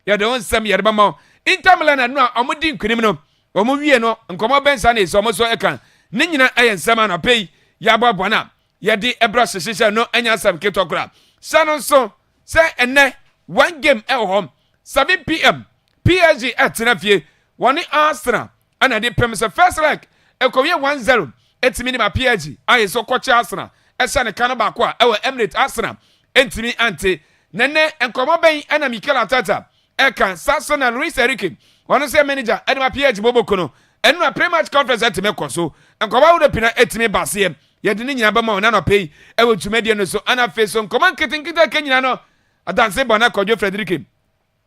ya de onsam ya de bama Inter Milan no amudi nkunim no omo wie no nkomo bensa na eso omo so eka ne nyina ayensama na pei ya babona ya de ebra hyehyehye no anya sam ketokura sano so se enne one game e home 7 p.m. PSG at Tenafie one Arsenal and the premise first leg ekowie 1-0 etimi ma PSG aye so koche Arsenal esa ne kan ba kwa e Emirates Arsenal entimi ante nene enkomo ben ana Mikel Arteta eka Sasson and Luis Enrique one say manager and ma PSG boboko no enu na pre-match conference etimi koso enkomo wo pina etimi basiem ye de nyina ba ma ona no pay e wo tumedie no so ana face so enkomo nketinkita kenyina no adanse bona kodwo Frederick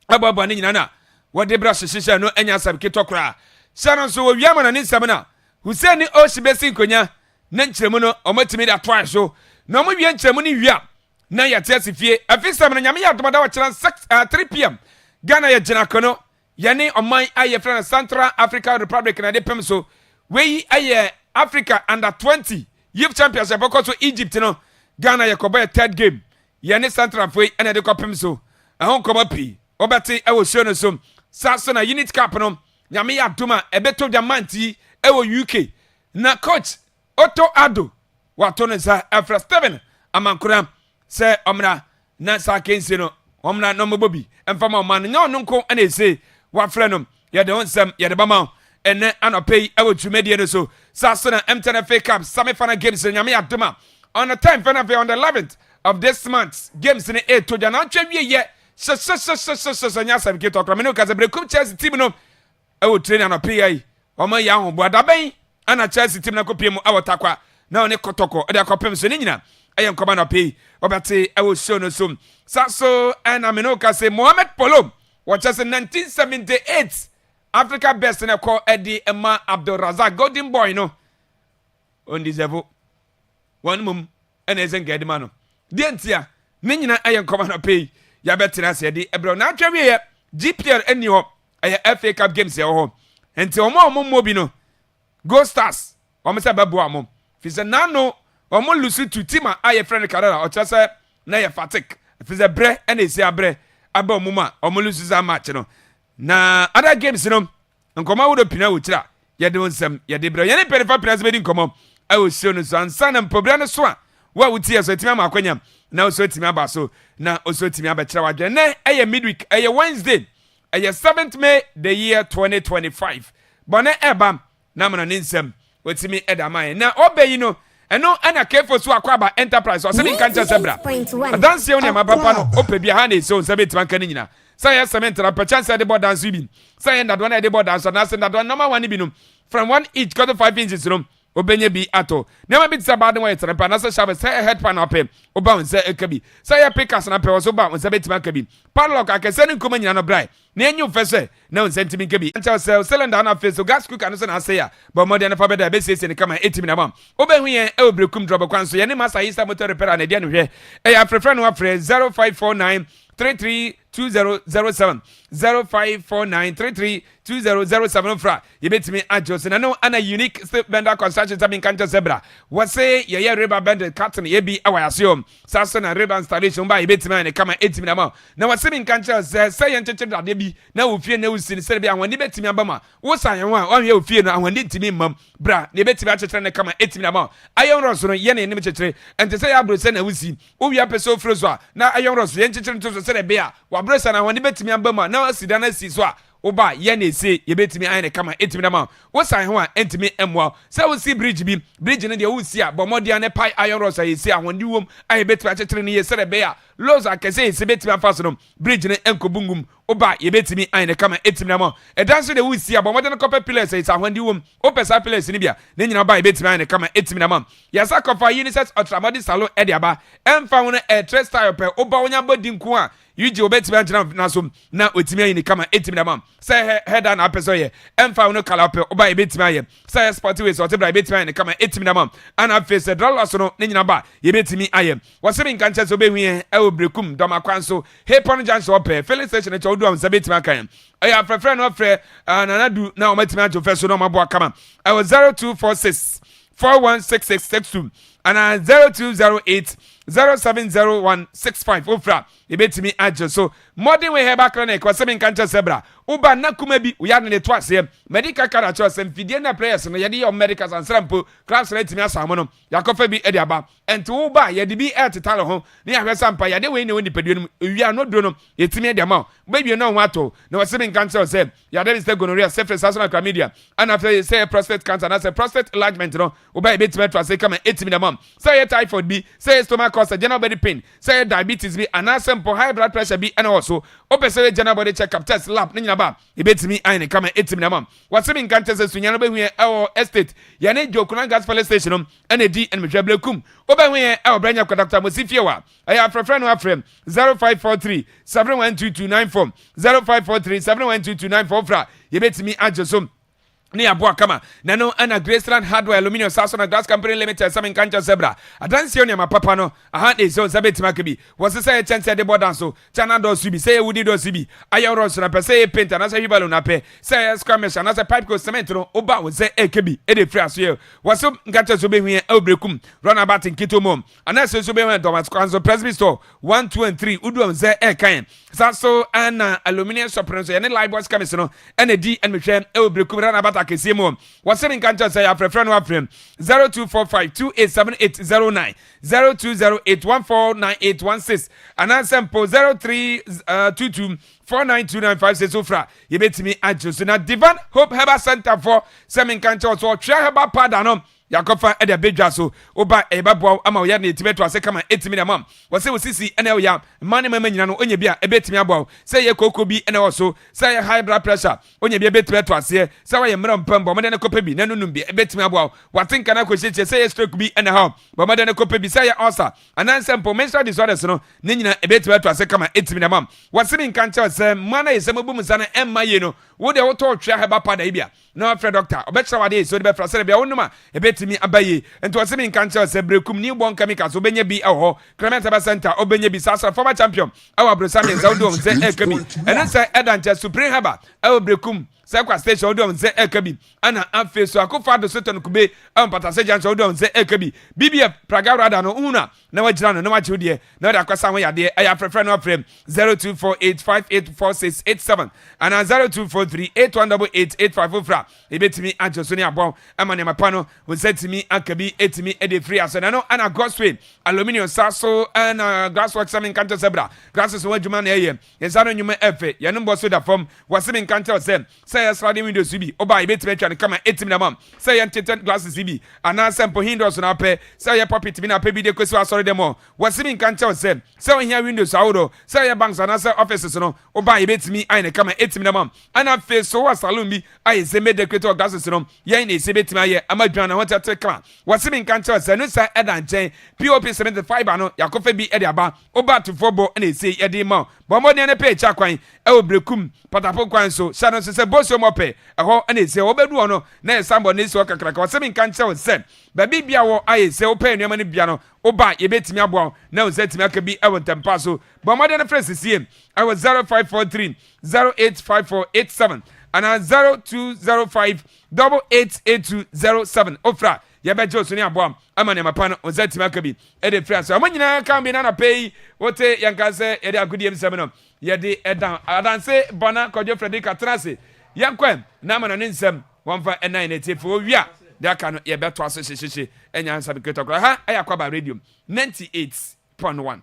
ababa ne nyina na wode bra hyehyehye no anya sam ketokra sanon so wiama na ne nsam na Hussein Oshibesi nkonya na nkyeremu no omatimi da toa so na omo wie nkyeremu ni wia na ya tiase fie afisam na nyame ya domada wa kyerɛ 3 pm Ghana ya gyina kono yane oman aye fra Central African Republic na de pem so we aye Africa under 20 youth championship because Egypt no Ghana ya koba third game yane Central foi na de kopem so ahon koba pi obati e wo show no so saso na unit cap no nyame ya doma ebeto diamanti e wo UK na coach Otto Addo wato ne sa afra Steven amankura se omra na sa kensi no omra no mobobi emfama man nya no nko ana ese wafre no ye de onsam ye de bama ene anopei e wo tumedie no so saso na MTN FA Cup semi-final games nyame ya doma on the 10th on the 11th of this month games ne 8 to jana twa wie ye nya sam ke tokra me no kaze brekum Chelsea team no e wo train anopei ai omo ya ho bo adaban ana Chelsea team na kopie mu awotakwa na one kotoko e de akopem so ne nyina ayen koma na pay obati e wo show no so saso ana me no kaze Mohamed Polo what just 1978 Africa best na call Eddie Emma Abdul Razak golden boy no on deserve one mum and ezen gedima no dientia ne nyina ayen koma na pay ya betina se de ebro na atwa ye GPL eni ho aye FA Cup games ye ho enti omo bi no Go Stars omo se bebo amom fi se nano omo lusu to team aye friend Carrera o chese na ye fatik fi se bre na esi abre aba omuma omo lusu za match no na other games no nkoma wo do pina wo kira ye de onsam ye de bre ye ne perifa pina se be di nkomo awo sio no so ansa na mpobra no so a wa wuti ye so timi ama akwanya na o so timi aba so na o so timi aba kira wadwe na aye midweek aye Wednesday aye 7th May the year 2025 bone ebam na mana ninsem wetimi edamai na obeyi no eno ana kefo so Akwaaba enterprise o se bin kancha sebra dance ye ne mapapa no opebia ha na so nsabe timanka ni nyina say cement na chance de board dance bi say that one de board dance na say that one number 1 bi no from 1 each got 5 inches no obenye bi ato nema bi tsa bad one trepa na say shabe say head pan up oba won say ekabi say pickers na pe so ba won say betimanka bi padlock akese ni nkoma nyina no brai na enyu fese na won sentimi nkabi ancha say cylinder na face so gas cooker no say na say ya but modern fa beda be sese ni kama 80 na mam obehu yen e obrekum drop kwan so ye ne masa yisa motor repair na dia no hwe e ya frefre no afre 0549 332007 0549332007 fra yebetimi adjust na no ana unique bender construction tabi kanja zebra wase ye rubber band curtain ye bi awasio saso na rubber installation ba yebetimi na kama 80 na ma na wase min kanja say ye ncheche dade bi na ofie na usini se bi awani betimi abama wo san ye ho a ohwe ofie no awani ntimi mam bra na yebetimi achechre na kama 80 na ma ayon roso no ye na enim chechre ente say ya bro se na wusi wo wi apeso frozo a na ayon roso ye ncheche nto se be a wa bro se na awani betimi abama na asida na si so a oba ye na ese ye betimi ane kama etimi na ma wo san ho a entimi emwa se wo si bridge ne de wo si a bomodia ne pai iron rods ye si ahonde wom aye betimi achechire ne ye sere be a lows akese se betimi afaso no bridge ne enkobungum oba ye betimi ane kama etimi na ma e danso de wo si a bomodia ne copper pillars ye ahonde wom opesa pillars ni bia ne nyina ba ye betimi ane kama etimi na ma ya sakofa unisex ultramodern salon e de aba emfa wo ne e tre style pe oba wonya bodi nko a yuji obetimi anjina na so na otimi ayi ni kama etimi na ma say header na apeso ye emfa no kala pe oba ebetimi aye say sportway so tebra ebetimi aye kama etimi na ma ana face dollars no ne nyina ba ebetimi aye wasemi nkanche so be hwie e obrekum doma kwan so hepon junction ope filling station e chodu am sabetimi akan aya frefre no frɛ nanadu na omatimi ajo feso no mabo akama I was 0246 416662 and 0208 070165 ofra yebetimi agye so modern way herbal clinic wasem kancha sebra uba na kuma bi uya ne to asem medical card acho asem fidie na prayers no yede your medical ansrampo class na timi asamo no yakofa bi ede aba enti uba yede bi etetale ho na yahwesa mpa yede we ne woni paduanum uya no duro no yetimi ede ma baby no ho ato na wasem kancha asem yade is gonorrhea syphilis asona chlamydia and after say prostate cancer na say prostate enlargement no uba yebetimi to asem kama etimi de ma say typhoid bi say stomach cancer general body pain say diabetes bi anasempo high blood pressure bi and also opese general body check up test lab ni nyina ba ebetimi ane kama etimi na mam wasemi nkante se sunya no behu e estate ya ne jokuna gas police station no ene di en mehwa blekum obehu e obranya kwadakta mosifie wa aya afrefre no afrem 0543 712294 0543 712294 fra yebetimi ajosom ni abua kama nano ana Graceland Hardware Aluminium Sasso na Glass Company Limited samin kancha zebra adansi oni ma papa no aha de so sabetima kabi wose say chance de bodan so chana do subi say wudi do subi ayoro so na pese paint na say hibalo na pe say squamish na say pipe co cement no oba wo say ekebi e de free aso ye wose nkancha so be hu obrekum run about in kitomo ana say so be hu Thomas Kwanzo Presby store 1 2 and 3 udu say e kan Sasso ana aluminium shop so ye ne live boys kamis no ene di en mehwe e obrekum run about akesiemo wasem kancha say afrefre no afrem 0245287809 0208149816 anasempo 0322 492956 ofra yebetimi agye so na Divine Hope Herbal Center for semin kancha so twa herbal powder no yakofa e de bedwa so oba e babo ama oya na etibeto ase kama etimi na mam wose wosisi ene oya mane mama nyina no onye bia ebetimi abo say ye koko bi ene woso say ye high blood pressure onye bia betibeto ase say wa ye mra mpambo made ne kopa bi na nunum bi ebetimi abo watinka na kwehyeche say ye stroke bi ene ha bo made ne kopa bi say ye ulcer anansempo menstrual disorders no ne nyina ebetibeto ase kama etimi na mam wose mi nkancha say mana ye semobum sana emma ye no wo de wo to twa heba pada ibia no afre doctor obetra wade so de be frase bia wonuma ebetimi abaye ento wasemi nkancha se brekum ni bon chemicals obenya bi eho Clement Herbal Center obenya bi sasa former champion awa brosame zawdo se ekami ena se edanche supreme heba awa brekum Sekwa station odom ze ekabi ana afeso akofa do seton kube ampata se jancho odom ze ekabi bibia pragarada no una na wajira no na wachi de na da kwasa ho yade aya frefre no frem 0248584687 ana 0243818885 fra ebetimi ajoso ni abon amane mapano wosetimi akabi etimi ede free aso na no ana Gosway aluminium saso ana glassworks samin kanto sebra glasses wajuma na eye yesano nyuma efe yenombo so da form wasemin kanto sem say sliding windows bi oba ibetime twa ne kama etim na mam say tinted glasses bi ana sempo hindos na pe say puppet bi na pe bi de kwesi asori dem wasimi nkan tell say here windows awodo say banks ana say offices no oba ibetimi ai ne kama etim na mam ana face so salon bi ai se me decorator glasses no ye ne se betimi aye amadwan na wata te kama wasimi nkan tell say no say edan chen pop 75 no yakofa bi e de aba oba to fobo na ese ye de ma bomo ne pe cha kwan e obrekum patapo kwan so sha se boso mope eho na ese obedu no na esambo na ese okakraka wasemi nkan tell say ba bibia wo aye se opa enuama ne bia no oba yebetimi abo na osetimi akabi e wontempa so bomo ne fresh sie I was 0543 085487 and 0205 888207 ofra yebejo so ni abo amane mapa no osetimi akabi e de fresh amanyina kan bi na na pay wote yankase ye de agudiem sem no ye de edan adanse bona kodjo Frederick Atrase yankwem na mana ne nsem wonfa enan na tifo wia de aka no ye beto aso hyehyehye enya ansa bi ketokra ha Akwaaba radio 98.1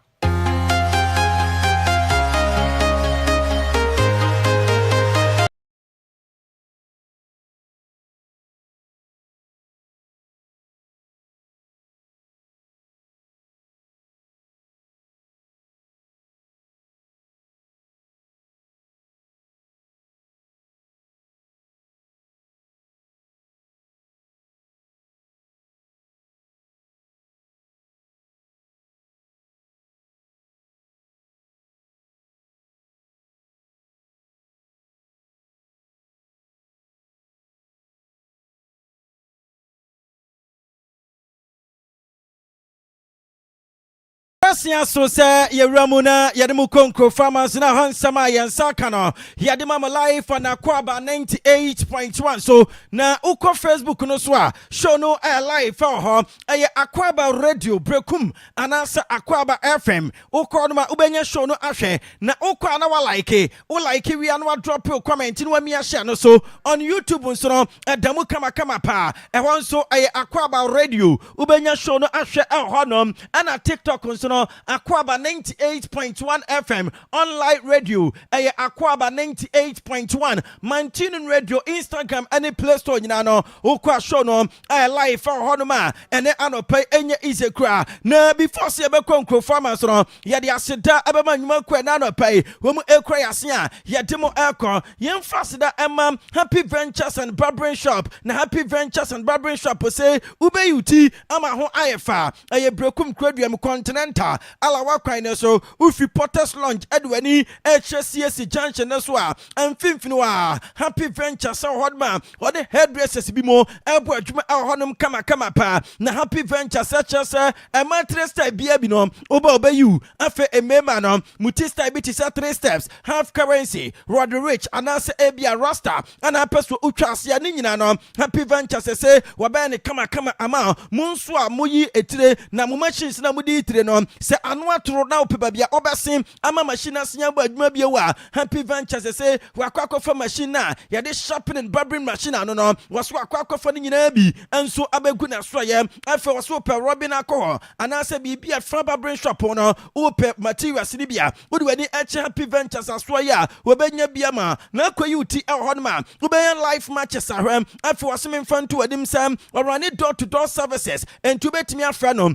Yasia so say Yeramuna Yadimu Konko farmers na Hansama Yansakano Yadimama live on Akwaaba 98.1. So na uko Facebook no swa show no air live for her Akwaaba radio brekum anasa Akwaaba FM uko no ubenya show no ahwe na uko anawa like o like we anwa drop your comment in wa share no so on YouTube nso no damu kama pa ehon so Akwaaba radio ubenya show no ahwe honom ana TikTok nso no Akwaaba 98.1 FM online radio Akwaaba 98.1 Mantinin radio Instagram any Play Store nyina no ukwa show no live for honoma ene anope enye izekra na before se be konkro farmers no ye de aseda abema nyuma kwa na anope wo mu ekra yase a ye de mo ekọ yemfa seda emam Happy Ventures and Barbering Shop na Happy Ventures and Barbering Shop say ubeyuti ama ho ayefa brekum kradua Continental alawa kwan so ufi Porters Lounge edwani HCS junction so a amfimfini wa Happy Ventures so hodma ode hairdressers bi mo ebo adwuma honum kama pa na Happy Ventures such mattress type bia bi no obayu afa emema no muti style bi tisa 3 steps half currency Rod Rich anase ebia rasta ana peso utwase ya ni nyina no Happy Ventures say wabane kama ama munso a moyi etire na mo machines na mudi itire no se anu atoro na opepa bia obesim ama machine asenya bo adwuma bia wa Happy Ventures say wakwakofa machine na ya de sharpening barbering machine anu no waso akwakofa ni nyina bi enso abegu na so ye afa waso pe robin akọ anase bibia fra barbering shop no ope materials ni bia wodi wani eche Happy Ventures aso ya wobenya bia ma na akoyi uti ehonma wobenya life matches ahwem afa waso memfanto wadim sam orane door to door services and to betimi afra no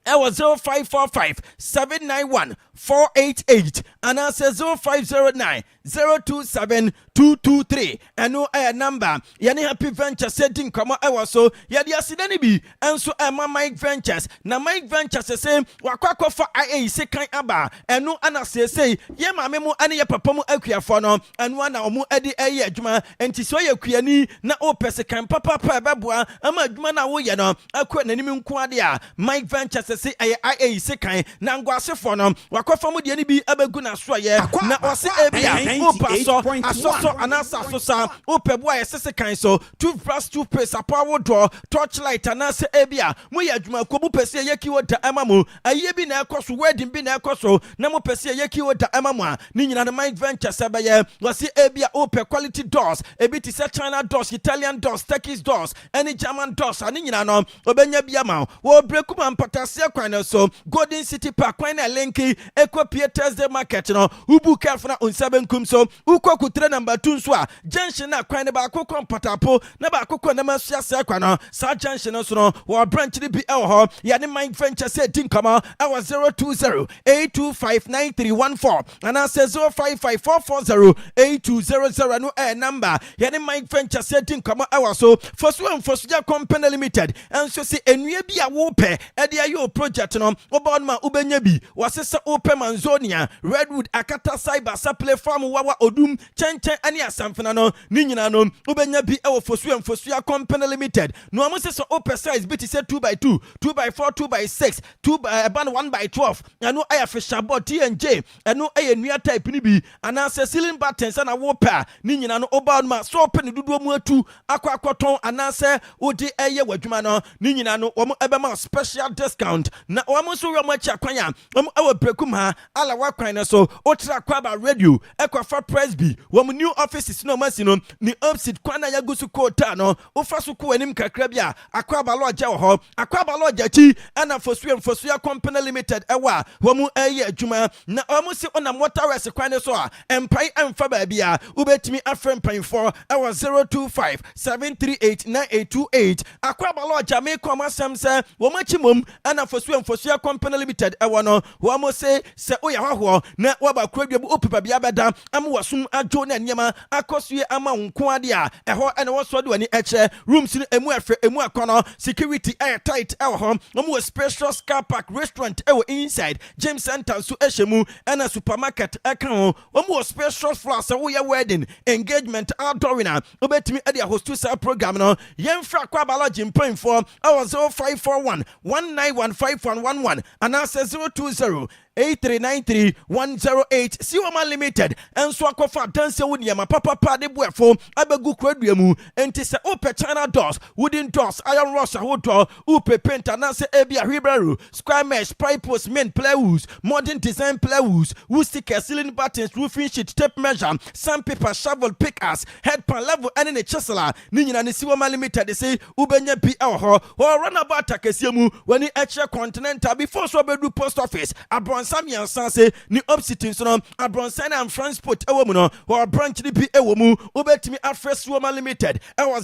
0545 791 488 and answer 0509 027 223 and no number yani Happy Ventures setting come so yadi asidani bi enso Mike Ventures na Mike Ventures say wakwa for IA sekan aba enu ana say ye maame mu ane ye papa mu akuafo no enu ana omu edi eye adwuma enti so ye kuani na o pesekan papa beboa ama adwuma na wo ye no akwa nanim nko ade a Mike Ventures say IA sekan na ngwasefo no wakwa mu de ni bi abegu na so ye na o se ebia asoso anasa asosa opebo aye sese kan so toothbrush toothpaste apawo do torchlight anasa ebia mu ya adwuma ko bu pese ye kiwo da amamu aye bi na ekoso wedding bi na ekoso na mu pese ye kiwo da amamu a ni nyina na Mike Ventures abaye wase ebia ope quality doors ebiti se China doors Italian doors Turkish doors any German doors ani nyina no obenya bia ma wo brekuma mpatase kwan so Golden City Park kwan na linki Eco Pieters the market no ubu kafuna onsabenkum so uko kutre number 2 so a junction na kwan ne ba akokọ mpatapo na ba akokọ na masua se kwan no sa junction so no wo branch ni bi ho ya ne Mike Ventures say tinkama awa 02082599314 and I say 0554408200 no number ya ne Mike Ventures say tinkama awa so fosuja company limited and so say enua bi a wo pe e de ayo project no oba ma ubenya bi wasesa open manzonia redwood akata cyber supply farm wawa odum chenchen ani asamfena no ni nyina no ubenya bi e wo fosua company limited no amose so open size bit say 2x2 2x4 2x6 1x12 anu aya fisher board TNJ anu aya nua type ni bi anase ceiling buttons na wo pa ni nyina no oba ma so open ni dudu mu atu akwakoton anase odi eye wadwuma no ni nyina no wo ebema special discount na wo so wo machi akwanya wo awo brekum ha ala wa kwan na so otra Akwaaba radio ekwafa presby wo new offices no masino ni opposite kwana ya gusu kota no ufa so ko anim kakra bia Akwaaba lodge ho Akwaaba lodge chi ana fosua company limited ewa wo mu eye adwuma na wo mu se ona motorwest kwan so a empai amfa ba bia ubetimi afrempan for ewa 025 7389828 Akwaaba lodge me koma sam se wo machi mom ana fosua company limited ewa no wo mu se se oya hwa na waba kwadwa bu opepa bia beda am wasum adwo na nyema akosue ama nko ade a eho ene wo so de wani eche rooms ni emu afe emu akono security air tight ewo ho omo special car park restaurant ewo inside James Center so ehemu ena supermarket eka ho omo special floor se wo ye wedding engagement outdoor na obetimi ade host sa program no yemfra Akwaaba lodge mpanyfo awo 0541 191511 and answer 020 8393-108 Siwama Limited enso akofa danse wo niam papa de boefo abegu kradua mu enti se ope China doors wooden doors iron rods ahodo upe painter na se ebia Hebrew square mesh pipe post main plywood modern design plywood wood sticker ceiling buttons roofing sheet tape measure sandpaper shovel pickers headpan level and ne chisela ni nyina ne Siwama Limited say ubenya bi ho runabout akese mu wani eche continental before so bedu post office Sam Yansanse ni opposite so no Abronsan and transport ewo mu no or branch ni bi ewo mu obetimi afresh Siwama Limited ewo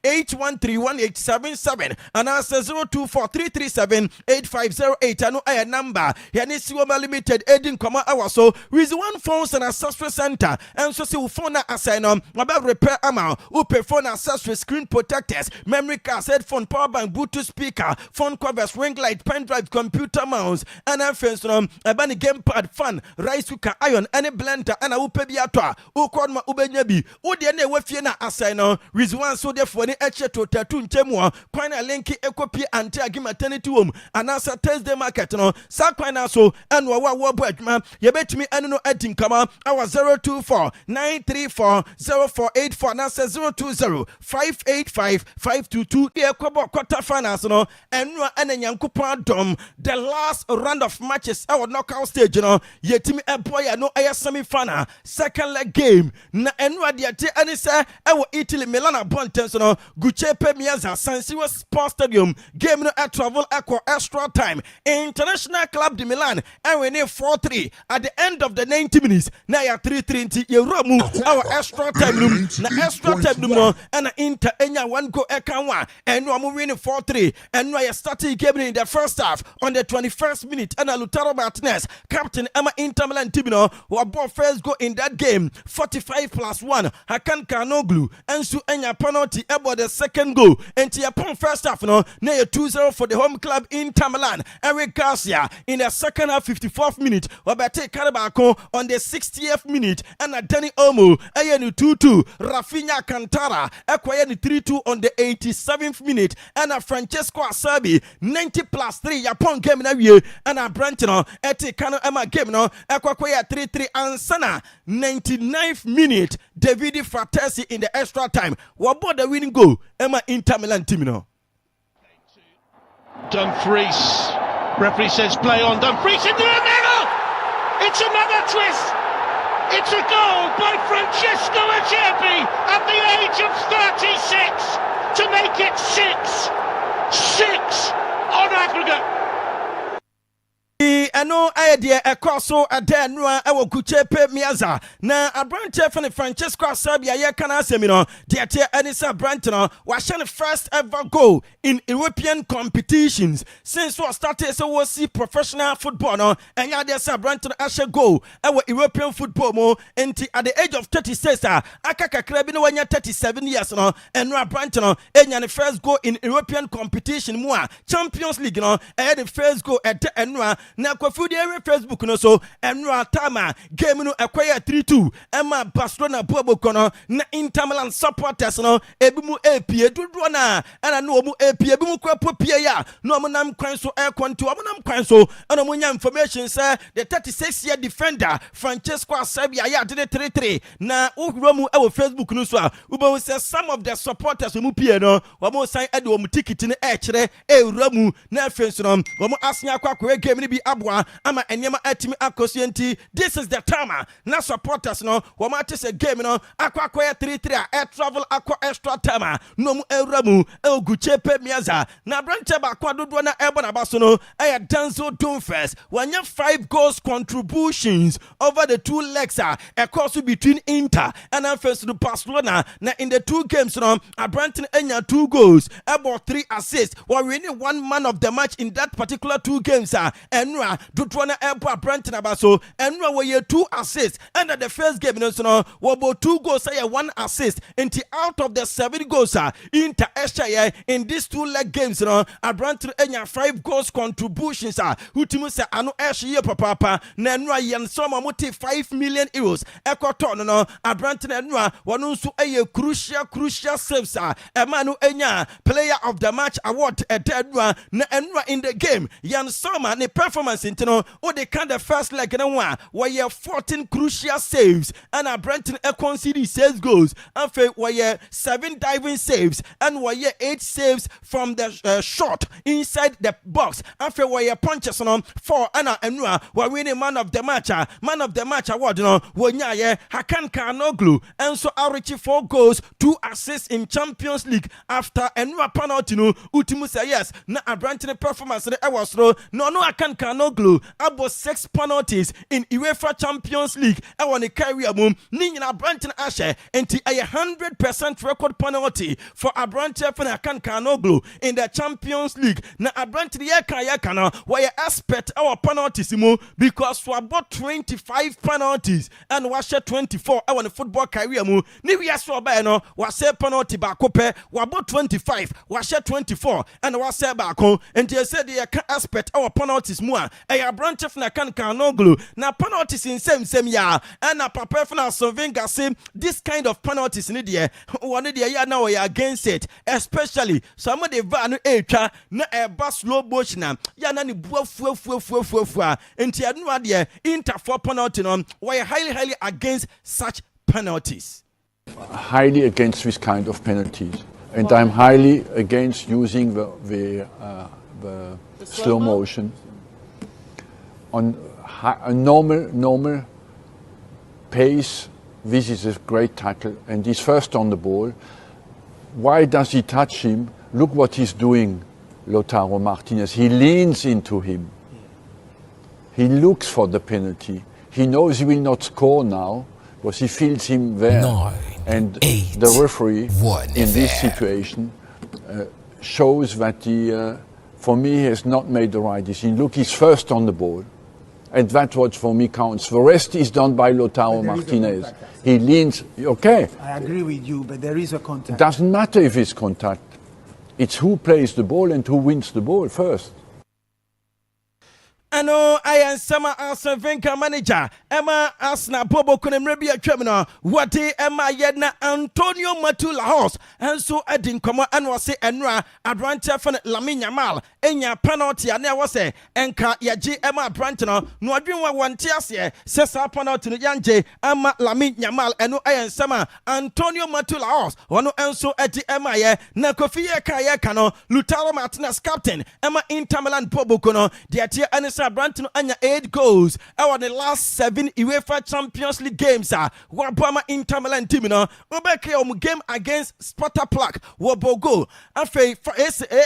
020-813-1877 and answer 024-337-8508 ano aye number ya ni Siwama Limited edin koma ewo so with one phones and accessory center and so see phone na assign no about repair ama upe phone accessory screen protectors memory card headphone power bank bluetooth speaker phone covers ring light pen drive computer mouse and friends no ebani gamepad fan rice cooker iron any blender and upe bi atwa ukon ma ubenya bi ode na ewafie na asai no rizwan so defo ni eche to tatu nchemu kwan na linki ekopi anti agi maternity home anasa Thursday market no sa kwan na so eno wa bo adwuma ye betimi eno no adin kama awa 024-934-0484 na 020-585-522 ye kobo quarter finals no eno ene nyankopon dom the last round of matches our knockout stage yetimi eboya no semi final second leg game na enwa de ate ani se ewo Italy Milan Bontenso no Giuseppe Meazza San Siro Sports Stadium game no travel equal extra time International Club de Milan and we need 4-3 at the end of the 90 minutes na ya 3-3 Euromu our extra time room na extra time room no and Inter enya one goal ekanwa enwa mu win 4-3 enwa ya starting game in the first half on the 21st minute and Lautaro Martinez, captain Emma Inter Milan Tibino, who bought first goal in that game, 45+1. Hakan Kanoglu, and Su Enya penalty about the second goal. And Tiapon first half, no, near 2-0 for the home club Inter Milan. Eric Garcia in the second half, 54th minute, Wabate Carabacco on the 60th minute, and a Danny Olmo, Ayanu 2-2, Rafinha Cantara, Equayani 3-2 on the 87th minute, and a Francesco Asabi, 90+3, Yapon game in a year, and a Brentino, Eti Kano Emma game no, Ekwakwaya 3-3 and Sana 99th minute, Davide Fratesi in the extra time. What about the winning goal? Emma Inter Milan team no. Dumfries, referee says play on. Dumfries in the middle. It's another twist. It's a goal by Francesco Acerbi at the age of 36 to make it 6 on aggregate. Ano idea ekoso adenua ewo Giuseppe Meazza na abranche for Francesco Acerbi aye kana asemi no de ate anisa branch no wa share first ever goal in European competitions since we started so we see professional football no enya de sa branch no ashe goal ewo European football mo enti at the age of 36 aka kakra bi no wanya 37 years no eno branch no enya the first goal in European competition mo a Champions League no the first goal at eno na kwafu area Facebook no so enra tama game no akwaya 3-2 Emma Barcelona bobo no na Inter Milan supporters no ebimu apie dodo na ana no mu apie ebimu kwapo pie ya no mo nam kwan so konto mo nam kwan so ana mo nya information say the 36-year defender Francesco Acerbi ya did 3-3 na uhuro mu e Facebook no so a ubo say some of the supporters mu pie no wo mo sign ade wo mu ticket ne kire ewura mu na afenso no wo mo asnya akwa game ni bi abwa ama enyema atimi akosienti. This is the time na supporters no wamate se game no akwa 3-3 a travel akwa extra time no mu ewramu Giuseppe Meazza na branche ba kwa dodo na ebo na baso no Danzo Dumfries wanya 5 goals contributions over the 2 legs a course between Inter and first to Barcelona na in the 2 games no Branton enya 2 goals about 3 assists while winning 1 man of the match in that particular 2 games Enra dodoɔ na ɛbɔ aberante aba so ɛnura wɔyɛ 2 assists and the first game no so no wɔbɔ 2 goals say 1 assist into out of the 7 goals Inter ɛhyɛ in these 2 leg games no aberante enya 5 goals contributions utimu say ano ɛhyɛ papa na ɛnura yɛn sɔma mote 5 million euros ɛkɔtɔ no aberante na ɛnura wɔn nso ɛyɛ crucial saves ɛma no enya player of the match award ɛdɛnura na ɛnura in the game yɛn sɔma ne performance intino o de kan the first leg no one where 14 crucial saves and aberante conceded 6 goals and where 7 diving saves and where 8 saves from the shot inside the box and where punches on 4 and Enua were winning man of the match award no wonya Hakan Kanoglu and so Arichi 4 goals 2 assists in Champions League after Enua penalty no Utimu say yes na aberante performance was no Hakan Kanoglu about 6 penalties in UEFA Champions League I want to carry a boom ni nyina aberante ashe enti a 100% record penalty for aberante for Hakan Kanoglu in the Champions League na aberante yeka no why expect our penalties mu because for about 25 penalties and was 24 I want the football career mu ni we aso ba no was say penalty ba kope wa about 25 was 24 and was say ba ko enti said they can expect our penalties mu a aberante for Hakan Kanoglu na penalties in same ya and na papa for Sovinga say this kind of penalties in there one there ya now we against it especially some of the van etwa na eba slow motion ya na ni buafu enti anu ade Inter for penalty no we highly against such penalties. Highly against this kind of penalties, and I'm highly against using the slow motion on a normal pace. This is a great tackle and he's first on the ball. Why does he touch him? Look what he's doing, Lautaro Martinez. He leans into him. He looks for the penalty. He knows he will not score now because he feels him there. 9, and 8, the referee in this FM. situation shows that he, for me, has not made the right decision. Look, he's first on the ball. And that's what for me counts. The rest is done by Lautaro Martinez. He leans, okay. I agree with you, but there is a contact. It doesn't matter if it's contact. It's who plays the ball and who wins the ball first. Ano I am Sama Asavenka manager Emma Asna Bobo Kunemrebia Tremino Wati Emma Yedna Antonio Matula House and so Edin Como and was say Enra Adrante Fan Laminya Mal Enya penalty and there was a Enka Yaji Emma Brantino no Adwin one tiasie Sesa penalty Yanje Emma Laminya Mal and no I am Sama Antonio Matula House one and so Edi Emma ye Nakofia Kaya Kano Lautaro Martinez captain Emma Inter Milan Bobo Kuno the Atia Anisa Brantino anya 8 goals in the last 7 UEFA Champions League games Wabama Inter Milan team no obeke game against Sparta Prague wobo goal afei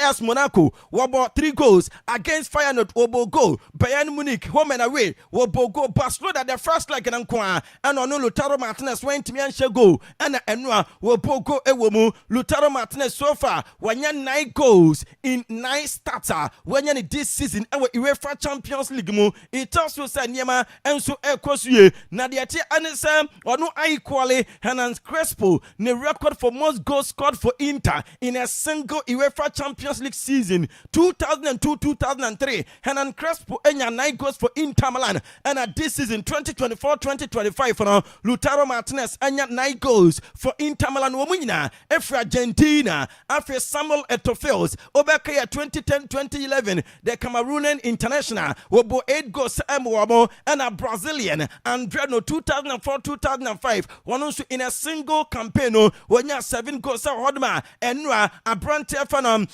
AS Monaco wobo 3 goals against Feyenoord wobo goal Bayern Munich home and away wobo goal Barcelona the first leg and kwa and ono Lautaro Martinez went me and goal and enwa wobo goal ewomu Lautaro Martinez so far wanya 9 goals in 9 starts wanya this season UEFA Champions League mu it also said Niema enso ekosue na de ate anesa ono equally Hernan Crespo ne record for most goals scored for Inter in a single UEFA Champions League season 2002-2003 Hernan Crespo enya 9 goals for Inter Milan and at this season 2024-2025 for Lautaro Martinez enya 9 goals for Inter Milan womunyina efra Argentina after Samuel Eto'o obekaya 2010-2011 the Cameroonian international wobo 8 goals wabo and a Brazilian Andreno 2004-2005 one also in a single campaign when you 7 goals hodma enra abrante fanam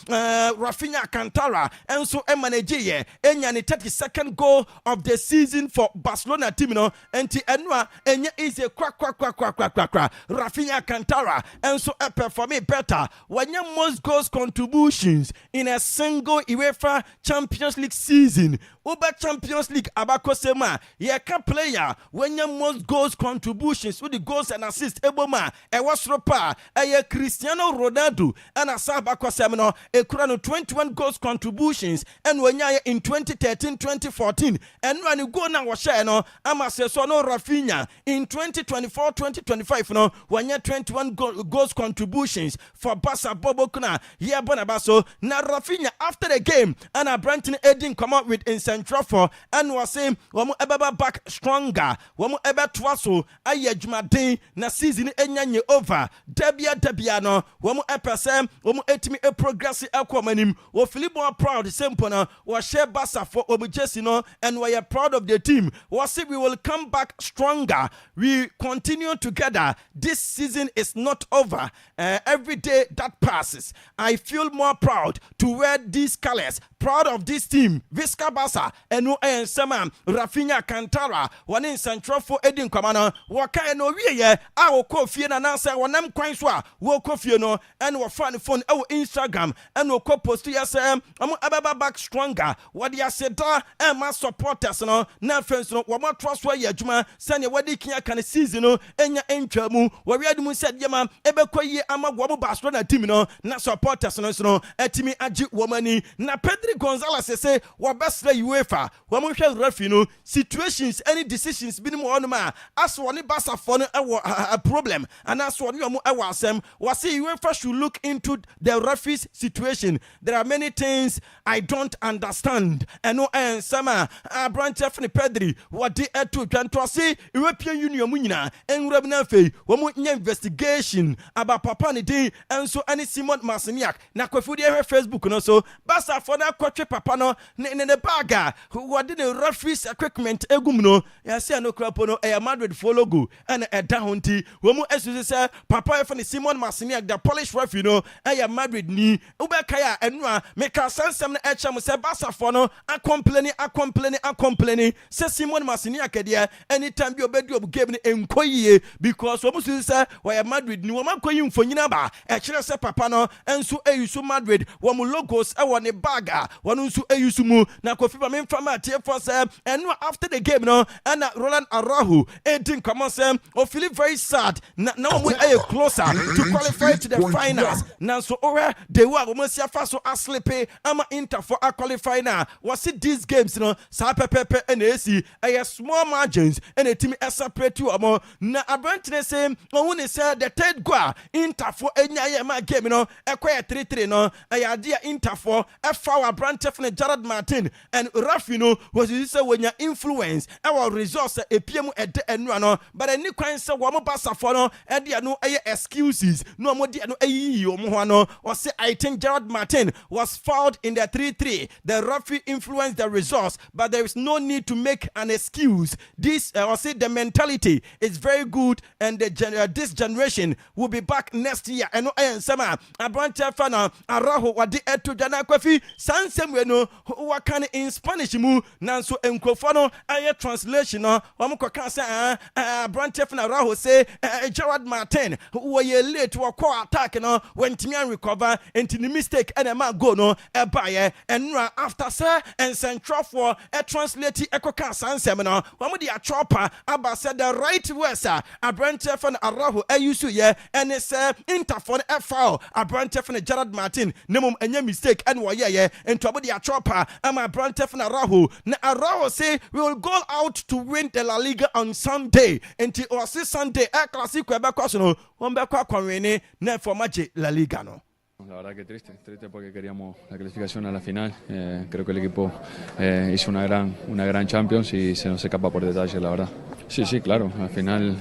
Rafinha Cantara and so emanage enya ni 32nd goal of the season for Barcelona team no enti enra enya is a crack Rafinha Cantara and so perform better when you most goals contributions in a single UEFA Champions League season Uber Champions League abakosema yeka player when your most goals contributions with the goals and assists eboma ewasropa Cristiano Ronaldo and asaba kwasemno ekura no 21 goals contributions and when in 2013-2014 and when you go now share no ama so no Rafinha in 2024-2025 no when 21 goals contributions for Barca Bobo kuna yeah bonabaso na Rafinha after the game and a Brenton Edin come up with in Central for and was saying wamu ebeba back stronger wamu ebe twaso aye dwumaden na season enyanye over debia no wamu epese wamu etimi e progress akwamanim wo Philippo proud simple no wo share Barca for obu Jesse no and we are proud of the team was say we will come back stronger we continue together this season is not over every day that passes I feel more proud to wear these colors proud of this team Visca Barca enu ensema Rafinha Cantara one in Central for Edin Kwamana waka no wiye a wo kofie na nansa wonam kwan so a wo kofie no and wo fan phone e wo Instagram and wo post yesem am ababa back stronger what ya seda and my supporters no na friends no wo trust wa ya adwuma sane wadi kia kan season no enya entwa mu wo wiade mu said yema ebekwayi ama wo Barcelona team no na supporters no etimi agi wo mani na Pedri Gonzalez say wo best UEFA wo mo hwe referee no situations any decisions bi no ma as one Barca for no a problem and as one you asem was say UEFA should look into the referee's situation there are many things I don't understand and no sama branch F ni Pedri what the to twanto say European Union mu nyina enwura na fei wo mo nya investigation about papa ni din enso ani Simon Masiniak na kwafudi e Facebook no so Barca for na kwatwe papa no ne baga what the referee's equipment egum no ya say no krapo no e Madrid logo and e down ti wo mu esu say papa e Simon Masiniak the Polish referee no e Madrid ni ubeka ya enu a meka sansem na echa mu say Barca for no a complaining say Simon Masiniak dia anytime bi obedi obu game ni enkoyie because wo mu say we Madrid ni wo makoyi mfonyina ba e kire say papa no enso eyusu Madrid wo mu logos e woni baga wonu nso eyusu mu na kofi ba memfama tie for say enu after the game no and Roland Araujo Edin come on say o feel very sad now we are closer to qualify to the finals now so over they were almost so asleep ama Inter for a qualify now was it these games no sa pepe and AC a small margins and a team separate you amo na Abrantine say won say the third goal Inter for enya ma game no ekwa 3-3 no a dia Inter for foul Abrantine for Gerard Martin and Rafino was say when your influence our resource epiem ede enu no but any kwan say wo mo Barca for no e dia no excuses no mo dia no ayi o mo ho no or say I think Gerard Martin was fouled in the 3-3 the referee influenced the results but there is no need to make an excuse this or say the mentality is very good and this generation will be back next year and no sama Abrante Fana Araujo wadi eto jana kwafi sansem we no wakan in Spanish mu nanso enkofo no aye translation no wam kwaka say Abrante Fana Araujo say Gerard Martin wo ye late wo call attack no when timi recover into the mistake and ma go no e baye and after say and central for a translate ekoka sansem no wam di a chopper aba said the right words Abrante Fana Araujo ayusu ye and say Inter for a foul Abrante Fana Gerard Martin nemum enya mistake and wo ye and to di a chopper ama Abrante Fana Araujo na Araujo say we will go out to win the La Liga on Sunday until or see Sunday a classico ebe kwaso no won be kwa kwanwene na for match La Liga no. La verdad que triste porque queríamos la clasificación a la final. Creo que el equipo hizo una gran Champions y se nos escapa por detalle, la verdad. Sí, claro. Al final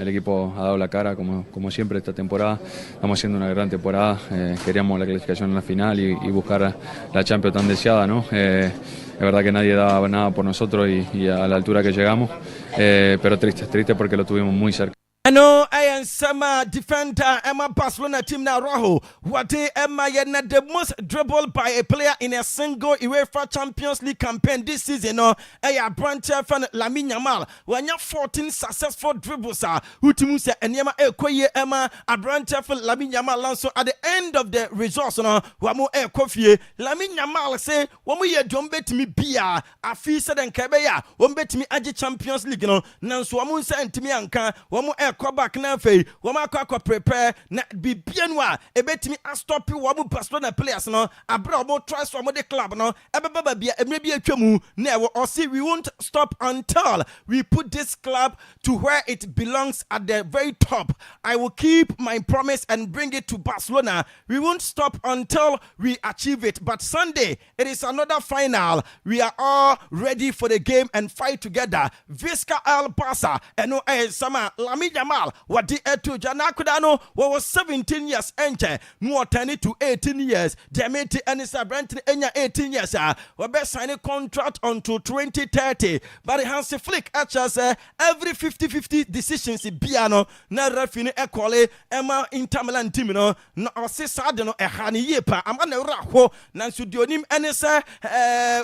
el equipo ha dado la cara como siempre esta temporada. Estamos haciendo una gran temporada. Queríamos la clasificación a la final y buscar la Champions tan deseada, ¿no? Es verdad que nadie daba nada por nosotros y a la altura que llegamos, pero triste porque lo tuvimos muy cerca. Ano I am sama defender Emma Barcelona team na Rojo. What Emma yena the most dribbled by a player in a single UEFA Champions League campaign this season. No, a branch fan Lamine Yamal. When you 14 successful dribbles are Utimu se enyama ekoye Emma a branch fan Lamine Yamal. So at the end of the results, no, wamu ekofie Lamine Yamal say wamu ye don't bet me bia a fee said and kebeya won't bet me aji Champions League no. Nanso wamu se ntimi anka wamu come back now, Fay. Wama kwa prepare na bibianwa. Ebetimi a stop you wamu Barcelona players no. Abrobo tries for the club no. Ebaba bia maybe a chemu never or see we won't stop until we put this club to where it belongs at the very top. I will keep my promise and bring it to Barcelona. We won't stop until we achieve it. But Sunday it is another final. We are all ready for the game and fight together. Visca El Barça and no Sama Lamine Yamal wadi etu jana kudano was 17 years enche no turn to 18 years Demeti Anisa Brent enya 18 years we sign a contract until 2030 but Hansi Flick actually every 50-50 decisions biano na referee equally Emma Inter Milan team no na osisa de no ehane yepa amana wra ho na studionim enese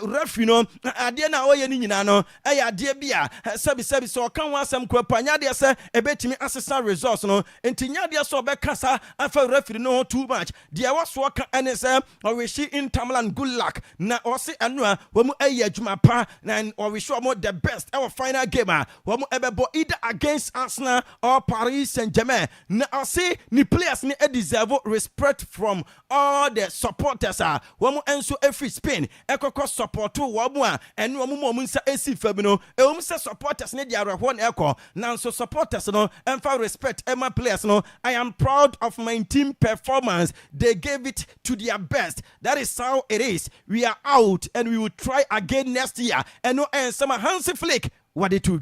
referee no ade na oye ni nyina no eya ade bia sabi so kan wasam ko panya de se ebetimi assessment results no entinya de so be kasa afa referee no too much de was so kan enese or we see in Tamlan good luck na or see anua wo mu ayi adwuma pa na or we show more the best our final game wo mu ebebo either against Arsenal or Paris Saint-Germain na or see ni players ni deserve respect from all the supporters wo mu enso every Spain ekoko support wo mu enu wo mu nsa esi fabi no e wo mu se supporters ni dia rehwo na ekọ na so supporters no and for respect Emma players no I am proud of my team performance. They gave it to their best. That is how it is. We are out and we will try again next year. And no and some Hansi Flick what they do.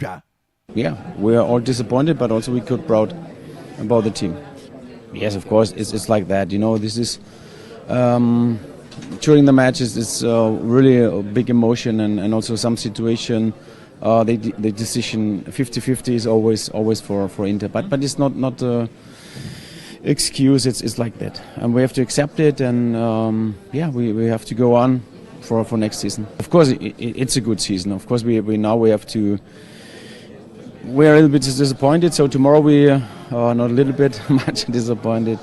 Yeah, we are all disappointed, but also we could proud about the team. Yes, of course, it's like that. You know, this is during the matches. It's really a big emotion and also some situation. The decision 50-50 is always for Inter, but it's not excuse. It's like that, and we have to accept it. And we have to go on for next season. Of course, it's a good season. Of course, we have to. We're a little bit disappointed. So tomorrow we are not a little bit much disappointed.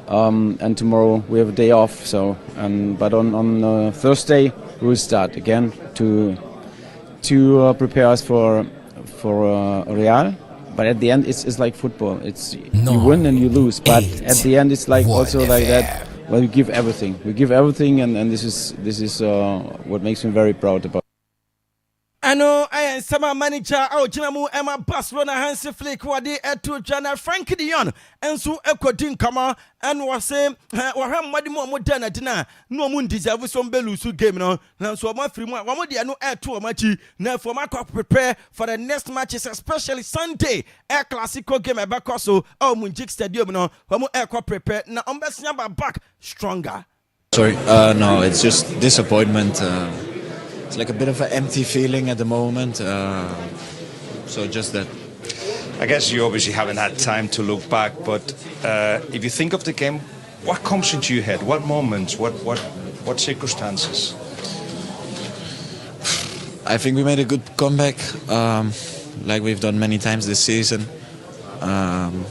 And tomorrow we have a day off. So but on Thursday we will start again to prepare us for Real, but at the end it's like football. It's you win and you lose, but at the end it's like also like that. Well, we give everything. And this is what makes me very proud about. I know I am summer manager out Jinamu Emma Barcelona Hansi Flick wadi etu jana Frankie de Jong and so ekodin kama and was saying waham wadi mo modern dina no mun deserve some belusu game no na so ma free mo wa mo dia no etu o machi na for ma prepare for the next matches especially Sunday El Clasico game e back so Munjik Stadium no wa mo prepare na ombesia back stronger. Sorry, no, it's just disappointment. It's like a bit of an empty feeling at the moment, so just that. I guess you obviously haven't had time to look back, but if you think of the game, what comes into your head? What moments? What circumstances? I think we made a good comeback, like we've done many times this season. And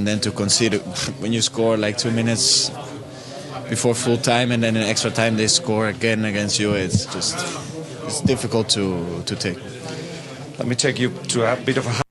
then to concede when you score like 2 minutes before full time and then in extra time they score again against you, it's difficult to take. Let me take you to a bit of a...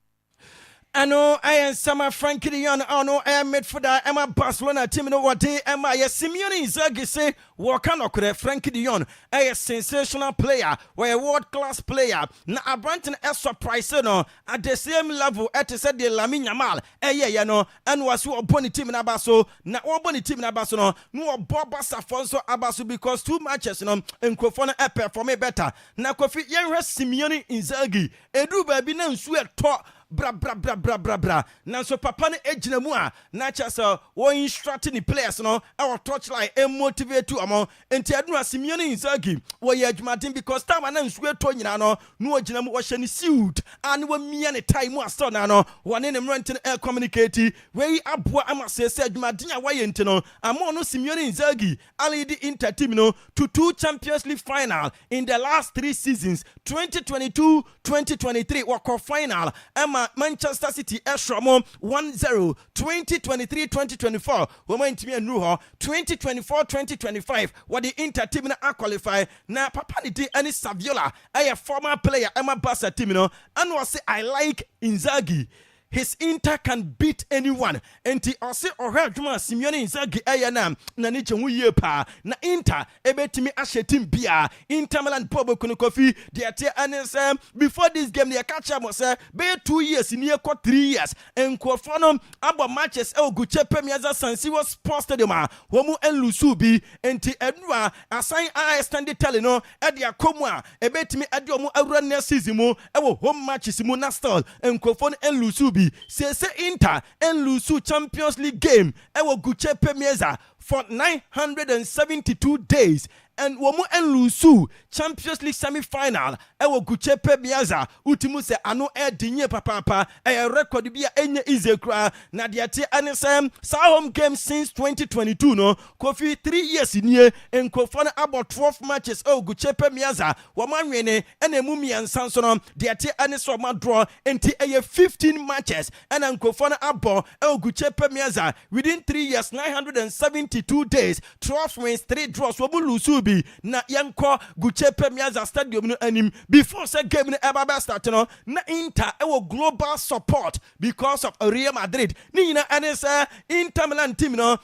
I know I am Sama Frankie de Jong. I know I am made for that. Emma Barcelona team. No what day am I? Simeone Inzaghi say Wakano kure Frankie de Jong. A sensational player, or a world class player. Na Abranton a surprise no at the same level at the said the Lamine Yamal. Yeah no and was you opponent team in Abaso. Na opponent team in Abaso no Boba Safonso Abaso because 2 matches no and Kofona perform better. Na Kofi Yenra Simeone Inzaghi. Edu baby na nsu talk bra nanso papa no ejina mu a na cha so wo instruct ni players no our touchline and motivate to amo enti adunu Simeone Inzaghi wo ye adwumaden because time na nsuo to nyina no no ojina mu wo hye ni suit and wo mia ne time aso na no wone ne mrent no communicate we aboa amasese adwumaden a waye enti no amo no Simeone Inzaghi already Inter team no to 2 Champions League final in the last 3 seasons 2022 2023 wako final Emma Manchester City Eshramo 1-0 2023 2024 woman ntimi anu ho 2024 2025 what the Inter team na qualify na papa ni di any Saviola a former player Emma Barca team no and was say I like Inzaghi. His Inter can beat anyone. Enti ose ohwa dwuma Simeone Inzaghi ayana na ne chehu ye pa na Inter ebetimi ahye team bia Inter Milan Bobo Kuno Kofi they ate anes before this game they catch am say be 2 years in here 3 years enkofo no abo matches e oguche Pemiaza San Siro Sports Stadium a wo mu enlusu bi enti enua asan a stand tell no e de akomu a ebetimi ade omu awura na season mu e wo home matches mu na stall enkofo no enlusu say Inter and lose Champions League game e wo guche Pemiaza for 972 days and womu and lusu Champions League semi-final e wo guche Pemiaza utimu se ano e dinye papa e record bi enye easy kra na de ate anesem sa home game since 2022 no Kofi 3 years nie enkofo na about 12 matches e guche Pemiaza wo manwene ena emu miansa so no de ate aneso ma draw enti e 15 matches ena enkofo na abo e guche Pemiaza within 3 years 972 days 12 wins 3 draws wo mu lusu na yanko guche Pemiaza stadium no anim before say game no eba start no na Inter e wo global support because of Real Madrid ni na ane say Inter Milan team no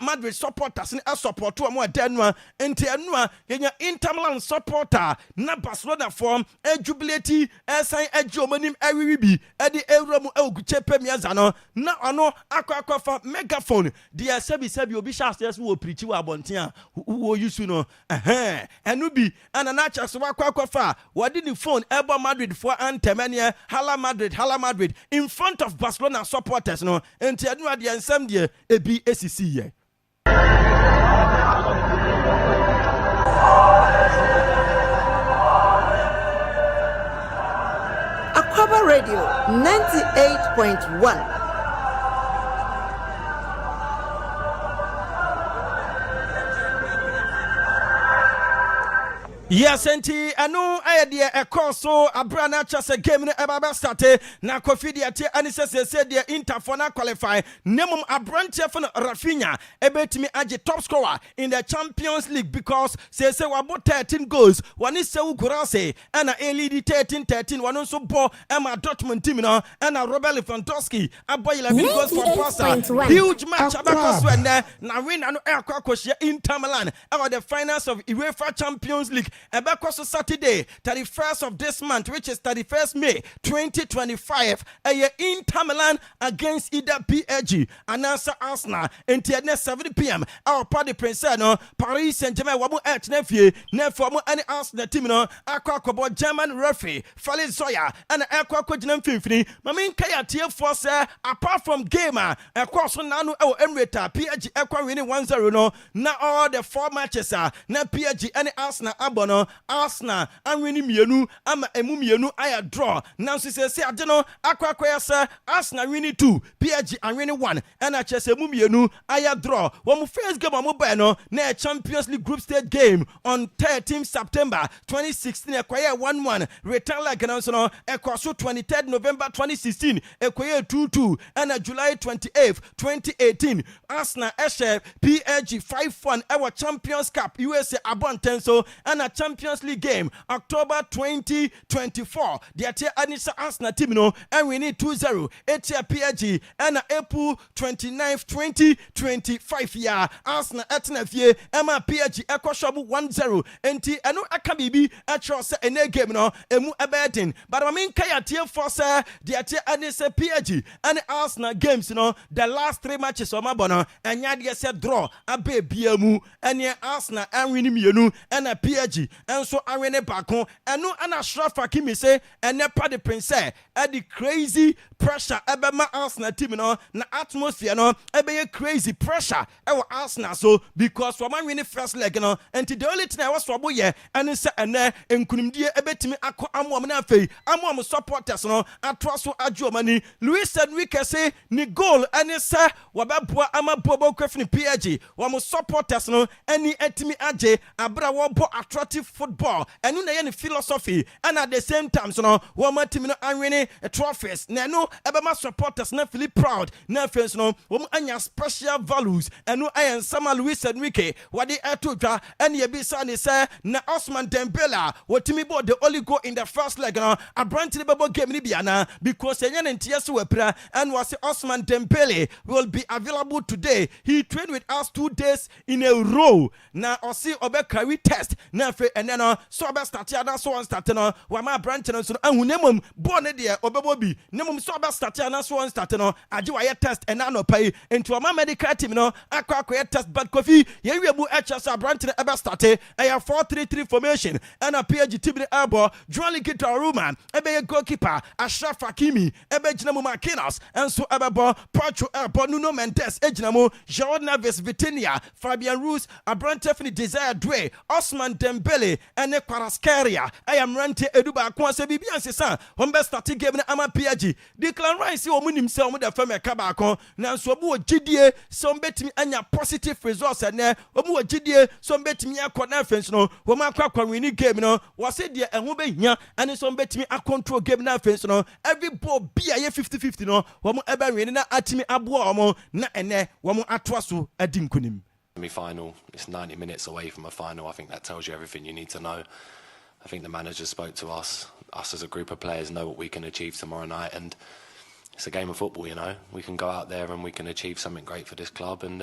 Madrid supporters ni support to am adanwa enti anua yenya Inter Milan supporter na Barcelona form e jubilate e san agi omanim awiwi bi e di ewramu e guche Pemiaza no na ono akwa fa megaphone dia sebi obi shas wo preach wo abonten a wo use no enubi ananacha so wakwa fa wadi the phone ebo Madrid for antemania hala Madrid in front of Barcelona supporters no enti anu ade ensem de ebi esisi ye Akwaaba Radio 98.1. Yes, enti anu ayedie ekoso abrana chase game no eba start na Kofi de ate anise se de Inter for na qualify nemum abranche for Rafinha ebetimi age top scorer in the Champions League because say wabo 13 goals one is se Ugurase and a lead 13 one so ball Emma Dortmund team no and a Robert Lewandowski aboy 11 goals for Barca huge match abakos when na win anu akwa Inter Milan about the finals of UEFA Champions League Ebekos Saturday, 31st of this month, which is 31st May 2025. Inter Milan against either PSG and answer Arsenal until 7 p.m. Our party Prince Paris Saint-Germain wabu nephew nefomu any Arsenal team no akwa German referee Fali Zoya and akwa jinam finfini mamin kaya tie force apart from gamer akwa so nanu Emirates PSG akwa winning 1-0 no na all the 4 matches na PSG and Arsenal abono Arsenal anwini mienu ama emu mienu aya draw nanso se ade no akwa se Arsenal wini 2 PSG anwini 1 and chese emu mienu aya draw wo first game mo ba no na Champions League group stage game on 13 September 2016 ekwaye 1-1 return like nanso no ekwaso 23 November 2016 ekwaye 2-2 and July 28 2018 Arsenal eshe PSG 5-1 ewa Champions Cup USA abontenso and a Champions League game October 2024 the Anisa Arsenal team no and we need 2-0 etia PSG and April 29th 2025 year Arsenal etnafie Emma PSG ekoshobu 1-0 enti eno aka bibi atro se ene game no emu ebedin but I mean kaya tie for say the Anisa PSG and Arsenal games no the last 3 matches o mabono enya de se draw abe biamu ene Arsenal and win mienu and PSG PSG enso awene baako eno ana Ashraf Hakimi say ene pa de prince e the crazy pressure ebema Arsenal team no na atmosphere no ebe crazy pressure ewo Arsenal so because for man win first leg no and the only thing I was for boy and say ene enkunimdie ebetimi akọ amom na afei amom supporters no atroso adwomani Luis Enrique say ni goal ene say wabeboa amabobo kwefini PSG wamo supporters no eni etimi age abra wo bo attractive football enu na ye ni philosophy and at the same time so no wamo team no anwene trophies na no ebema supporters na feel proud na fans no wamo anya special values enu ayen sama Luis Enrique wade etodwa ene ye bisa ni say na Osman Dembele wotimi bo the only goal in the first leg no abrantly bebo game ni biana because enye ntie so wapra and was Osman Dembele will be available today. He trained with us 2 days in a row. Now osi obe carry test na fe eneno so obe start ya na so on start no wa ma branch no so ahunemum born there obebo bi nemum so obe start ya na so on start no age wa ye test ena no pai into ma medical team no akwa test but Kofi ye wiebu HS branch no ebe start e 4-3-3 formation and a PSG team the elbow Johnny Gitaruma ebe ye goalkeeper Ashraf Hakimi ebe jinamu Marquinhos and so ebe bo Pacho elbow Nuno Mendes ejinamo João Neves Vitinha Fabian Ruiz Abrantefni Desire Due Osman Dembele ene Kvaratskhelia ayam rente eduba kwa se bibi ansesa wombe start game na ama PSG Declan Rice o munim se o mu da fam ka ba kon na so obu ogidie so mbetimi anya positive results ene obu ogidie so mbetimi akọ fence no wo ma akwa win game no wo se de ehun be hia ene so mbetimi control game na fence no every ball be aye 50-50 no wo mu ebe win na atimi abo omo na ene wo mu atwa so adi nkunim. Semi-final, it's 90 minutes away from a final. I think that tells you everything you need to know. I think the manager spoke to us as a group of players know what we can achieve tomorrow night, and it's a game of football, you know. We can go out there and we can achieve something great for this club, and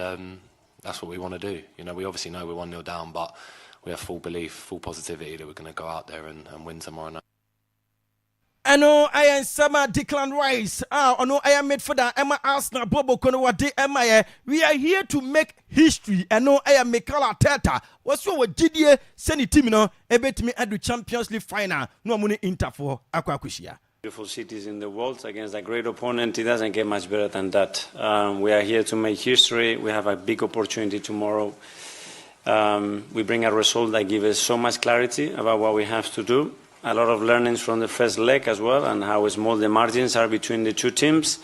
that's what we want to do. You know, we obviously know we're 1-0 down, but we have full belief, full positivity that we're going to go out there and win tomorrow night. I know I am Sama Declan Rice. I know I am made for that. Emma Arsenal, Bobo Konowade, Emma. We are here to make history. I know I am Mikel Arteta. What's your GDA? Send it to me now. Bet me at the Champions League final. No money Inter for Akwakushia. Beautiful cities in the world against a great opponent. It doesn't get much better than that. We are here to make history. We have a big opportunity tomorrow. We bring a result that gives us so much clarity about what we have to do. A lot of learnings from the first leg as well, and how small the margins are between the two teams.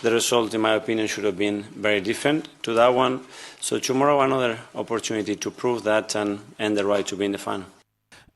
The result, in my opinion, should have been very different to that one. So tomorrow, another opportunity to prove that and earn the right to be in the final.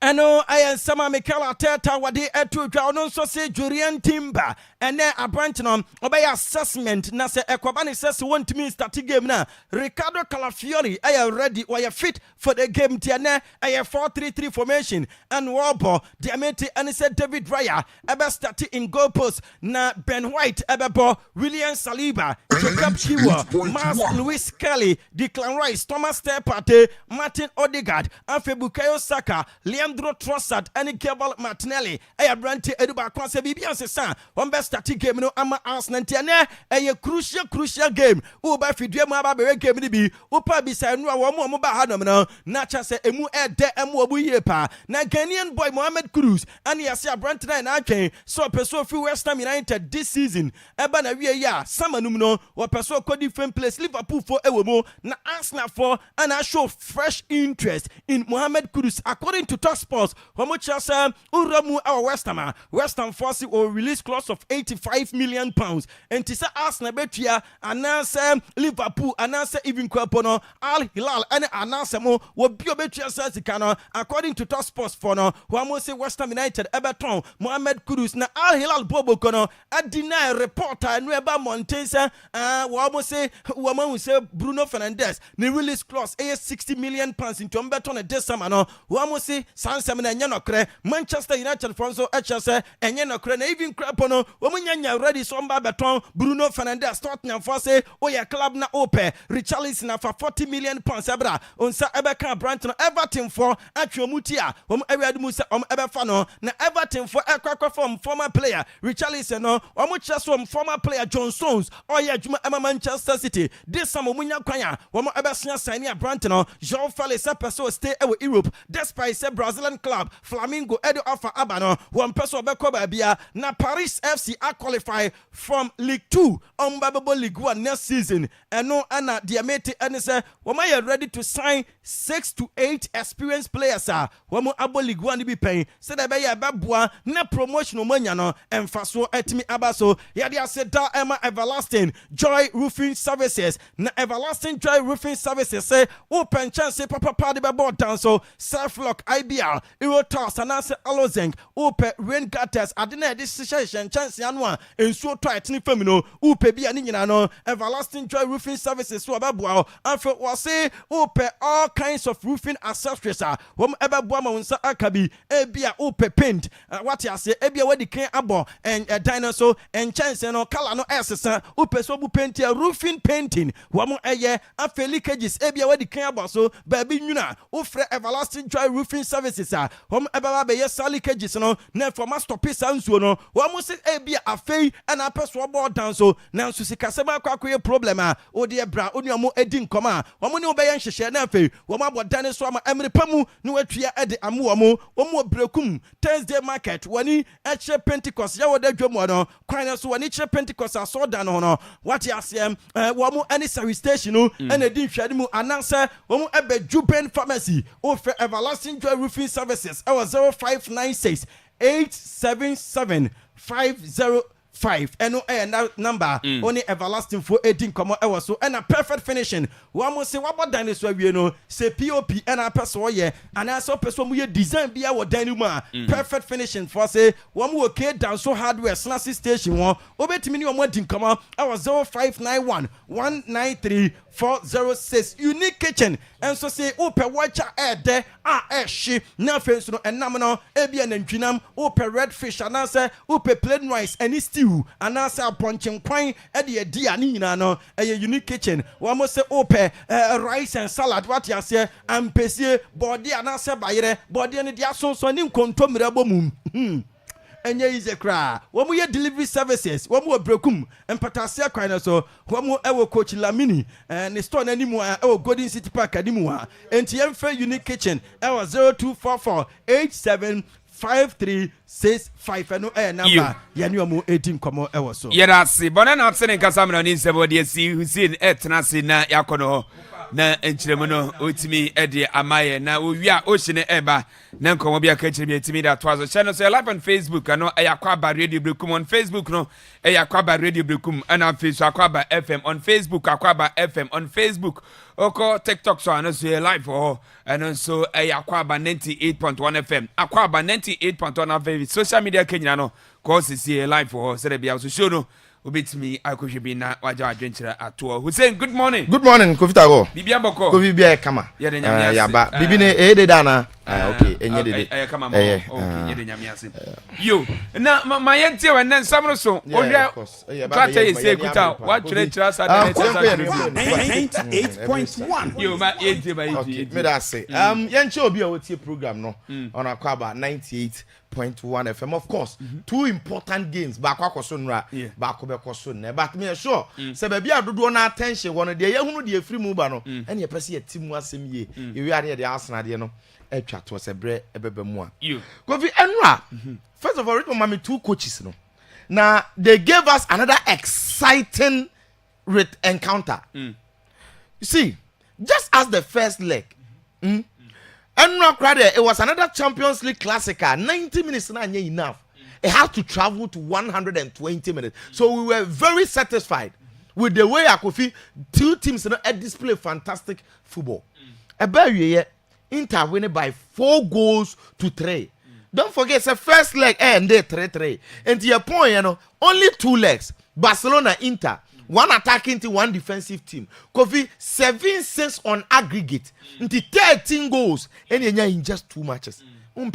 I know I am Sama Mikel Arteta wade etu dwa no so say Julian Timber and then a branch no obey assessment na say Akwaaba ne says want me start game na Ricardo Calafiori I ready or you fit for the game tiane I 4-3-3 formation and Warbo Diamante and said David Raya ebe start in goal post na Ben White ebe William Saliba Jacob Chiwa Mas Luis Kelly Declan Rice Thomas Partey Martin Odegaard Bukayo Saka Leandro Trossard and Gabriel Martinelli. I branch Eduba Kwase Bibian San. One best starting game no ama Arsenal Tiane. A crucial game. Uba Fidua Maba game ni bi. Upa beside no one more Hanam no. Nacha se emu de emu yepa. Na Ghanaian boy Mohamed Kudus and Yasia Brantina and Ake. So person few West Ham United this season. Eba na wie ya Samanum no. Wa person ko different place Liverpool for Ewomo. Na Arsenal for and I show fresh interest in Mohamed Kudus according to Sports, Homochasa, Uramu, our West Ham Force will release clause of £85 million. And Tisa Arsenal Betia, announce Liverpool, announce even Kwapono, Al Hilal, and announce mo will be a Betia Sazikano, according to Top Sports for no, Wamose West Ham United, Everton, Mohamed Kudus, na Al Hilal Bobo Kono, a deny reporter, and Reba Montesa, Wamose, Waman say Bruno Fernandes, the release clause, £60 million into Umberton and Desamano, Wamose. Sansamina Yanokre, Manchester United Fonso HSA, and Yanokre, even Crapono, Womunya ready Somba Baton, Bruno Fernandes, Tottenham Fosse, Oya Club na Ope, Richarlison for £40 million, Ebra, Unsa Ebeka Branton, Everton for Achomutia, Eremusa, Eberfano, na Everton for Aqua from former player, Richarlison, Omuchas from former player John Stones, Oya Juma Emma Manchester City, this summer Munya Kwanya, Womo Ebersina Sania Branton, Jean Fale Sapaso stay in Europe, despite Brazil. Brazilian club Flamengo edo offer abano one person beko babia na Paris FC are qualify from League 2 on Bababo League 1 next season and no ana diamete and say wama ready to sign 6 to 8 experienced players wamu abo League 1 be paying say that be babua na promotion manya no emfaso etimi abaso ya dia say da Emma Everlasting Joy Roofing Services na Everlasting Joy Roofing Services say open chance papa party be board down so self lock IBL Erotas and answer Alozeng open rain gutters adina this situation chance anwa ensuo to atini famino upe bia ni nyina no Everlasting Joy Roofing Services so ababua afro wase upe all kinds of roofing accessories wom ebabua ma unsa akabi ebia upe paint what you say ebia wadi kan abo and dinosaur and chance no color no esesa upe so bu paint roofing painting wom eye afeli cages ebia wadi kan abo so baby nyuna ufre Everlasting Joy Roofing Services wom ebaba be yes sali cages no na for master piece ansuo no wom se ebia afei na peso board down so na nso sikasema kwakoye problem odi ebra oni omo edi nkoma omo ne obeye nhyehyɛ na afei wom abodane so ama emrepamu ne watua ede amu omo brekum Thursday market wani eche Pentecost ya woda dwom no kwan so wani che Pentecost asoda no what you asem wom any service station no na edi nhwade mu anansa wom ebe Juben Pharmacy offer Everlasting Joy Roofing Services 0596 877 505 eno number only Everlasting for 18 komo ewo so and a perfect finishing one say what dan so awie no say POP and a person ye and also person mu ye design bia wo dan mu perfect finishing for say one mu okay down so hardware snazzy station one obetimi ni omo din komo ewo 0591 193 406 unique kitchen and so say ope watcher there she na fence no enam no ebia nantwinam ope red fish and answer ope plain rice and stew and answer ponchen kwan e de dia ni nyina no a unique kitchen we mo say ope rice and salad what you say ampesie body and answer bayere body ne dia so ni nkontomre abomum enye ize kra womu ye delivery services womu brekum empatasia kwan so womu ewo coach Lamini ne store na nimu ewo Golden City Park adimu enti emfa unique kitchen ewo 0244 875365 eno number ya ni omu 18 komo ewo so yerasi bona na tsene kasamra ni sebo de si Hussein etnasi na yakono na enchiremu no otimi ede amaye na owia ohine eba na nkomo bia ka chiremi etimi da twazo channel so live on Facebook no Akwaaba Radio Brekum on Facebook no Akwaaba Radio Brekum and on Facebook Akwaaba FM on Facebook Akwaaba FM on Facebook oko TikTok so no so live for and so Akwaaba 98.1 FM Akwaaba 98.1 FM social media Kenya no cause see live for so bia so show no obetimi akohwebi na waja adwenkyere ato Hussein good morning Kofitago bibia boko kofi bia kama ya ba bibi ne ede dana okay enye dede kama okay yede nyamiase yo na ma yentie wa nan samro so ohwa kwata yesi ekuta wa twere sa da 98.1 yo ma yentie ba yentie me da say yenche obi a wotie program no on Akwaaba 98.1 FM of course two important games ba kwakoso nra ba kobekoso na but me sure se ba bia dodo na attention wono de yehunu de free mu ba no ene yepese yetimu asem ye yewi ade de Arsenal de no etwa to se bre ebebe mu a Kofi enra first of all we mama two coaches no now they gave us another exciting encounter you see just as the first leg enra crowd it was another Champions League classic 90 minutes na enough it had to travel to 120 minutes so we were very satisfied with the way Akofi two teams display fantastic football Inter winning by 4 goals to 3. Don't forget, it's the first leg and they 3-3. And to your point, only 2 legs. Barcelona, Inter, 1 attacking team, 1 defensive team. Kofi 7-6 on aggregate. Into 13 goals, and in just 2 matches. Now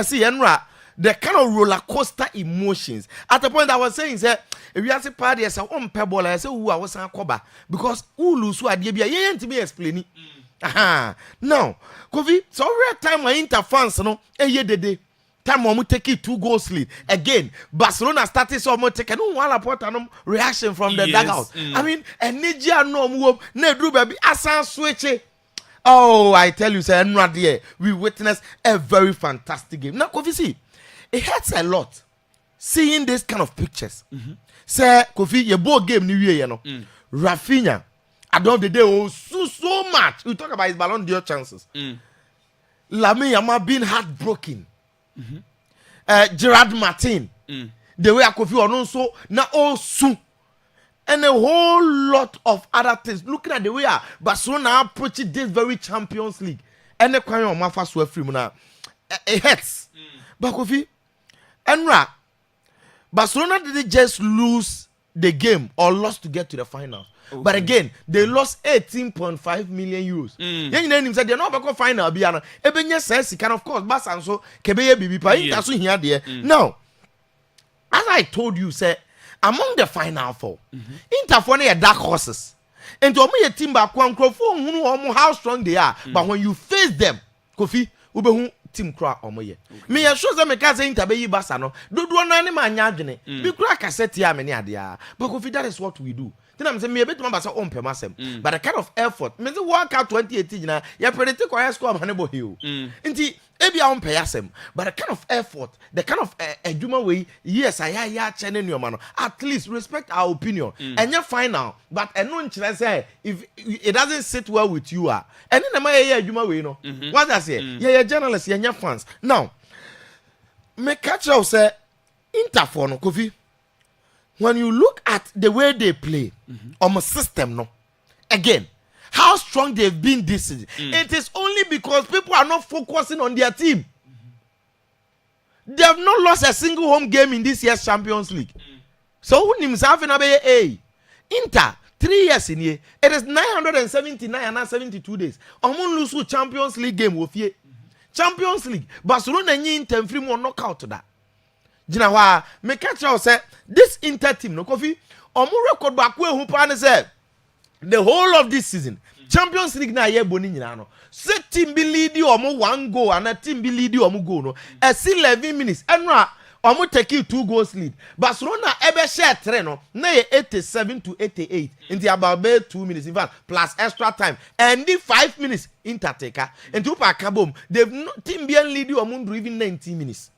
see, Enra, the kind of roller coaster emotions. At the point I was saying, if you ask a party, I said, I said, who I was Akwaaba because who lose who I did be to be explaining. Now, Kofi, so every time my Inter fans, day. Time when we take it 2 goals lead again. Barcelona started so much taking one reaction from the dugout. I mean, energy no move. Ne do baby asan switch. Oh, I tell you, sir, we witnessed a very fantastic game. Now, Kofi, see, it hurts a lot seeing this kind of pictures. Sir, Kofi, your ball game new year, you know. Rafinha, at the end of the day, oh, so much. We talk about his Ballon d'Or chances. Lamine Yamal being heartbroken. Gerard Martin, the way Kofi on also now also. And a whole lot of other things. Looking at the way Barcelona approaching this very Champions League. And the kind of Mafa Swefrim now. It hurts. But Kofi, Enra, Barcelona didn't just lose the game or lost to get to the final. Okay. But again, they lost 18.5 million euros. You said they're not going to final. Ebenya says, can of course, Bas and so, Kebeye Bibi, here there. Now, as I told you, say, among the final four, Inter for dark horses. And to me, a team back one how strong they are. But when you face them, Kofi, Ubehu team crack on me. Me assure them a cousin Inter be Basano. Do one animal nyagene. Be crack a set ya many idea. But Kofi, that is what we do. Then I'm saying me a bit members on Pemasem. But the kind of effort, means work out 2018 now, you predict or score of Hannibal Hill. Indeed. Maybe I won't pay him, but the kind of effort, the kind of Juma way, yes, I channel your man. At least respect our opinion. And you're final, but I know say if it doesn't sit well with you, and then my Juma way, you know. What I say, yeah, journalists, yeah, fans. Now, me catch out say Interphone, Kofi. When you look at the way they play, on a system, no, again. How strong they've been this season. It is only because people are not focusing on their team. They have not lost a single home game in this year's Champions League. So when himself in a Inter 3 years in here, it is 979 and not 72 days. Omun lose Champions League game with ye. Champions League. Barcelona yin 10 free more knockout to that. Jina wa me catch out say this Inter team no Kofi. Omun record back where who pan say the whole of this season. Champions League na ye boni nyina no. Say team be lead you omo 1 goal and a team be lead you omo goal no. E 11 minutes. Enra omo take you 2 goals lead. Barcelona ebe share 3 no. Na ye 87 to 88 in the about 2 minutes in fact plus extra time. And the 5 minutes Inter taker and to pa kabom. They've no team be lead you omo even 90 minutes.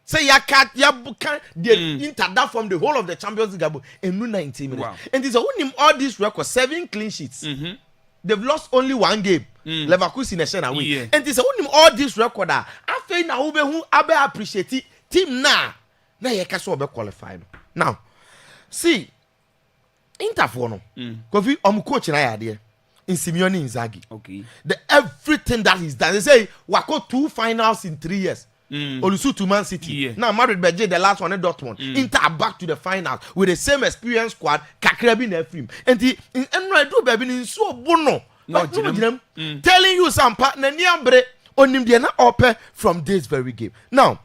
Say ya cat ya bukan the Inter that from the whole of the Champions League in 90 minutes. Wow. And this won all these records 7 clean sheets. They've lost only 1 game. Leverkusen and win. Yeah. And this won all this record. I feel now who abe appreciate team na ye kaso be qualify. Now, see Inter for no. Kofi coach na ya there in Simeone Inzaghi. Okay. The everything that he's done. They say we got 2 finals in 3 years. Olusu to Man City. Yeah. Now Madrid Berger the last one in Dortmund. Inter back to the finals with the same experience squad. Kakrebi na film. And the Enra do baby in so bono. No, telling you some partner niambre onim de na ope from this very game. Now,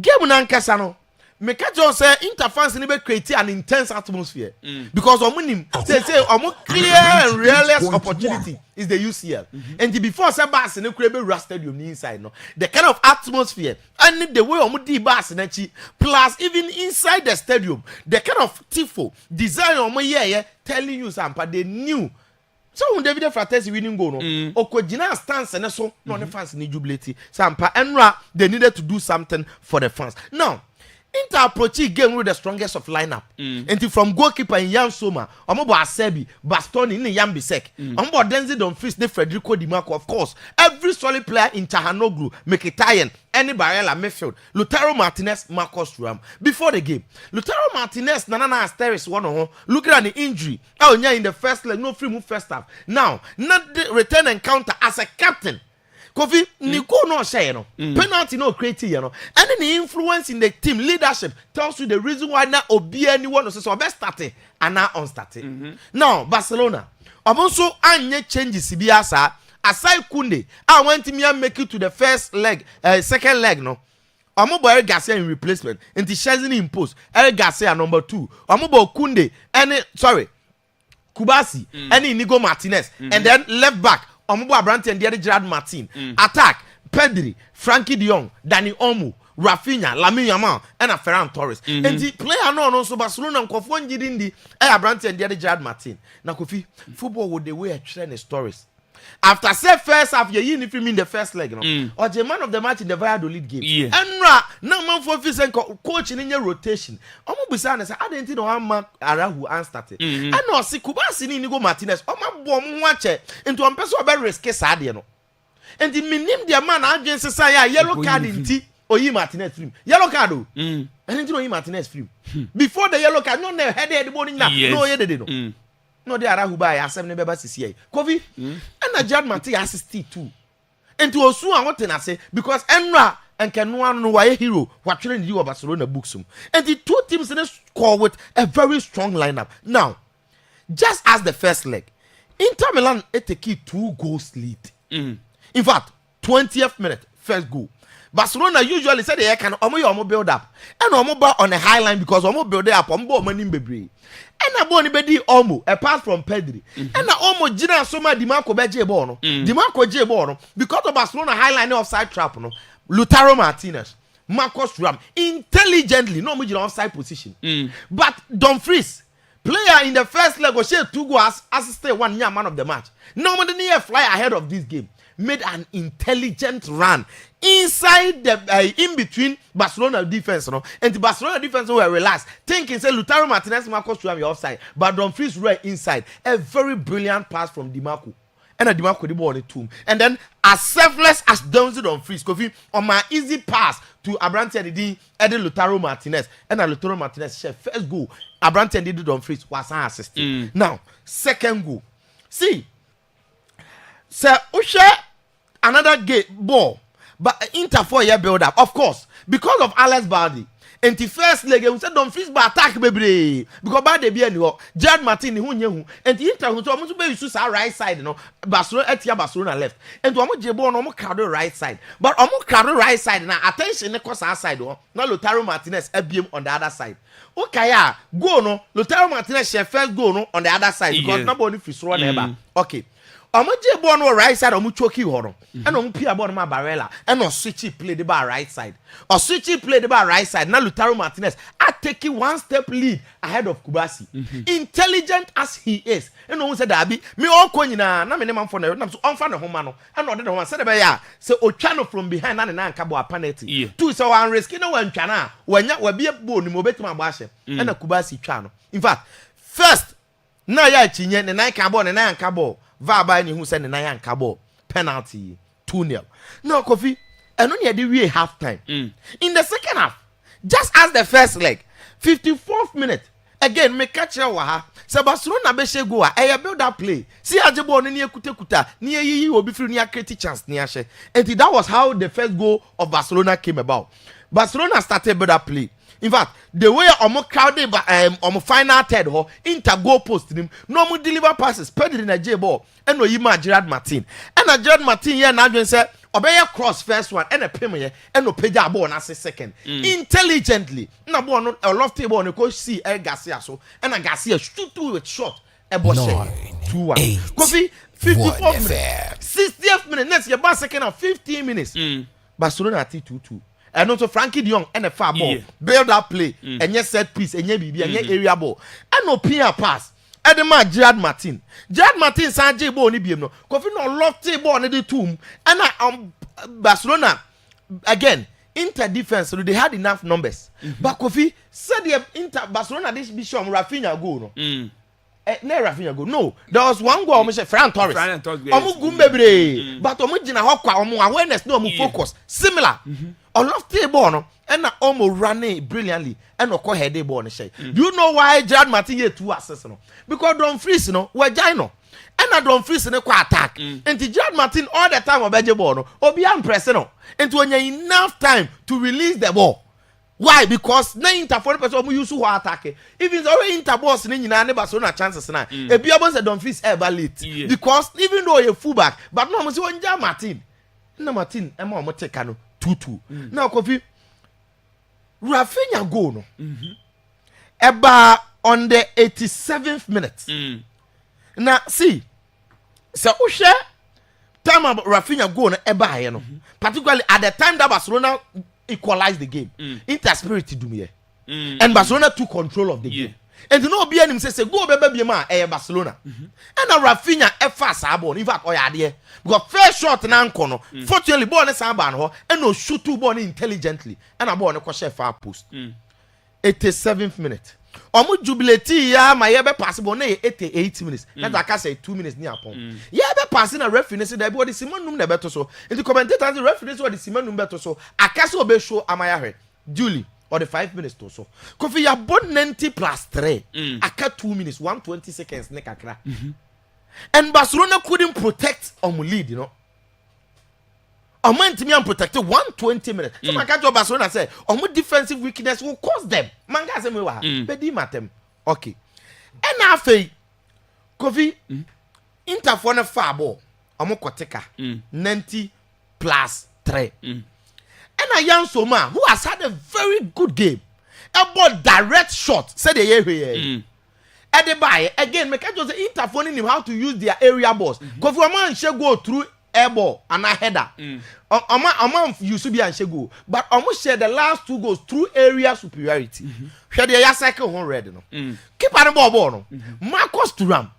game na nkasa me catch you say Inter fans need to create an intense atmosphere because omunim say omu clear and realist opportunity is the UCL and before say Bas ne kure be Rust Stadium inside no the kind of atmosphere and the way omu di Bas na chi plus even inside the stadium the kind of tifo design omu here telling you sampa they knew. So when David Fratesi winning goal no okojina stance na so no the fans need jubilate sampa Enra they needed to do something for the fans. Now Inter approach game with the strongest of lineup. And from goalkeeper in Jan Soma, Omobo Asebi, Bastoni in Jan Bisek, Omobo Denzel Dumfries, the Federico Di Marco, of course. Every solid player in Chahanoglu, Mkhitaryan, any Barella midfield, Lautaro Martinez, Marcus Thuram. Before the game, Lautaro Martinez, Nana Asteris, one on looking at the injury. Oh, yeah, in the first leg, no free move first half. Now, not the return encounter as a captain. Kofi, Nico no share no penalty no create you know, and the influence in the team leadership tells you the reason why now obi anyone no so best starting and now on starting. Now Barcelona, also anye changes biasa aside Kunde, I want to make it to the first leg, second leg no. Omobo Eric Garcia in replacement, and the Chesney imposed Eric Garcia number 2. Omobo Kunde, Kubasi, Inigo Martinez, and then left back. Omobo Abrante and Gerard Martin. Attack, Pedri, Frankie de Jong, Dani Olmo, Rafinha, Lamine Yamal, and Ferran Torres. And the player no also Barcelona nkofo njidi ndi Abrante and Gerard Martin. Na Kofi, football with the way I train the stories. After say first half, you in in the first leg, or the man of the match in the Valladolid game. Yeah. And no man for physics coach in your rotation. Omo Busana said, I didn't know how much Arahu started. And no, see Kubasi Nigo Martinez, Oma bomb watch into one person very risky Sadiano. And the minim the man against say yellow card in tea or you Martinez film. Yellow card. And then you know Martinez film. Before the yellow card, no head the morning now. No, you didn't. No, they are who buy a 7 members CCA. Kofi and a Jad Martin assisted too. And to Osu, I want to say because Enra and can one know why a hero what training you of Barcelona books him. And the two teams in this score with a very strong lineup. Now, just as the first leg, Inter Milan take 2 goals lead. In fact, 20th minute, first goal. Barcelona usually say they can almost build up and almost on a high line because almost build up on board money baby. And a boni bedi almost apart from Pedri. And a almost Gina Soma Dimarco Beje Bono. Dimarco J Bono because of Barcelona high line offside trap no. Lautaro Martinez, Marcos Thuram intelligently no much offside position. But Dumfries player in the first leg was share 2 goals assisted 1 year man of the match. Normally near fly ahead of this game. Made an intelligent run inside the in between Barcelona defense, and the Barcelona defense were relaxed, thinking say Lautaro Martinez, Marcos Thuram offside, but Dumfries were inside. A very brilliant pass from Dimarco, and a Dimarco the ball on the tomb, and then as selfless as Dumfries, Kofi on my easy pass to Abrante Didi, Eddie Lautaro Martinez, and a Lautaro Martinez share first goal. Abrante Didi Dumfries was an assist. Now second goal, see, Sir Usha. Another game ball, but Inter 4-year build up, of course, because of Alex Baldi. And the first leg, we said don't freeze by attack, baby. Because by the be anywhere, Jad Martin, who knew, and the Inter who told me to be use our right side, Barcelona at Barcelona left, and to almost Jebo no more cardo right side, but almost cardo right side now. Attention, the course outside, now Lautaro Martinez FBM on the other side. Okay, go no, Lautaro Martinez share first go no on the other side because nobody freeze run ever. Okay. Omoje born on right side omu choki horo and omu pia born ma barella and on switchy play the bar right side or switchy play the bar right side now Lautaro Martinez are taking 1 step lead ahead of Kubasi. Intelligent as he is and no one said that be me all koina na me man for na so on fan home no and no de one said be ya say ochano from behind na na nka bo penalty two so one risk no one twana wanya wa bia bo ni mo betima bo ahye and na Kubasi twa no. In fact first na ya chinye ne na ka bo ne na nka bo Vaba ni who send the Nayan Cabo penalty 2-0. No, Kofi, and only the half time. In the second half, just as the first leg, 54th minute, again, me catch your waha. Barcelona beshe go a build up play. See Ajabo near Kuta, near you will be free near creative chance near she. And that was how the first goal of Barcelona came about. Barcelona started build up play. In fact, the way Omo crowded on final third Inter goal post him, no more deliver passes, Pedri na J ball, and no Yima Gerard Martin. And a Gerard Martin here now said, obey a cross first one, and a premier, and no Peja ball as a second. Intelligently, no ball a lofty ball, and coach see El Garcia so, and a Garcia shoot to it shot, a ball 2-1. Coffee 54 minutes, 60th minute, next year, second of 15 minutes. Barcelona at 2-2. And also Frankie de Jong and a far ball, build up play, and yes set piece, and yeah BB, and yeah area ball, and no peer pass. And the man Gerard Martin Sanjay ball ni no, Kofi no lofty ball ni the tomb, and Barcelona again. Inter defense, so they had enough numbers. But Kofi said the Inter Barcelona this be sure Rafinha go no. Rafinha go. No, there was one goal. Ferran Torres. Omu gumbebre, but omu jina hokwa omu awareness no omu focus. Similar. On lofty ball no, and na omu running brilliantly, and oko head ball no shey. Do you know why Gerard Martin get 2 assists no? Because Dumfries no, we no. And na Dumfries no kwa attack. And the Gerard Martin all the time obeje ball no, obi am press no. And when you enough time to release the ball. Why? Because na Inter 40% of use who attack. If it's already Inter boss ni nyina ne Barcelona chances na. E bia bon say Dumfries ever late. Because even though you're fullback, but no mo say wonja Martin. Na Martin e ma mo take no 2-2. Now Kofi Rafinha go no. Eba on the 87th minute. Now see. So Usha time about Rafinha go no eba here no. Particularly at the time that Barcelona equalize the game. Inter spirit to do me. And Barcelona took control of the game. and no be him say go be ma Barcelona and Rafinha fast ball in fact oya because first shot na nko no fortunately ball na san ban ho and no shoot two ball intelligently and a ball na ko share far post 87th minute omo jubilate ya ma ye be possible na 88 minutes na ka say 2 minutes ni apon ye be pass na referee say that body simanum na beto so the commentator say referee say the simanum beto so akase obe show amaya hwe Julie or the 5 minutes to so kofi ya bon 90 plus 3 aka 2 minutes 120 seconds ne kakra and Barcelona couldn't protect lead, you know. A man to me and protected 120 minutes. So my catch Barcelona say, defensive weakness will cause them. Manga say me wa, bedi matem. Okay. And after Kofi Inter for na far ball, koteka 90 plus 3. And a young Soma who has had a very good game. A ball direct shot. Say the here. At the buy again, make just interphoning him how to use their area balls. Because a man should go through air ball and a header. A man used to be and should go, but almost share the last 2 goals through area superiority. Share the cycle home ready. Keep on the ball. No. Marcus Thuram.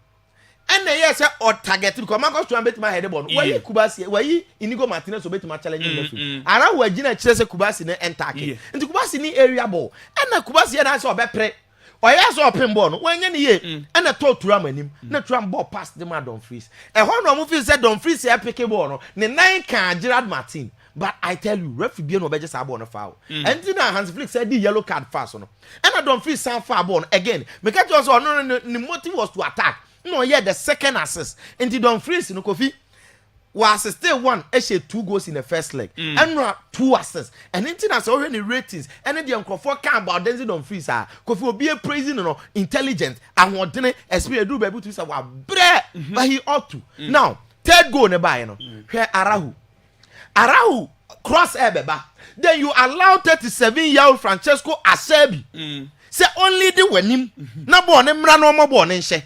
And the yes or target because Marcus Thuram bet my head ball. Why you Kubasi? Why you Inigo Martinez bet my challenge in the field? And I will Gina Chelsea Kubasi and Taki. And the Kubasi ni area ball. And the Kubasi and I saw better. Why I saw open ball when you ye and I told Thuram and him. No Thuram ball past the man Dumfries. And one of them said Dumfries here pick a ball. No, the 9 can Gerard Martin. But I tell you, referee be no better sabo on a foul. And then Hans Flick said the yellow card fast on. And I don't feel some far ball again. Because also no the motive was to attack. No, yeah, the second assist. And the Dumfries no Kofi was still 1 2 goals in the first leg. And no 2 assists. And anything as already ratings. And then the Uncle can about Denzel Dumfries Kofi will be a praising intelligent and what didn't experience do be able to say but he ought to. Now, third goal nearby here Arahu cross beba. Then you allow 37-year-old Francesco Acerbi. Say only the wenim. Na born him run no more born in she.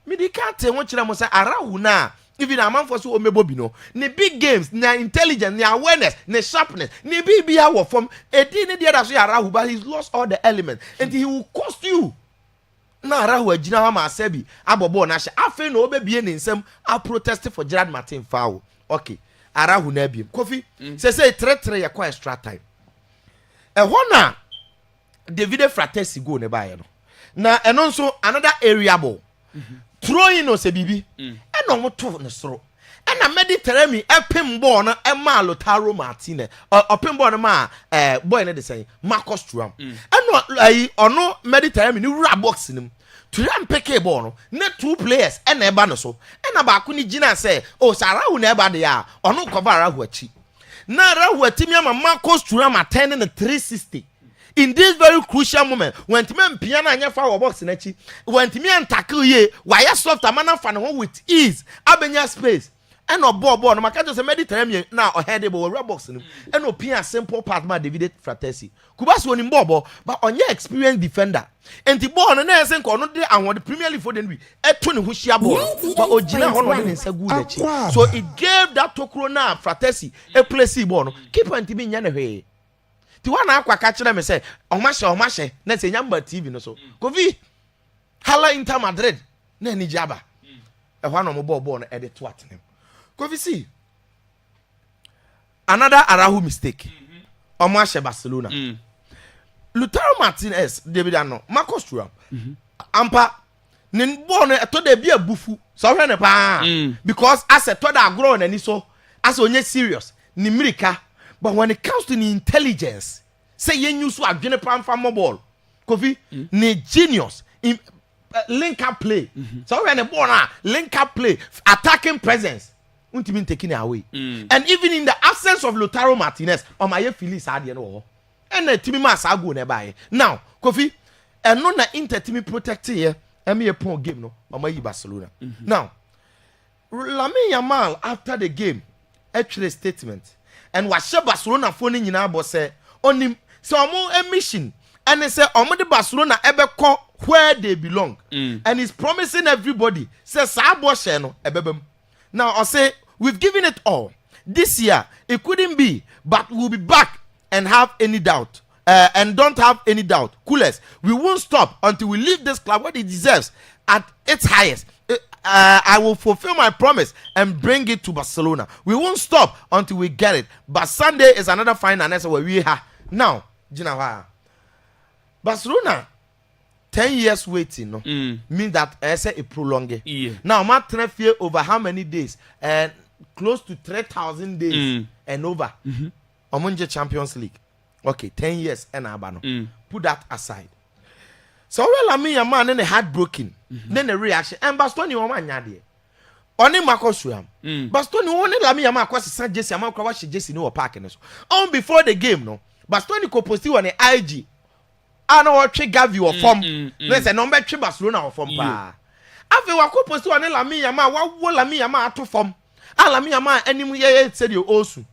Me di can't tell what you say Arahu na. Even a man for so omebobino. Ne big games, ne intelligence, ne awareness, ne sharpness, ne be our form. A didn't the other say Arahu, but he's lost all the elements. And he will cost you. Na Arahu Jina Acerbi. Abobo na she. Afe no baby in some I protested for Gerard Martin foul. Okay. Arahu Nebi. Kofi say 3-3 ya kwa extra time. Hona David Fratesi go ne ba no. Na and also another area ball. Throwing no se bibi. And no to ne soro. And na Mediterranean epim ball na e ma Lautaro Martinez. Opim ball na ma boy na dey say Marcus Thuram. And no ono Mediterranean ni ra box nim. Thuram pick ball no na 2 players and e ba no so. And abaku ni gina say oh Sarahu na e ba de ya ono cover Arahu achi. Na Arahu atimi ama Marcus Thuram attending the 360. In this very crucial moment, when Timan Piana and Yafa box in Echi, when Timian tackle ye, why you soft a man fan with ease, Abenya space, and no ball, no Macato Mediterranean now or headable rubber box and no Pia simple part my David Fratesi. Kubas won in Bobo, but on your experienced defender. And the ball and I think on and what the Premier League for them be a 20 Hushia ball, but Ojina on in Sagu. So it gave that Tokrona Fratesi a place ball. Keep on Timin Yanaway. The one I catch them and say, Omashe, let's say number TV no so. Kofi, Hala Inter Madrid, Nani Jaba. A one of my born at the twat him. Kofi see another Arahu mistake. Omashe Barcelona. Lautaro Martinez, David Ano, Marcus Thuram. Ampa, Nin born a to de be a bufu. So when a because as a toda grown and so as on serious, Nimirika. But when it comes to the intelligence, say you use to a pan from mobile, Kofi, ne genius in link up play. So when a born link up play, attacking presence, won't even taking it away. And even in the absence of Lautaro Martinez, or my Phillies had you know, and the Timmy Masago nearby. Now, Kofi, and no na Inter Timmy protect here, and me a poor game no, or my Barcelona. Now, Lamine Yamal after the game, actually statement. And what Barcelona phoning in our say on him so a mission and they say the Barcelona ever call where they belong and he's promising everybody say Sabo Sheno ebebem. Now I say we've given it all this year. It couldn't be, but we'll be back and have any doubt and don't have any doubt, coolest, we won't stop until we leave this club what it deserves at its highest. I will fulfill my promise and bring it to Barcelona. We won't stop until we get it. But Sunday is another final, and that's where we are now. Barcelona 10 years waiting no means that I say a prolonged. Now Martin fear over how many days? And close to 3,000 days and over. Omunje Champions League. Okay, 10 years and abano. Put that aside. So well, I mean, a man then a heartbroken. Then the reaction. And Bastoni woman yadi. Oni makosuam. Bastoni only la me ama kwasi San Jesse ama kwa washi Jesse no park no. On before the game no. Bastoni ko posti on the IG. Ana wo twe Gavi wo form. No say no be twe Barcelona wo form pa. Afi wa ko posti on la me ama wa wo la me ama ato form. Ala me ama anim ye said you osu.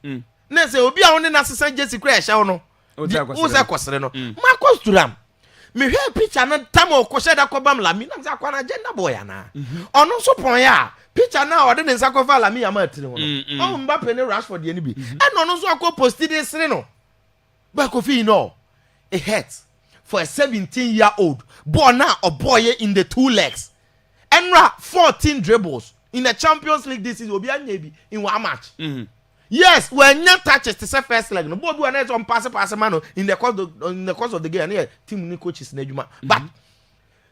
Na say obi a woni na San Jesse kra e hye no. O za kwasere no. Makosuam. Me hear picture na time o kwose da kwabam la mi na za kwa na agenda boy ana ono so pon ya picture na o de nsa kwa la mi ya ma tiri ho no o Mbappe ne Rashford ye ni bi e no no so akọ post this sire no ba ko fi no it hurts for a 17-year-old born now a boy in the 2 legs enra 14 dribbles in the Champions League this season obi anya bi in one match. Yes, when you touch it, it's a first leg. No, but when it's on pass man in the course of the game, and team new coaches Nejuma. But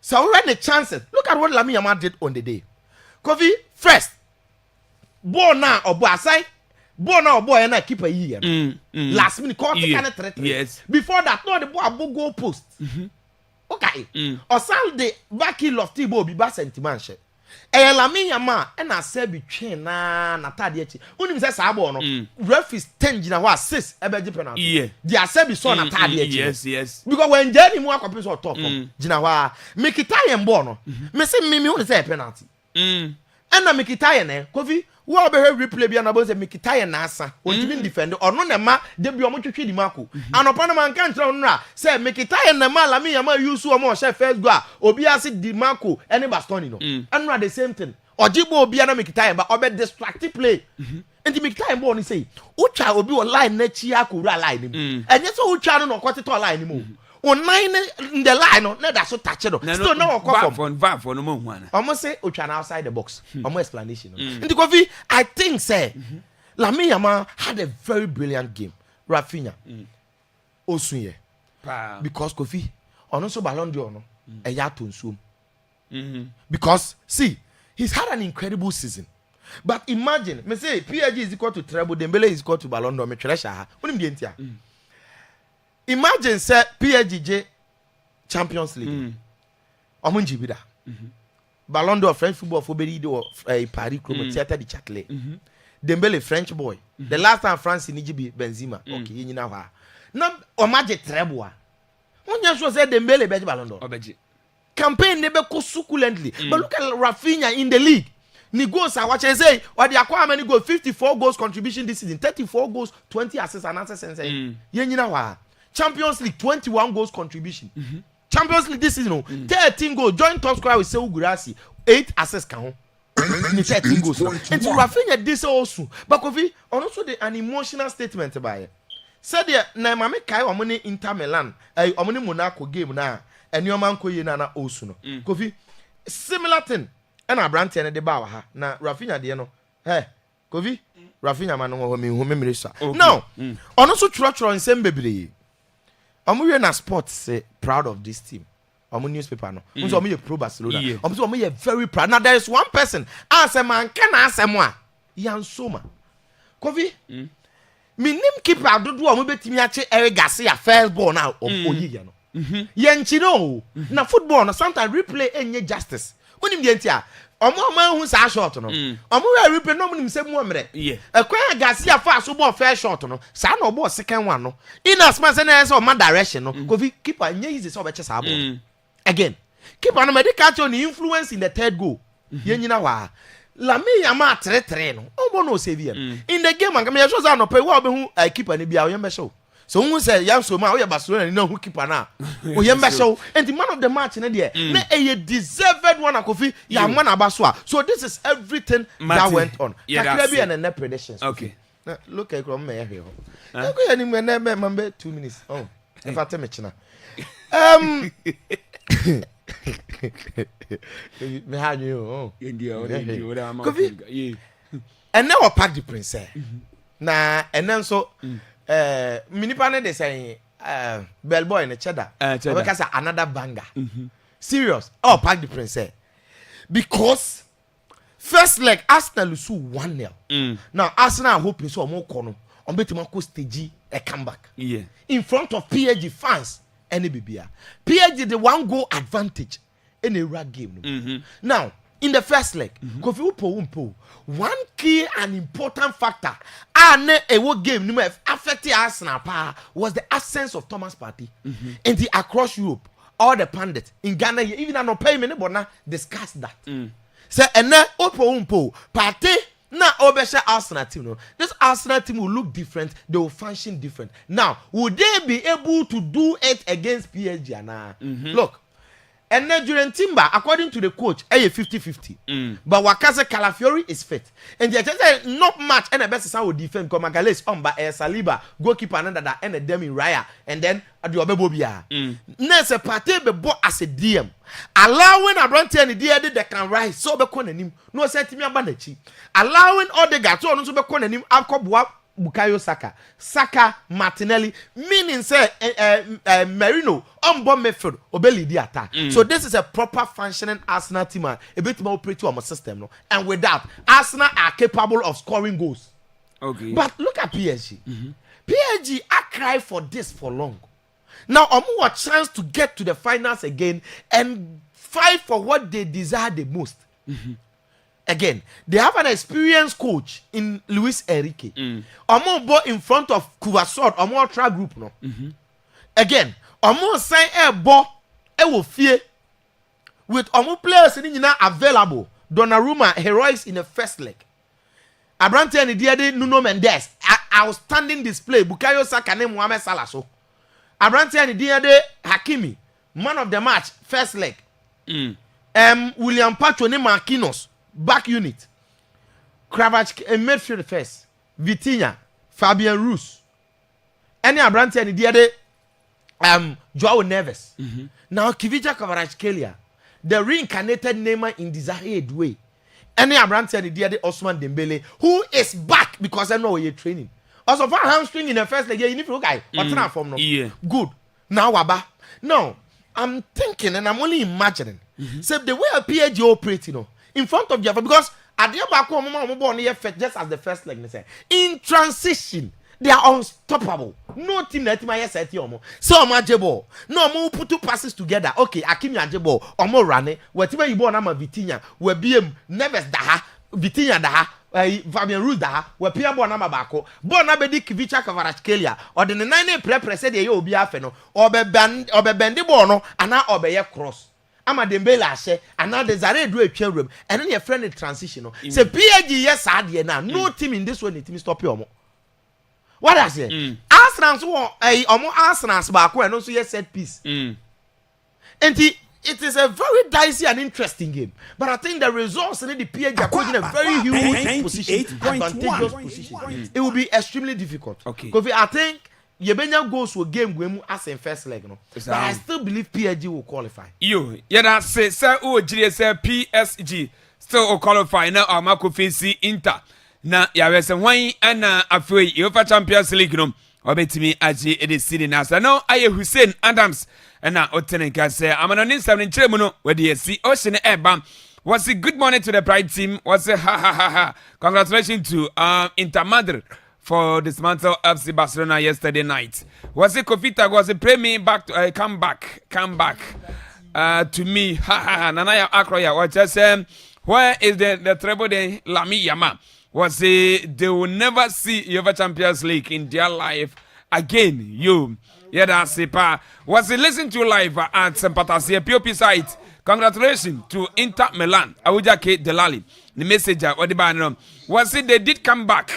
so when the chances, look at what Lamine Yamal did on the day. Kofi first, ball now or boy aside, ball now or boy and I keep a year. Last minute, caught the kind of threat. Yes. Before that, no the ball goal post. Okay. Or Sunday back heel of T-Ball be bad sentiment. Lamine Yamal and I said between na tadi echi unim say sabo no ref is 10 gina wa 6 ebeji penalty yeah they are say be so na tadi echi yes because when Jenny mu akopin so top gina wa me kitaye mbo no me say me hu say penalty and na me kitaye ne Kofi wo be replay bia na bo say me kitaye na asa ontimi defend ono na ma de bi omo twetwe di mako anopa na man kan tro no a say me kitaye na ma Lamine Yamal use omo she first go a obi ase di mako any Bastoni no and the same thing ojibo obi na me kitaye ba obe distractive play enti me kitaye bo ni say ucha obi o line na chi akura line ni enye so ucha no kwotito line ni mo online in the line no na da so touch no still no va for no mo hu ana almost say ucha na outside the box almost explanation enti Kofi I think say Lamine Yamal had a very brilliant game. Rafinha osunye because Kofi ono so Ballon d'Or no e ya to nsuom because see he's had an incredible season. But imagine, me say PSG is equal to treble, Dembele is equal to Ballon d'Or, me treasure ha. Unim di entia. Imagine say PSG Champions League. Omun jibida. Ballon d'Or French football for beri do Paris Chrome theater di Châtelet. Dembele French boy. The last time France in Egypt Benzema. Okay, you know ha. Now omaje treble a. Onya sure say Dembele be Ballon d'Or. Obeji. Campaign never go succulently. But look at Rafinha in the league. Ni goals are watching say what the Akwaaba many goals 54 goals contribution this season 34 goals 20 assists and assists and say Champions League 21 goals contribution. Champions League this season 13 goals joint top scorer with Sekou Guirassy 8 assists count. 13 goals. And so Rafinha this also but Kofi also an emotional statement by it. Said there na mame kai omoni Inter Milan omoni Monaco game na enyoman koye na also no Kofi similar thing and Abrante and the Bawa ha na Rafinha de no hey Kofi Rafinha man no me hu me sa now ono so trotro nsem bebre omo na sports say proud of this team omo newspaper no so omo pro Barcelona omo so omo very proud now there is one person answer man can answer mo a yansoma Kofi minim keeper dodo omo betimi ache Eric Garcia first ball now oyiye no yenchi no na football no sometimes replay enye justice unim de ntia omo hu sa shot no omo we replay no nim se mu omre ekwan Garcia fa so ball first shot no sa na ball second one no in as man say na so ma direction no Kofi keeper nye easy so be che sa ball again keeper no medical to influence in the third goal yenyina wa Lamine Yamal 3-3 no omo no save in the game am me show say no pay we be hu keeper ni bia o yem be show so who say Yanso ma we Barcelona ni no who keeper na o yem be show and the man of the match na there na a deserved one Kofi ya man abaso so this is everything that went on kakra bi and net predictions okay look at from me here ho go any me na me 2 minutes If I tell me China. Me had you. Kofi. And now I pack the princess. Na and then so minipane they say bellboy in a cheddar. Because another banger. Serious. Oh, pack the princess. Because first leg Arsenal lose 1-0. Now Arsenal hoping so more corner on Betimako stage a comeback. Yeah. In front of PSG fans and BBA. PSG the 1-goal advantage in a rag game. Now in the first leg, Kofi Umpo, one key and important factor and a work game affected Arsenal was the absence of Thomas Partey. And the across Europe, all the pundits in Ghana, even an payment, but now discuss that. So and now Umpo Partey now Obesha Arsenal team. No, this Arsenal team will look different. They will function different. Now, would they be able to do it against PSG? Nah, look. And then during Timber, according to the coach, 50-50. But Wakaze Calafiori is fit. And they just not much. And the best is how we defend. Come Magales on by Saliba, goalkeeper another that and Demi Raya. And then Adioabobia. Next a party be bought as a DM. Allowing a brand and the that can rise. So be calling him. No set me a bandachi. Allowing all the guys to also be calling him. Bukayo Saka Martinelli, meaning say Merino on bomb method obey the attack. So this is a proper functioning Arsenal team, a bit more operating on my system, no? And with that, Arsenal are capable of scoring goals. Okay. But look at PSG. PSG I cry for this for long. Now a chance to get to the finals again and fight for what they desire the most. Again, they have an experienced coach in Luis Enrique. Omo in front of Kuvasod, Omo track group no. Again, Omo sign a ball, will fear with Omo players in available. Donnarumma heroics in the first leg. Abrante and Diade Nuno Mendes, outstanding display. Bukayo Saka and Mohamed Salah. So Abrante and Diade Hakimi, man of the match, first leg. William Pacho and Marquinhos. Back unit, Kravach and midfield first, Vitinha, Fabian Ruiz, any Abrante and the other Joao Neves. Now Kivija Kvaratskhelia, the reincarnated Neymar in desired way. Any Abrante and the other Osman Dembele, who is back because I know you're training. Also for hamstring in the first leg, you need to guy. What's not from no? Yeah. Good. Now Waba. No, I'm thinking and I'm only imagining. So the way a PSG operating, you know. In front of Java, because at the back just as the first leg say in transition they are unstoppable. No team that my set yomo so majebo no more put two passes together. Okay, Akimi Ajebo or more running whatever you born ama Vitinha we BM Neves daha Vitinha daha Fabian Ruiz daha we Pierre Bonama bako Bona bedi Kvicha Kvaratskhelia or the 9 prepare said ye obi afeno or be bendi bono ana obeye cross. Ama Dembele ashe and now Desire do a chair room and then your friend in transition. Say PSG yes idea now. No team in this one need to stop you. What I say? Arsenal so Arsenal back and also yes set piece. And it is a very dicey and interesting game. But I think the results in the PSG are put in a very huge position, advantageous position. It will be extremely difficult. Okay. Because I think Yebenya goes to a game where as in first leg, no. But I still believe PSG will qualify. Yeah, say PSG still will qualify now. Marco face Inter. Na ya some wine and afraid UEFA Champions League no. Obetimi aji ede city na so no aye Hussein Adams and na Oteneka say I'm on Instagram in Chemuno where the see Ocean Airbam. Was it good morning to the Pride team? Was it ha. Congratulations to Inter Madrid for dismantle FC Barcelona yesterday night. Was it Kofita? Was it pray me back to come back to me? Nanaya Akroya. What just where is the treble de Lami Yama? Was it they will never see UEFA Champions League in their life again? That's it. Was it listen to live at Sempatasia POP site? Congratulations to Inter Milan. Awuja K Delali. The messenger what the banner was it they did come back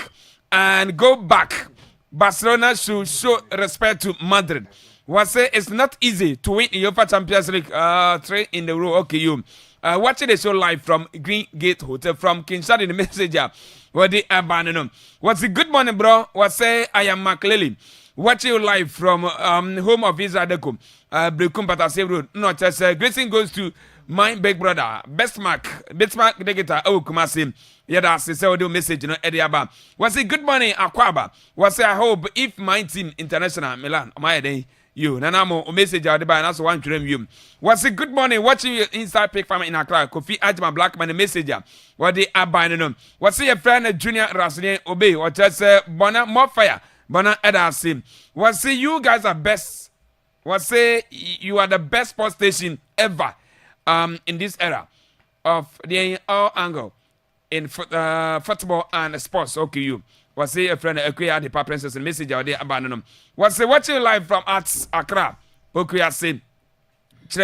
and go back. Barcelona should show respect to Madrid. Was it it's not easy to win UEFA Champions League 3 in the row. Okay, watching the show live from Green Gate Hotel from Kinshasa. The messenger what the abandon. What's it good morning, bro? What say I am McLean. watching you live from home of Israel Dekum, Brekum Patase Road. No, just greeting goes to my big brother, Best Mark Negata, Kumasim. Yada say do message no Ediaba. Was it good morning, Akwaaba? Was I hope if my team international Milan, my day. You Nanamo message out the by and one dream you. Was it good morning watching you inside Pick Farm in Accra? Kofi Ajma Blackman messenger. What they are buying them. Was your friend Junior Rasnier Obey or just Bona more fire? Bona Edasim. Was you guys are best? Was say you are the best sports station ever in this era of the all angle in football and sports. Okay, you. Was a friend Akuya the Papa Princess and message out there abandon. Was watching live from Arts Accra? Okuya say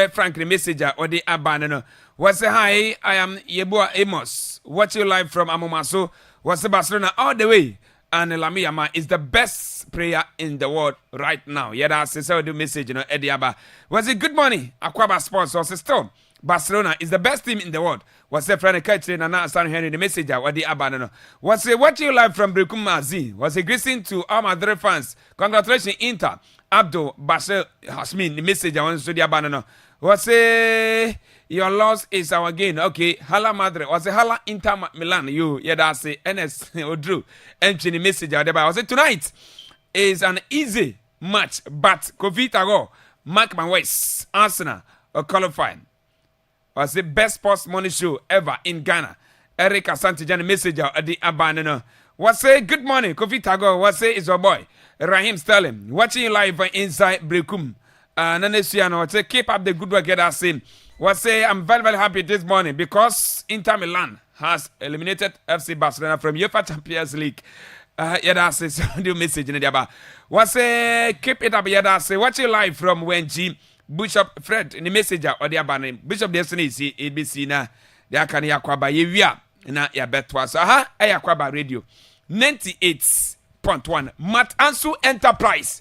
Frank the messenger or the abandon. Was hi, I am Yeboah Amos. Watching live from Amomaso. Was Barcelona all the way. And Lamiyama is the best player in the world right now. Yeah, that's the message, Ediaba. Was it good morning? Akwaaba Sports was still. Barcelona is the best team in the world. Was a friend catching and not hearing the message what the abandon. Was a watching live from Brekum Mazi. Was a greeting to all Madrid fans. Congratulations, Inter. Abdul Bashir Hasmin, the message I want to the abandon. Was a your loss is our gain. Okay, Hala Madrid. Was a Hala Inter Milan. You, yeah, that's a NS Odru. Entry the message out there. Was it tonight is an easy match, but Kovitago, Mark Manwes, Arsenal, are qualifying. Was the best sports money show ever in Ghana. Eric Asante messenger at the abandoned. Was say good morning, Kofi Tago. Was say is your boy Raheem Sterling watching you live inside Brekum. Nanesiano say keep up the good work that I seen. Was say I'm very happy this morning because Inter Milan has eliminated FC Barcelona from UEFA Champions League. Yeah, that's the message in the aba. Was say keep it up. Yeah, that's watch you live from Wenji. Bishop Fred in the messenger or the abandon Bishop Destiny see ABC na the Akani Akwaaba Yewia na ya betwa so Akwaaba Radio 98.1 Mat Ansu Enterprise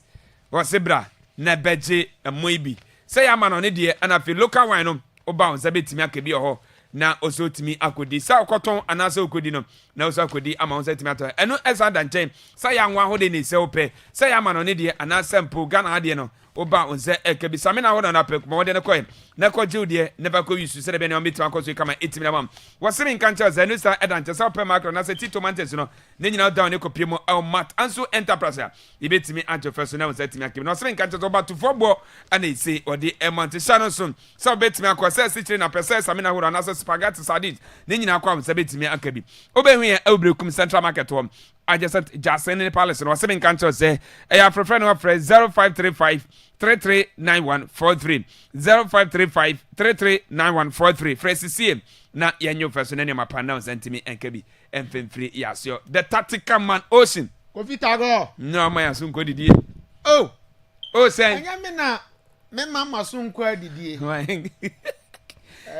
was sebra na beje moibi say ya man on de and afi local wine no oba on sabetimi akabi ho na oso timi akodi sa okoton anasa okodi no na oso akodi ama on setimi ato eno esa dan chen say ya nwa ho de ni se ope say ya man on de anasa mpo Ghana de no oba onse ekebi samina ho na pek mo de ne koy na ko jiwde never ko yusu se de be ne omitu akoso kama 8 million wasiri nkancha za no sa edan chesa ope macro na se tito mantes no ne nyina down ne kopie mo el mat anso enterprise a ibetimi ancho first na onse timi akebi no wasiri nkancha oba to football ana ise odi emont shanon so so betimi akoso se chiri na pesa samina ho na se spaghetti sardines ne nyina akwa onse betimi akebi obehu ye Brekum Central Market home adjacent Jasen Palace no wasiri nkancha say e prefer no for 0535 339143 0535 339143 Fresi na yanyo first na ma panda sentimi enkebi enfemfiri yasio the tactical man Ocean Kofi Tago no ma yasun ko didie say anya me mama sun ko didie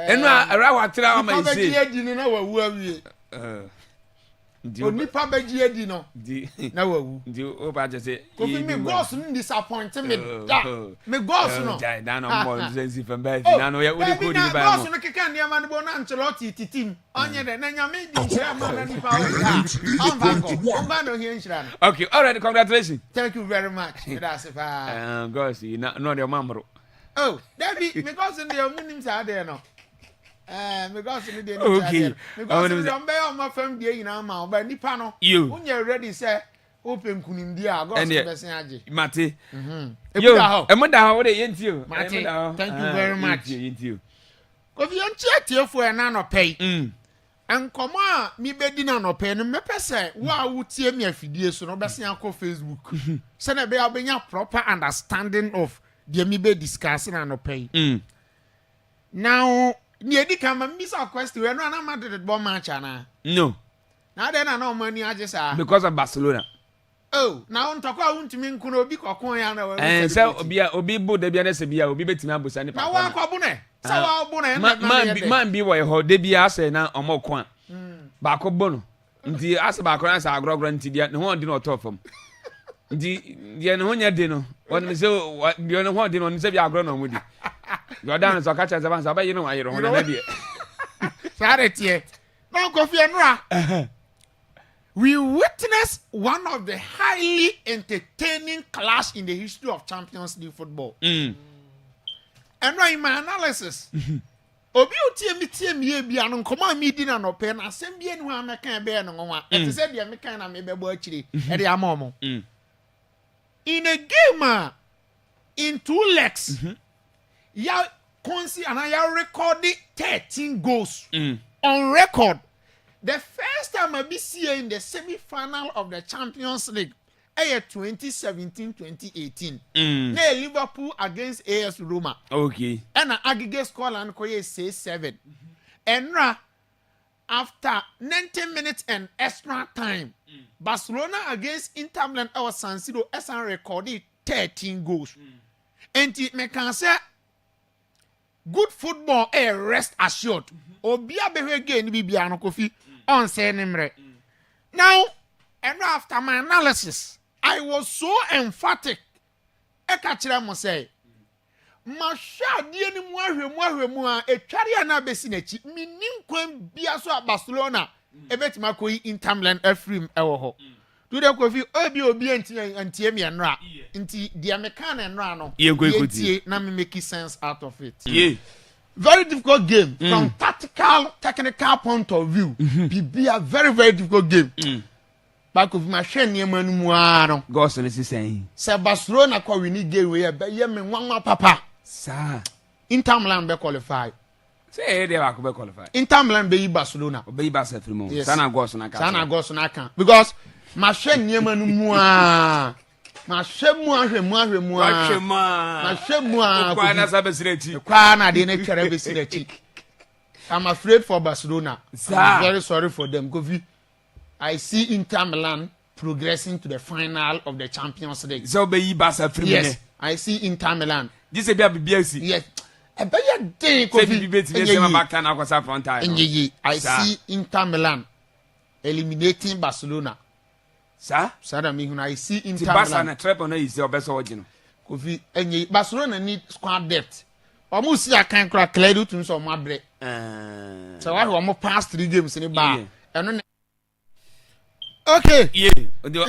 enu ara wa tira ma ise be di na wawu awie Onipa beji edi no na wawu ndi o ba je say Kofi me goals no disappoint me me goals no da no more sense from ba na no ya odi ko di ba goals no keka ne ma no bo na Ancelotti titim onye de na nyame di nchira ma na nipa o anvango ba no here nchira no. Okay, all right, congratulations. Thank you very much. That's fa goals no de mamro David me goals no de munim sa de no me goals no de okay. Me goals no de o ma fam de nyina ma o ba nipa no unye ready say open kunimdi a goals no besen age mate emoda ha wo de yenti o mate thank you very much yenti o Kofi yanchi atiefo e na no pay enkomo a mi bedi na no pay no mepese wo a wutie mi afidie so no besen akọ Facebook se na be abenya proper understanding of the mi be discussing na no pay now ni edi kama misa question we no na Madrid bo match na no na de na no mani age sa because of Barcelona na on tokwa untimi nkuno obi kokon ya na we se obi bu de bia na se bia obi betimi abusa ni papa na wa kwabu ne se wa bu ne man bi wo ho de bia ase na omoko a ba ko bono nti ase ba ko na sa agrogro nti dia ne ho di no tofam nti dia ne ho nya de no won se dia ne ho di no se bia agro no mu di Jordan so ka cha se ban sa ba yi no wa yero ho na dia sare tie na Kofi enura we witnessed one of the highly entertaining clash in the history of Champions League football. And right in my analysis, obi utie me bia no nkoma mi di na no pe na asem bia nu ameka be no nwa e say de ameka na me be bo akire e de amomo in a game in 2 legs ya consi and ya recorded 13 goals on record. The first time I be see in the semi-final of the Champions League 2017-2018 na Liverpool against AS Roma. Okay. And an aggregate scoreline koye 6-7. And after 90 minutes and extra time, Barcelona against Inter Milan or San Siro SN recorded 13 goals. And it me can say good football rest assured. Obia bewe game bi bia no kofi on say nimre. Now, and after my analysis, I was so emphatic. Eka kire mo say, masha die ni mu ahwemu a etware ana besi na chi minim kwan bia so Barcelona ebetima koyi Inter Milan afrim ewo ho. To the kofi obi antie me enra. Nti dia meka na enra no. Ye na me make sense out of it. Yeah. Very difficult game from tactical, technical point of view. Be a very, very difficult game. Back of my share near Manuano. Gosson is saying, Sir Barcelona call we need game where Yemen one more papa. Sir, Inter Milan be qualified. Say they are qualified. Inter Milan be Barcelona. Be Barcelona through more. Yes. Sana Gosson, I can't. Because my share near Manuano. Ma shemu ahwe mu. Ma shemu kwa na sabesireti. Kwa na de na twere besireti. I'm afraid for Barcelona. I'm very sorry for them. Because I see Inter Milan progressing to the final of the Champions League. So be Barca free. Yes, I see Inter Milan. This be BBC. Yes. E be ye dey ko fi back na kwasa front tire. I see Inter Milan eliminating Barcelona. Sir, I see Inter Milan na treble na is obeso ogino. Kofi enye Barcelona need squad depth. Omo si akan kra Claudio tun so mo abre. So why omo pass 3 games ni ba. Eno okay. Yeah.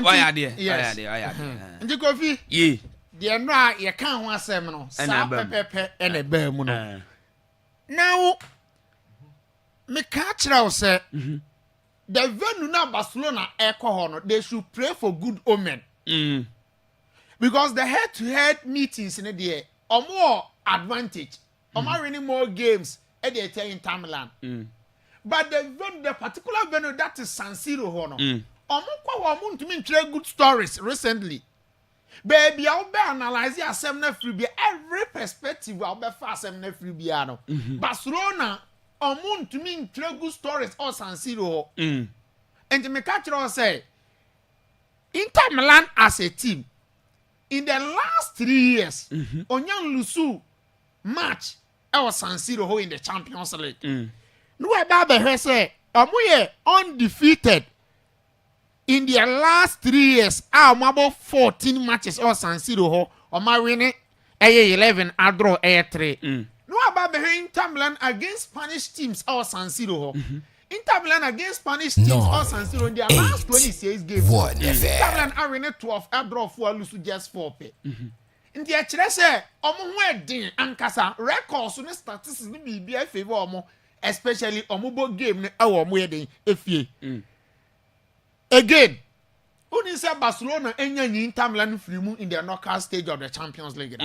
Why are there? Ndi Kofi. Yeah. The no a ye kan ho asem no. Sa pepepe ene ba mu no. Now me ka kira o say the venue na Barcelona no, they should pray for good omen. Because the head-to-head meetings in the are more advantage. Or winning more games at the Inter Milan. But the particular venue that is San Siro, to me good stories recently. Baby, I'll be analyzing a 7 free every perspective. I'll be fast 7 free piano. Barcelona. To me good stories or San Siro. And to me catch say Inter Milan as a team in the last 3 years onyan lusu match or San Siro in the Champions League. No about say omuye undefeated in their last 3 years. About 14 matches or San Siro or my winning 11 I draw 3. No about Inter Milan against Spanish teams or San Siro. Inter Milan against Spanish teams or San Siro in their last 26 games. Inter Milan are winning 12, I draw 4, lose just 4 pay. In the actually say, omo wedding ankasa records no statistics no be favor omo, especially omo game no omo wedding efie. Again, who say Barcelona enya Inter Milan free mu in the knockout stage of the Champions League.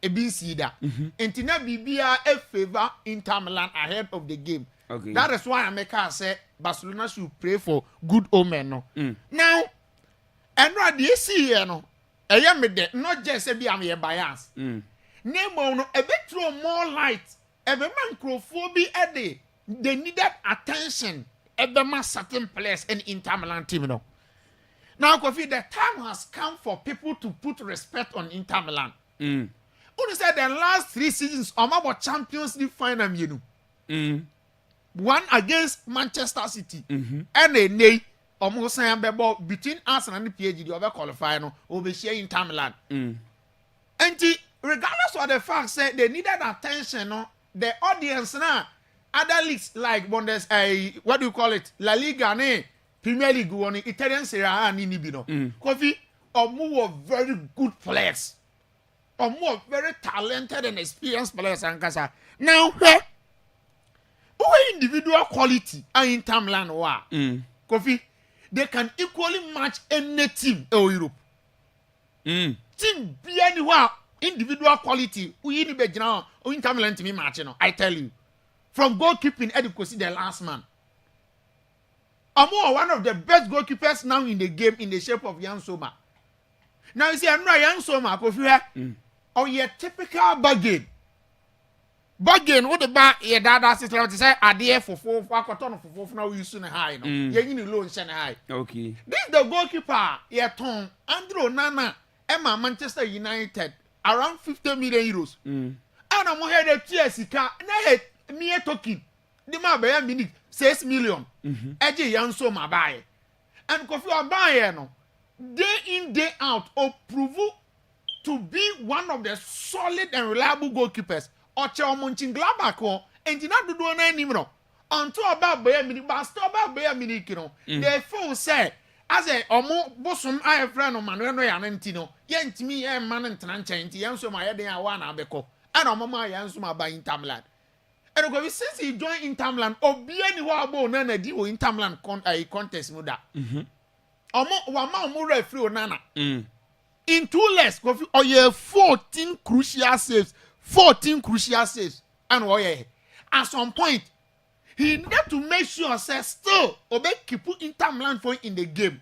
Ebi see that. Entina bibia e favor Inter Milan ahead of the game. Okay. That is why I make her say Barcelona should pray for good omen. No. Now, and what do you see here? No, I am not just a be am bias. Name no a bit throw more light. Every man crowphobia they needed attention. Every certain place in Inter Milan team. No. Now, Kofi, the time has come for people to put respect on Inter Milan. Who said the last 3 seasons, about Champions League final, you know. One against Manchester City. And a nay, almost saying between Arsenal and the PSG, the other qualifier, no, over share Inter Milan. And regardless of the fact, say they needed attention, no, the audience now, other leagues like what do you call it? La Liga, Premier League won Italian Serie A ni bi no. Kofi omo very good players. Omo very talented and experienced players ankasa. Now who individual quality in Tamland wa. Kofi they can equally match any team in Europe. Team be anywhere individual quality we ni be gina in Tamland team match no. I tell you. From goalkeeping adequacy the last man. Omo one of the best goalkeepers now in the game in the shape of Yan Soma. Now you see another Yan Soma Kofi or your typical bargain. Bargain what the bar your dad system to say adhere for 4 now you soon high no. You low and high. Okay. This the goalkeeper your ton Andrew Nana Emma Manchester United around 50 million euros. And I'm here the TSC na me talking. The man be minute 6 million. Eje Yanso ma buy. And Kofi Obaye no day in day out or prove to be one of the solid and reliable goalkeepers. Oche Omonchingladbach ko enti na dodo na anim no. Onto Oba be minute but stop Oba be minute no. They feel say as a omo bosom aye friend no Manuel no ya ntino. Ye ntimi ye man ntena nchen enti Yanso ma ye den awa na abeko. And omo ma Yanso ma ba Interland. And because since he joined Interland, Obiani wabo nana di o Interland contest muda. Omo referee nana. In 2 legs, Kofi oye 14 crucial saves. 14 crucial saves. And oye. At some point, he needed to make sure say still obey keep Interland for in the game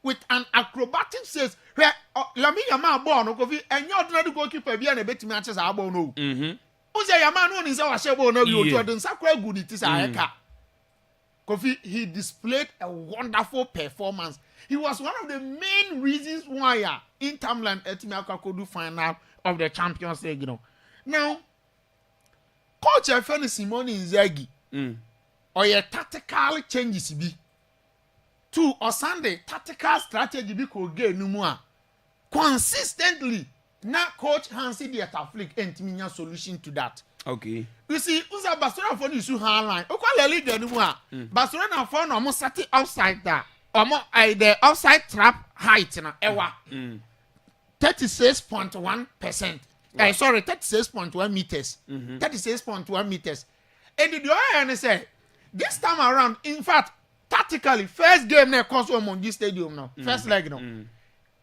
with an acrobatic saves. Where Lami Yama ball no Kofi and your ordinary goalkeeper be an ebeti matches abo no. Uze Yaman one is our shebo no you Jordan Sakura good it is a Kofi he displayed a wonderful performance. He was one of the main reasons why Interland Etimiaka could do final of the Champions League. You know. Now, Coach Efeni Simone Inzaghi or your tactical changes be to or Sunday tactical strategy be could get no more consistently. Now, Coach Hansi the Ataflick and Timinya solution to that. Okay. You see, Uza Barcelona for the hard line. Okay, league anymore. Barcelona for no more sati outside that. The outside trap height na ewa. 36.1%. Sorry, 36.1 meters. 36.1 meters. And the other say this time around, in fact, tactically, first game na cost on this stadium now. First leg no.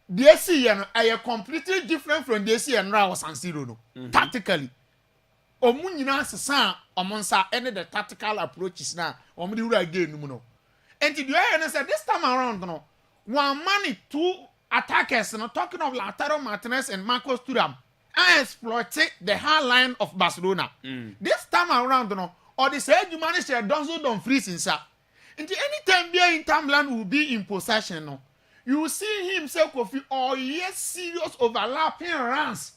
The AC are completely different from the AC and Rao San Siro no. Tactically. Omunyina sesa omonsa any the tactical approaches na omudi ura again no. And the way said this time around no one money 2 attackers no talking of Lautaro Martinez and Marcos Thuram and exploited the high line of Barcelona. This time around no or the said you manage to don't freeze inside. And anytime beer in Tamland will be in possession no. You will see himself Kofi or yes serious overlapping runs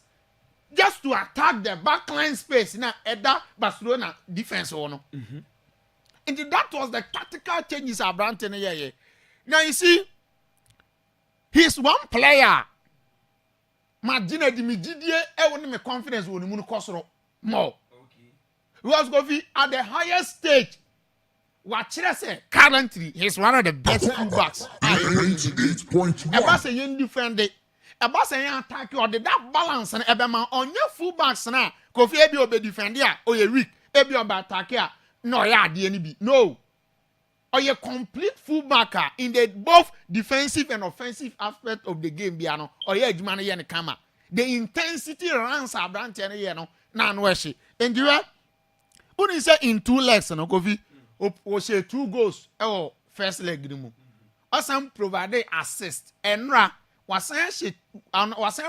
just to attack the backline space in that Barcelona defense no. And that was the tactical changes are Branton here. Now you see, he's one player. Margina di Mijidie, I me confidence when you Kosoro more. He was going to be at the highest stage. What should I say? Currently, he's one of the best fullbacks. About saying different day. About saying attack or the that balance and Ebema on your fullbacks now. Kofi Ebi obe defender or you weak. Ebi obe attacker. No, yeah, DNB. No. Or you complete fullbacker in the both defensive and offensive aspect of the game, Biano. Or yeah, Jumana Yan Kama. The intensity runs are branching, you know, nan washi. And you are, when you say in 2 legs, no, Kofi, or say 2 goals, oh, first leg, Osam provided assist. And Ra was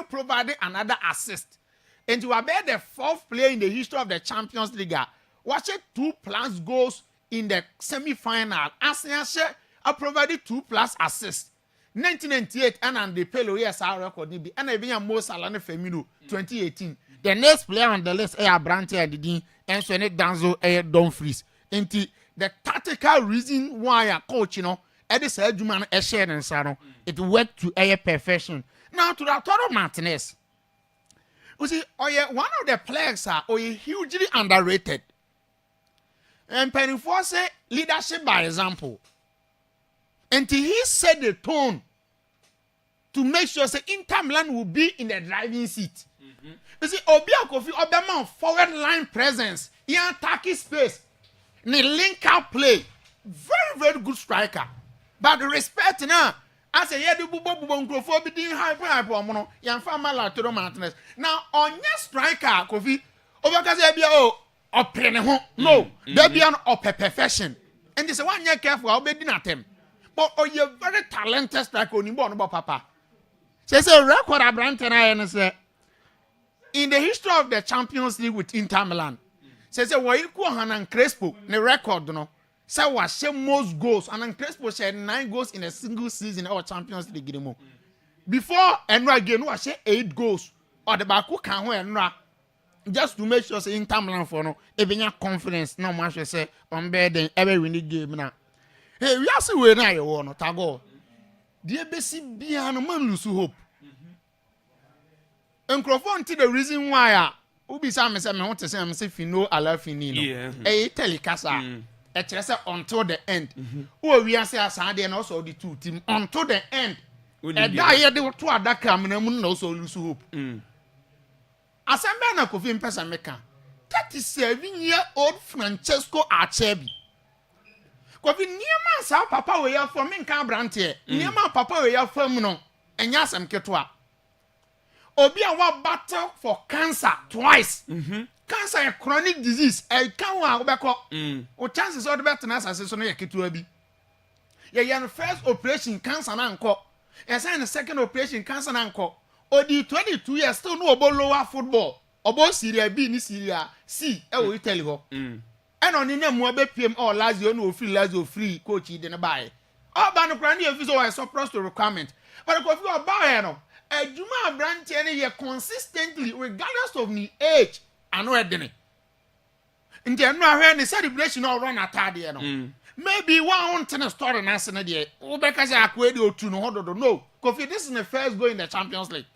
provided another assist. And you are the 4th player in the history of the Champions League. Watch it 2+ goals in the semi-final. Arsenal provided 2+ assists. 1998 and the Pelo ESR record nibi. And even Mo Salah Firmino 2018. The next player on the list is Brandt Didi and Swene Danzo Dumfries. And the tactical reason why a coach, you know, Eddie Juman Eshen and Sano, it worked to a perfection. Now to Lautaro Martinez. You see, one of the players are hugely underrated. And Pennyforce say leadership by example. And he set the tone to make sure say Inter Milan will be in the driving seat. You see, Obia Kofi Obama forward line presence, he attacking space, ne link out play, very good striker. But respect now, I say yeah, the bubo nkrofo be din hype omono, yan fama la Toro Martinez. Now on your striker Kofi, Obaka say bia opre ne ho. No, there be an perfection. And they say one year careful, I'll be din attempt. But you very talented striker on no papa. Say record Abrante na say in the history of the Champions League with Inter Milan, says why you Hanan Crespo, the record, no. Say was most goals, and Crespo shared 9 goals in a single season of Champions League. Before Enra again was 8 goals, or the Baku can Enra just to make sure say Inter Milan for no, even your confidence, no much say on bed and every winning game now. Hey, we are see where now you want to go. The ABC be an man lose hope. And Crawford the reason why Ubi Sam said, I want to say, I'm saying, Fino, I love Finino. A telecasa, a chess until the end. Oh, we are saying, Sunday and also the 2 team until the end. And die, they were 2 other coming and also lose hope. As a man of him, Pesamaker, 37-year-old Francesco Acerbi. Kofi niema sa papa we ya from nka brante niema papa we ya from no enya asem ketwa obi a wa battle for cancer twice cancer a chronic disease e kan wa obeko o chances of the better asase so no yaketwa bi ye yan first operation cancer na nko e say the second operation cancer na nko odi 22 years still no obo lower football obo Serie B ni Serie C e wo Italy ho and on in them be PM or Lazio no free coach in the buy. Oh, ban brand new visa is supposed to requirement. But if you are buying a Juma brand year consistently, regardless of the age, I know it. In the end, the celebration all run at Tadiano. Maybe one tennis story and answer the because I quit to no. Kofi, this is the first go in the Champions League.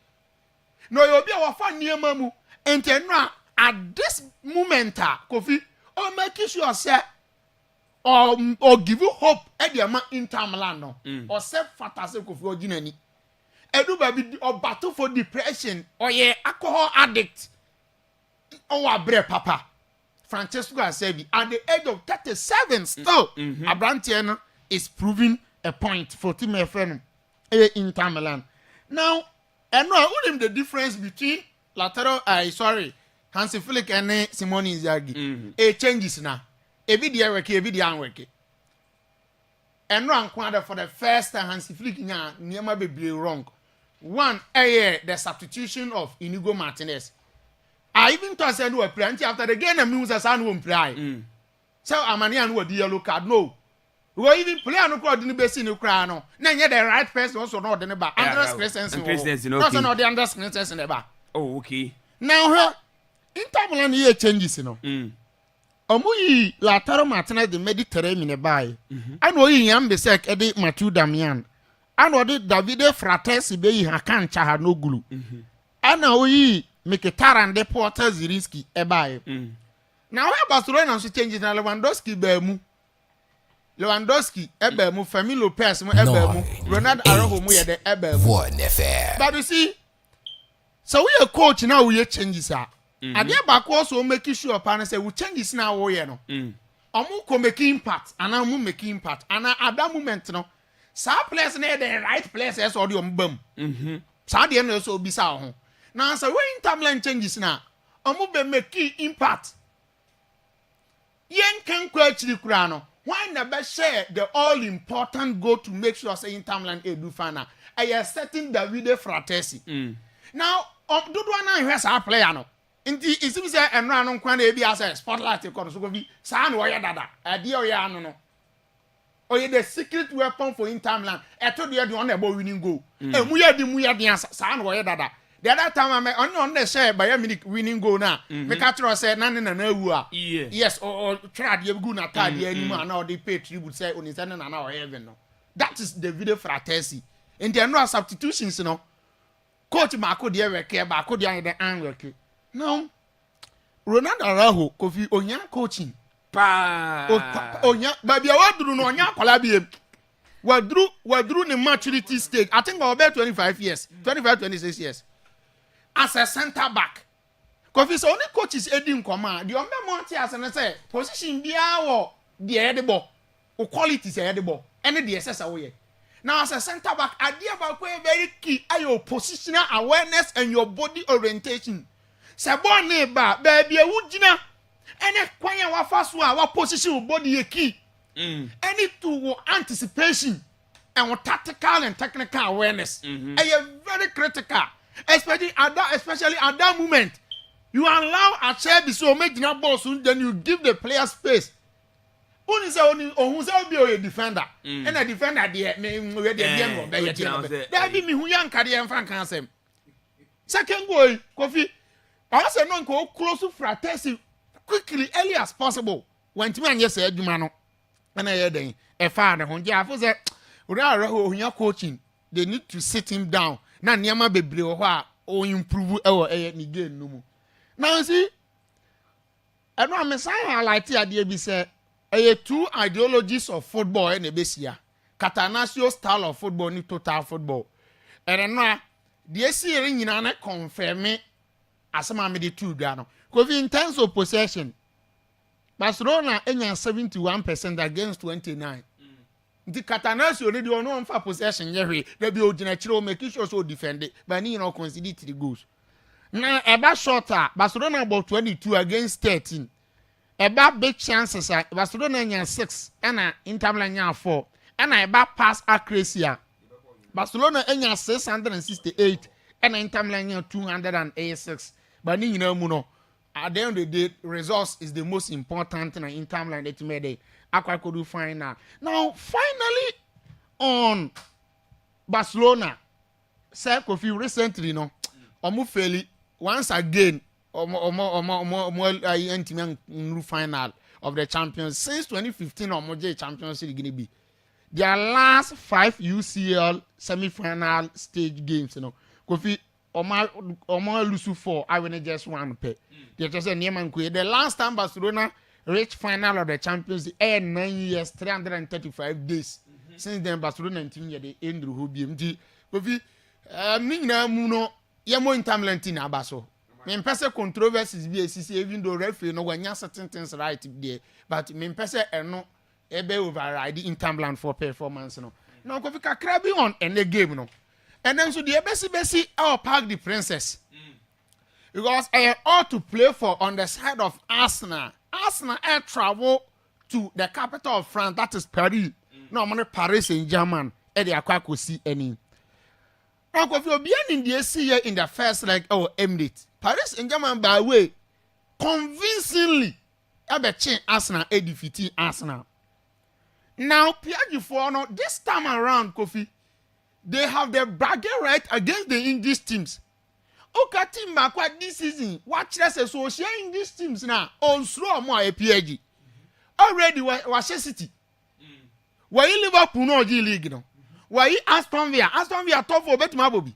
No, you'll be our fun near Mamu. And at this moment, Kofi. Or make sure say or give you hope at the amount in Inter Milan no or self fantasy for Ginani. Edu baby or battle for depression or alcohol addict or a papa. Francesco Acerbi at the age of 37 still Abrantiano is proving a point for Team FN Inter Milan. Now, I know the difference between lateral Hansi Flick and Simone Inzaghi. A changes now. Every day work, every day work. And run quarter for the first time Hansi Flick near be wrong. One, the substitution of Inigo Martinez. I even thought I said no plenty after the game and moves as I won't play. So Amanian would yellow card no. We even play on the crowd in the best in the crowd. No, the right person also not in the back. Andres Christensen, not the Andres Christensen in the back. Oh, okay. Now her. Inter Milan here changes, you know. Omuyi Lautaro Martinez the Mediterranean in buy. And we yam the sec Eddie Mathieu Damian. And what did Davide Fratesi be hakan chaha no glue. And now we make a taran de Porter Zirinski e buy. Now where Barcelona should change na Lewandowski bemu. Lewandowski ebemu, Femi Lopez mu ebemu, Ronald Araujo mu ye de ebemu. 1FM. But you see, so we a coach now we changes are. And the back also making sure partner say we change this now no. Omu ko make impact and amu make impact and at that moment no sa place na the right places or the ombam. Sa dey no so bisa ho. Now so when Inter Milan changes now omu be make impact. Yen kan kwa chiri kura no. Why never share the all important goal to make sure say Inter Milan do final. I setting Davide Fratesi. Now dodo na hwe sa player no. Inti isi say enra no kwan na ebi asa spotlight ko so go bi sa na oye dada ade oye anu no oye the secret weapon for Inter Milan eto de on na ebo winning goal emu ya di mu ya di sa na oye dada the other time I on the share by Munich winning goal na me ka tro say na na awu a yes or try de go na tag de animu na the pay tribute say oni say na na heaven no that is the video Fratesi in the no substitutions no coach Marco de work ba ko de an the an work. Now, Ronald Araujo, Kofi Onya coaching. Pa. Onya, baby, I want to know Onya Colabie. Wadru the maturity stage. I think about 25 years, 25, 26 years. As a center back. Because it's only coaches in command. The only monty as I say, position be our the edible or qualities edible. Any the SS away. Now as a center back, idea about where very key are your positional awareness and your body orientation. Sabon neighbor, baby, a woodina. Any kwanya wa fast wa position body a key. Any to anticipation and tactical and technical awareness. And you're very critical, especially at that moment. You allow a chair be so make the ball soon, then you give the player space. Who is be a defender? And a defender there be me who young carry and frank answer. Second goal, coffee. I also non go close to fratesi quickly, early as possible. When Timan yes said Jumano. And I heard a father who Jaffa said, coaching, they need to sit him down. Now, Niama be or improve our again. No more. Now, see, I know I'm a sign like the idea be said, two ideologies of football in the base year. Catanasio style of football, ni total football. And I know the SC ring in confirm me as some of the two gano. Because in terms of possession, Barcelona enya 71% against 29. The Catanasio already on for possession. They be original making sure so defend it, but you know consider 3 goals. Now about shorter, Barcelona about 22 against 13. About big chances, Barcelona enya 6, and Inter Milan 4, and about pass accuracy. Barcelona enya 668, and Inter Milan 286. But you know, at the end of the day, results is the most important thing in time like that made it. Akwaaba final. Now, finally, on Barcelona, say Kofi recently, no, fairly once again, final of the champions since 2015. Champions League gonna be their last 5 UCL semi-final stage games. You know, Kofi. Omo lose 4, I win just 1 pay. They just say the last time Barcelona reached final of the Champions League 9 years, 335 days. Since then Barcelona 19 years they end who BMG. Kofi Nina Muno Yamo in Tamlantina Basso. Me pese controversies be even though referee no one certain things right there. But me pese no ebe override in Tamland for performance no. Now Kofi Kakrabi on any game no. And then so the Bessie I'll park the princess. Because I ought to play for on the side of Arsenal. Arsenal air travel to the capital of France, that is Paris. No, I'm Paris in German. Eddie Akwaaba see any. Now, if you're being in the AC in the first leg, Emirates. Paris in German by way, convincingly, Arsenal defeating Arsenal. Now, Piaget for no, this time around, Kofi. They have the bragging right against the English teams. Okay, team Makwa this season. Watch us so sharing these teams now on slow more APG. Already was City. Why you Liverpool no G League no? Why you Aston Villa top for bet Mabobi.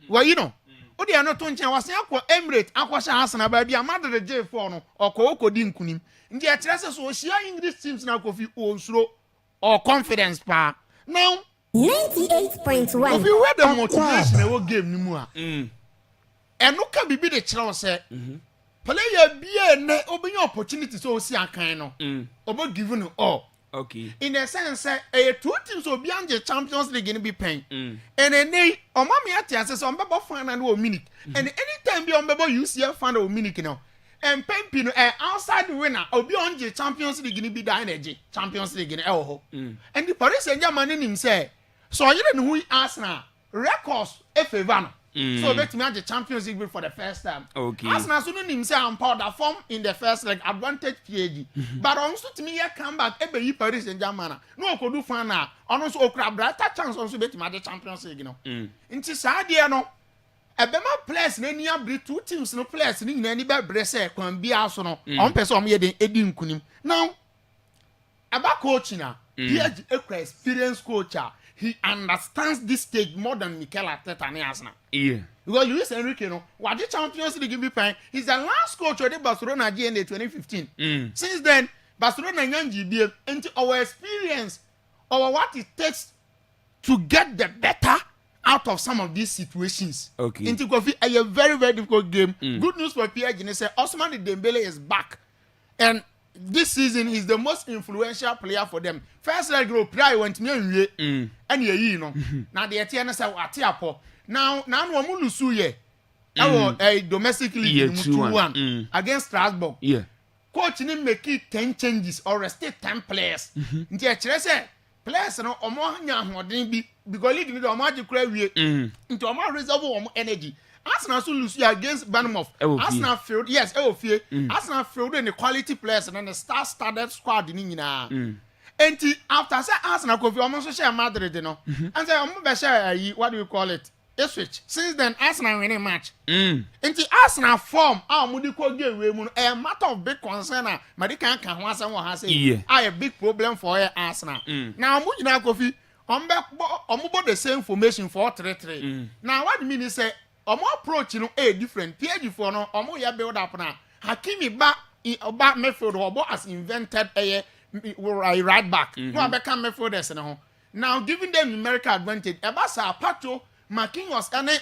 Why you know? O they are not on was Aqua Emirates, Aqua Arsenal by the amount of the J4 no or Koko Dinkunim. In the addresses so sharing English teams now Kofi on slow or confidence pa. Now 98.1. If you wear the motivation, I will give you more. And look at be the challenge. Player be a open opportunity so see a kind of about giving you all. Okay. In a sense, a 2 teams will be on the Champions League in be paying. And then they, or mommy at the answers on Baba final minute. And anytime be on Baba UCL final minute now. And Pempino, outside winner, or beyond the Champions League in be the energy. Champions League in El. And the Paris Saint-Germain in him say. So you don't know who Arsenal records F1. So bet me at the Champions League for the first time. Okay. Arsenal soon himself and powder form in the first leg advantage PAG. But also to me come back ebe Paris Saint-Germain. No could do fun now. Also okra brighter chance also bet me at the Champions League no. Inti saa dia no. Ebema players na ni abri 2 teams no players ni nyina ni be brese kwan bia so no. On person om ye den edi nkunim. Now about coaching na. He is a experienced coach. He understands this stage more than Mikel Arteta and Arsenal. Yeah. Because Luis Enrique, what the Champions League be playing, he's the last coach of the Barcelona in 2015. Since then, Barcelona and GBA into our experience, or what it takes to get the better out of some of these situations. Okay. Into Kofi, a very, very difficult game. Good news for PSG is that Ousmane Dembele is back. And this season he's the most influential player for them. First leg group, Prai went me and you know. Now the Etienne say Atiapo. Now we lose ye. A domestic league 2-1 against Strasbourg. Yeah. Coach ni make it 10 changes or rest 10 players. Nti e kire say players no omo nya hoden bi because league ni do omo agikura wie. Nti omo reserve omo energy. Arsenal so lose against Bournemouth. Arsenal failed. Yes, Efie. Arsenal failed in the quality players and the star-studded squad ni nyina. Enti after say Arsenal go fi omo so share Madrid no. And say omo be share what do you call it? Switch. Since then, Arsenal winning match. Into Arsenal form, our Mudiko game we a matter of big concern. Madika can once and one has a big problem for Arsenal. Now, Mujina Kofi, Omubo the same formation for 3-3. Now, what mean is say, Omo approach a different PG for no, Omo ya build up now. Hakimi back midfield or has invented a right back. No, become midfielders now, giving them numerical advantage. Ebasa Pacho. Marquinhos and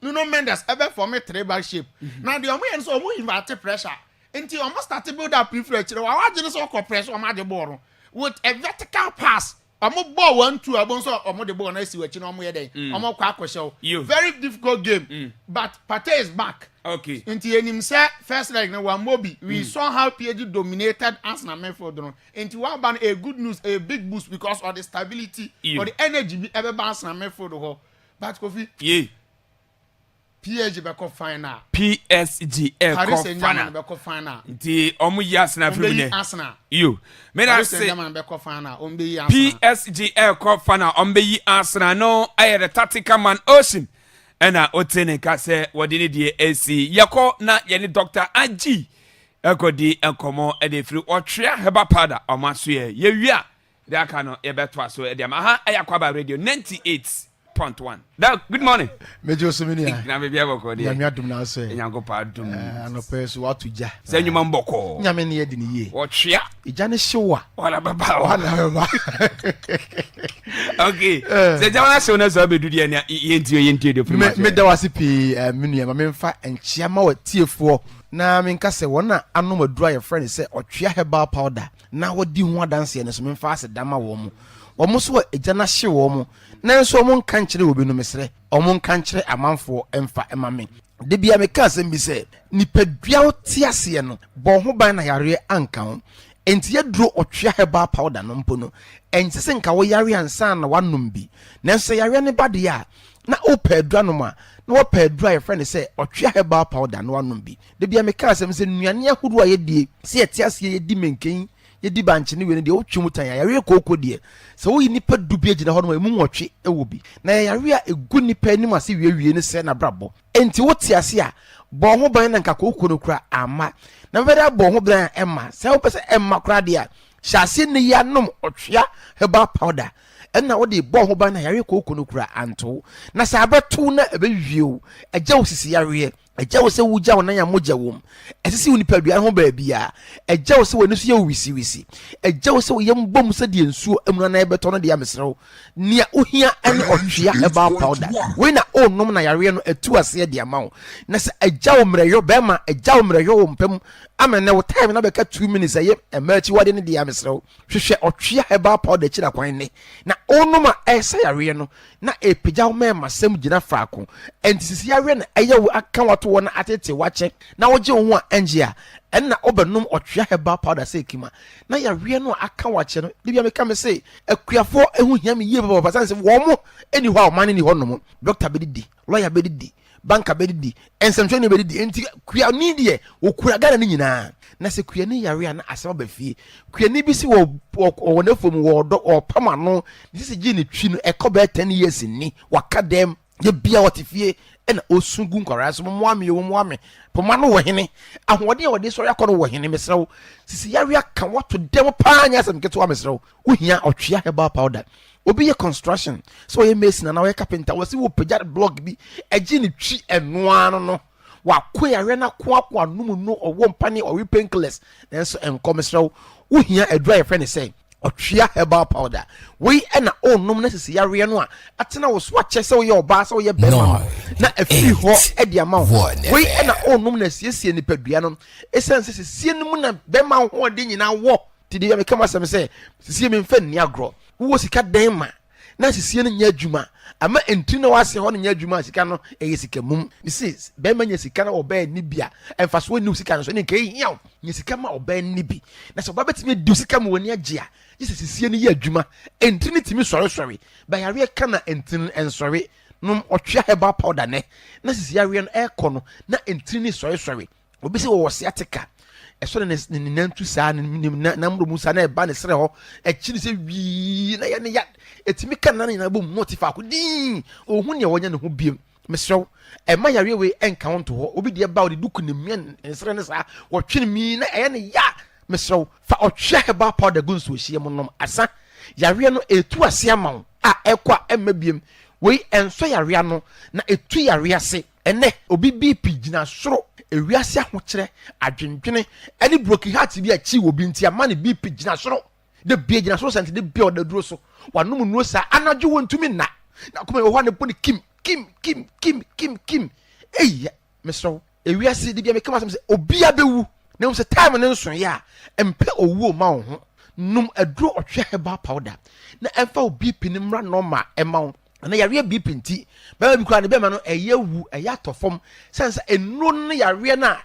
Nuno Mendes ever form a three-back shape. Now the Omo so we invite pressure until almost start to build up reflex. Our just so press on the ball with a vertical pass. Omo ball 1-2 abonso omo the ball na see wechi no omo yede. Omo kwa kwesho. Very difficult game. But Partey is back. Okay. Until enim say first leg na one mobi. We saw how PSG dominated Arsenal midfield no. Until one ban a good news, a big boost because of the stability or the energy ever Arsenal midfield ho. But Kofi, yeah. PSG beko final. PSG beko final. The omu Arsenal film Arsenal. You. Me that say beko final. PSG beko final. Ombe Arsenal no. I the tactical man Ocean. Ena otene ka se wadini die AC. Yako na yeni Dr. Aji. Eko di enkomo e de free otrea heba powder omasuye. Ye wia. De aka no ye betwa so e de ma ha Akwaaba radio 98.1. Good morning. Mejo Seminia. Na me bia boko de. Nyame adum na so. Nyango pa adum. Anope so watu ja. Se nyuma mboko. Nyame ne yedi ni ye. Otrea. Ija ne hyewa. Wala baba. Okay. Se jawana se ona so bedu de na yenti de prima. Me da wase pi menua ma memfa enchia ma watiefo na menka se wona anom adura ye friend se otwea herbal powder na wodi ho adanse ne so memfa ase dama wo mu. Omo so eja na hye wo mu. Nanso omo nka nkyere obi no mesere. Omo nka nkyere amanfo emfa emame. De bia meka asem bi se nipadua ote ase no bo ho ban na yare anka ho. Enti yedro otwea herbal powder no mpo no. Ensese nka wo yare ansa na wanom bi. Nanso yare ne bade ya na opadua no ma na wopadua ye friend say otwea herbal powder no wanom bi. De bia meka asem se nuane ahodo a yedie se yete ase yedi menken yedi banche ne we ne de otwemu tan yare kokko de se wo yi nipa dubi agina ho no emu nwotwe ewo bi na yare a egu nipa anim ase wie ne se na brabo enti wote ase a bo ho ban na nka kokko no kura ama na beda bo ho ban emma se wo pese emma kura de a hyase ne ya nom otwea herbal powder enna wo de bo ho ban na yare kokko no kura anto na sa abeto na ebewie agya wo sisi yare eja wo se wuja wona ya moja wom esisi wo nipa dua ho ba bia eja wo se wo nusu ye wisi eja wo se wo yem bom se de nsuo emuna na ebeto no de ya mesrew nia ohia ene otwea herbal powder we na onnom na yare no atu ase de ama wo na se eja wo mreyo be ma eja wo mreyo wo mpem amene wo time na beka 2 minutes aye emachi wade ne de ya mesrew hwehwe otwea herbal powder kira kwan ne na onnom a esa yare no na epeja wo mema sem gina faako entisisi yare na eye wo aka wato wona atete wache na woje wo a engia enna obenum otwea herbal powder say kima na yare no aka wache no bibia meka me say akuafo ehu hia me yie baba pasan se wo mo eni ho a man ni ho no mo doctor bedidi lawyer bedidi banka bedidi ensemtwe ne bedidi enti kua ni de wo kura gana ni nyina na se kua ni yare na asema ba fie kua ni bi si wo na fom wo do o pama no disi gi ni twi no ekoba 10 years ni waka dem ye bia watifie ena osungu nkora so moame wo moame poma no wo hene ahode wo de so yakọ no wo hene mesrew sisi yare aka wato dem pa anya asem keto wa mesrew wo hia otwea herbal powder obi ye construction so ye mason na we carpenter wo si wo pejad block bi agi ni twi enoa no wa ko yare na ko akwa num no owo mpane o we painkillers nenso enko mesrew wo hia adua ye friend say ɔtwea herbal powder wei ɛna ɔnom na sisi yareɛ no a atena wo so akyɛ sɛ woyɛ ɔbaa sɛ woyɛ bɛrima na afiri hɔ ɛde ama wo wei ɛna ɔnom na siesie nipadua no ɛsiane sɛ sisie no mu na bɛrima ho ɔde nyinaa wɔ te deɛ meka ma sɛm sɛ sisie mi mfa nni agorɔ wowɔ sika dan ma na sisie no nyɛ adwuma ama ntiri na wase hɔ no nyɛ adwuma sika no ɛyɛ sika mum this bɛrima nya sika na ɔbɛɛ ni bi a ɛmfa so ni sika no so ne nka ɛhiaw nya sika ma ɔbɛɛ ni bi na sɛ ɔba bɛtumi di sika ma wani agye a yɛ sisie no yɛ adwuma ntiri no tumi sɔre bayareɛ ka na ntiri nsɔre nom ɔtwea herbal powder ne na sisie yareɛ no ɛkɔ no na ntiri no sɔre obi sɛ wɔwɔ sciatica ɛsɔ ne nantu saa ne namro mu saa na ɛba ne serɛ hɔ ɛkyiri sɛ wii na yɛ ne ya etimi ka na nyina bom notify ko din ohun ne wɔnya ne ho biem mesrɛw ɛma yareɛ we ɛnka ho to hɔ obi deɛ ba ɔde duku ne mien nsere ne saa wɔtwe mi na ɛyɛ ne ya mesrɛw fa ɔtwea herbal powder gu nsuo hyia mu nom asa yareɛ no etu ase ama wo a ɛkɔ a ɛma biem wei ɛnsɔ yareɛ no na etu yareɛ ase ɛnɛ obi BP gyina soro ewiase ahokyerɛ adwendwene ɛne broken heart bi akyi wɔ bi nti ama ne BP gyina soro de bie gyina soro sɛnti de bie ɔda duro so wanom nuo saa anadwo wɔ ntumi na kɔmɛ wɔ hɔ ne po ne kim eyi mesrɛw ewiase de bia meka masɛm sɛ obia bɛwu na sɛ time ne nso yɛ a mpɛ owuo ma wo ho nom aduro ɔtwea herbal powder na ɛmfa wo BP ne mmra normal ɛma wo na yareɛ BP nti bɛma bi kora ne bɛma no ɛyɛ wu ɛyɛ atɔfam sɛnsa enuro no yareɛ no a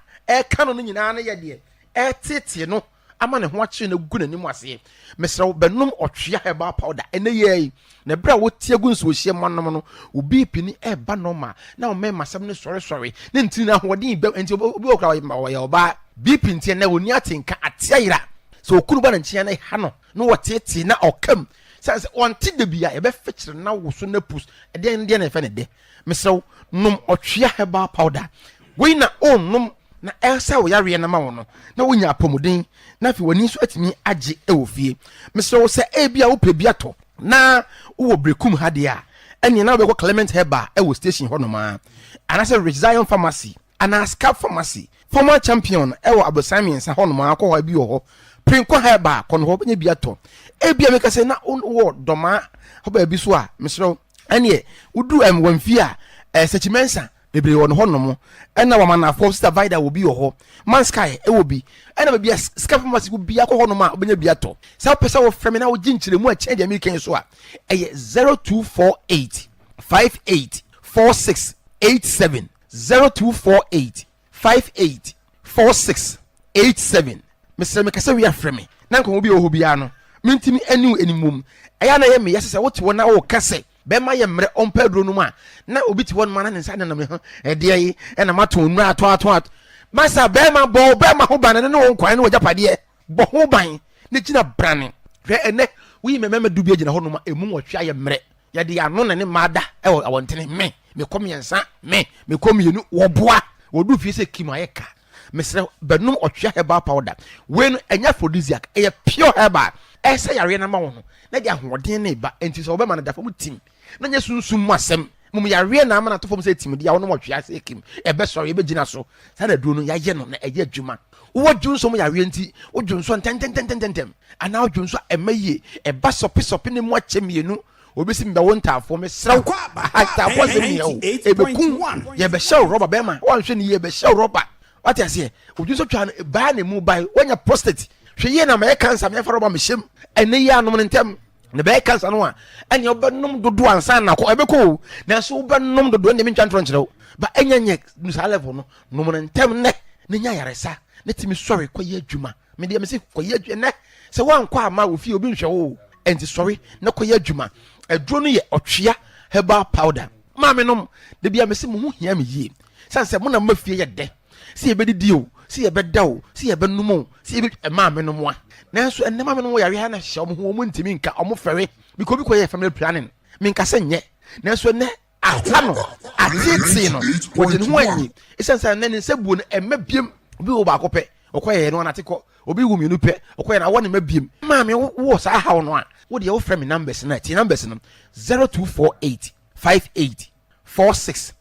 ɛka no nyinaa no yɛ deɛ ɛtete no ama ne ho akyere no gu n'anim aseɛ mesrɛw bɛnom ɔtwea herbal powder ɛnɛ yɛi na berɛ a wotie gu nsuohyia mu anom no wo BP ni ɛba normal na wo mɛma asɛm no sɔre ne ntini no ahoɔden bɛ nti obi wɔ kora wɔyɛ ɔbaa BP nti ɛnɛ wɔni atenka ateɛ yera sɛ okunu ba ne nkyɛn na ha no na wɔtetee na ɔkam sɛ ɔnte da bi a yɛbɛfekyere na wo so na pus ɛdeɛ na ɛfɛ ne de mesrɛw nom ɔtwea herbal powder wei na ɔnnom na ɛsɛ wo yareɛ na ma wo no na wonya apɔmuden na afei w'ani nso atumi agye ɛwɔ fie mesrɛw sɛ ebi a wopɛ bi atɔ na wowɔ brekum ha deɛ a ɛneɛ na wobɛkɔ Clement Herbal ɛwɔ station hɔ noma anaasɛ Rich Zion Pharmacy anaa Scap Pharmacy former champion ɛwɔ Abosan Miɛnsa hɔ noma akɔ hɔ bi wɔ hɔ Prinko Herbal kɔ no hɔ bɛnya bi atɔ ebi a meka sɛ na wɔ dɔma hɔ baabi so a mesrɛw ɛneɛ wodu wamfie a Sɛkyimensa bebree wɔ no hɔ nom ɛna wamanafo Sister Vida wɔ bi wɔ hɔ Mansky ɛwɔ bi ɛna baabi a Scap Pharmacy bi akɔ hɔ nom a wobɛnya bi atɔ sɛ wopɛ sɛ wɔfrɛ me na wogye nkyerɛmu a kyɛn deɛ mekɛn so a ɛyɛ 0248 58 46 87 0248 58 46 87 mesrɛ me kasa wi afrɛ me na nkɔmɔ bi wɔ hɔ biara no mentimi aniw animum ɛyɛ na yɛ me yɛsɛ sɛ wote wɔ na wɔka sɛ bɛma yɛ mmerɛ ɔmpa aduro no mu a na obi te hɔ no ma na ne nsa nenam ho ɛdeɛ yi ɛna mato nnura ato masa bɛma ho ban ne wo nkwan ne wɔgyapadeɛ bɔ ho ban ne gyina brane hwɛ ɛnɛ woyi mɛmɛma du bi gyina hɔ no ma ɛmu wɔtwe ayɛ mmerɛ yɛde ano na ne maada ɛwɔ awɔntene mekɔ mmiɛnsa mekɔ mmienu wɔboa wɔdu fie sɛ kim ayɛ ka mesrɛ bɛnom ɔtwea herbal powder wei no ɛnyɛ aphrodisiac ɛyɛ pure herbal ɛsɛ yareɛ no ma wo no na de ahoɔden ne ba enti sɛ wobɛma no dafa mu tim na nyɛ sunsum mu asɛm mum yareɛ na ama no atɔfam sɛ tim deɛ wonom ɔtwea sɛ kim ɛbɛsɔre ɛbɛgyina so saa na aduro no yɛayɛ no na ɛyɛ adwuma wowɔ dwo nso mu yareɛ nti wodwo nso ntɛntɛntɛntɛntɛm anaa wodwo nso ɛma yie ɛba sɔpe ne mu akyɛ mmienu obi si mbɛ wo ntaafoɔ mesrɛw ataafoɔ sɛ mmiɛ wo ɛbɛku yɛbɛhyɛ wo rɔba bɛma woanhwɛ ne yie yɛbɛhyɛ wo rɔba wate aseɛ wodwo nso twa no baa ne mu bae woanya prostate hwɛ yie na ma yɛ cancer meɛfa rɔba mehyɛm ɛnɛ yie anom no ntɛm ne bɛyɛ cancer no a ɛneɛ wobɛnom dodo ansa na kɔ ɛbɛkɔ o nanso wobɛnom dodo ɛneɛ mentwa ntorɔ nkyerɛ wo ba ɛnyɛ no saa level no nom no ntɛm nnɛ ne nya yaresa ne tumi sɔre kɔyɛ adwuma medeɛ mese kɔyɛ adwuma nnɛ sɛ woankɔ ama wɔ fie obi nhwɛ wo ɛnti sɔre na kɔyɛ adwuma aduro no yɛ ɔtwea herbal powder maame nom de bia mese mo ho hia me yie san sɛ mo na ma fie yɛ dɛ sɛ yɛbɛdidi o sɛ yɛbɛda o sɛ yɛbɛnom o sɛ yɛbɛ maame nom a nanso ɛnɛ maame nom yare ha na hyɛ ɔmo ho ɔmo ntimi nka ɔmo fɛre biko bi kɔyɛ family planning menka sɛ nyɛ nanso ɛnɛ ata no atete no wɔgye ne ho anyi ɛsiane sɛ ɛnɛ ne nsa buo no ɛma biem obi wɔ baako pɛ ɔkɔyɛ no anate kɔ obi wɔ mmienu pɛ ɔkɔyɛ na awɔ ne ma biem maame wɔ saa haw no a wo deɛ wofrɛ me numbers na tie numbers no 0248 58 46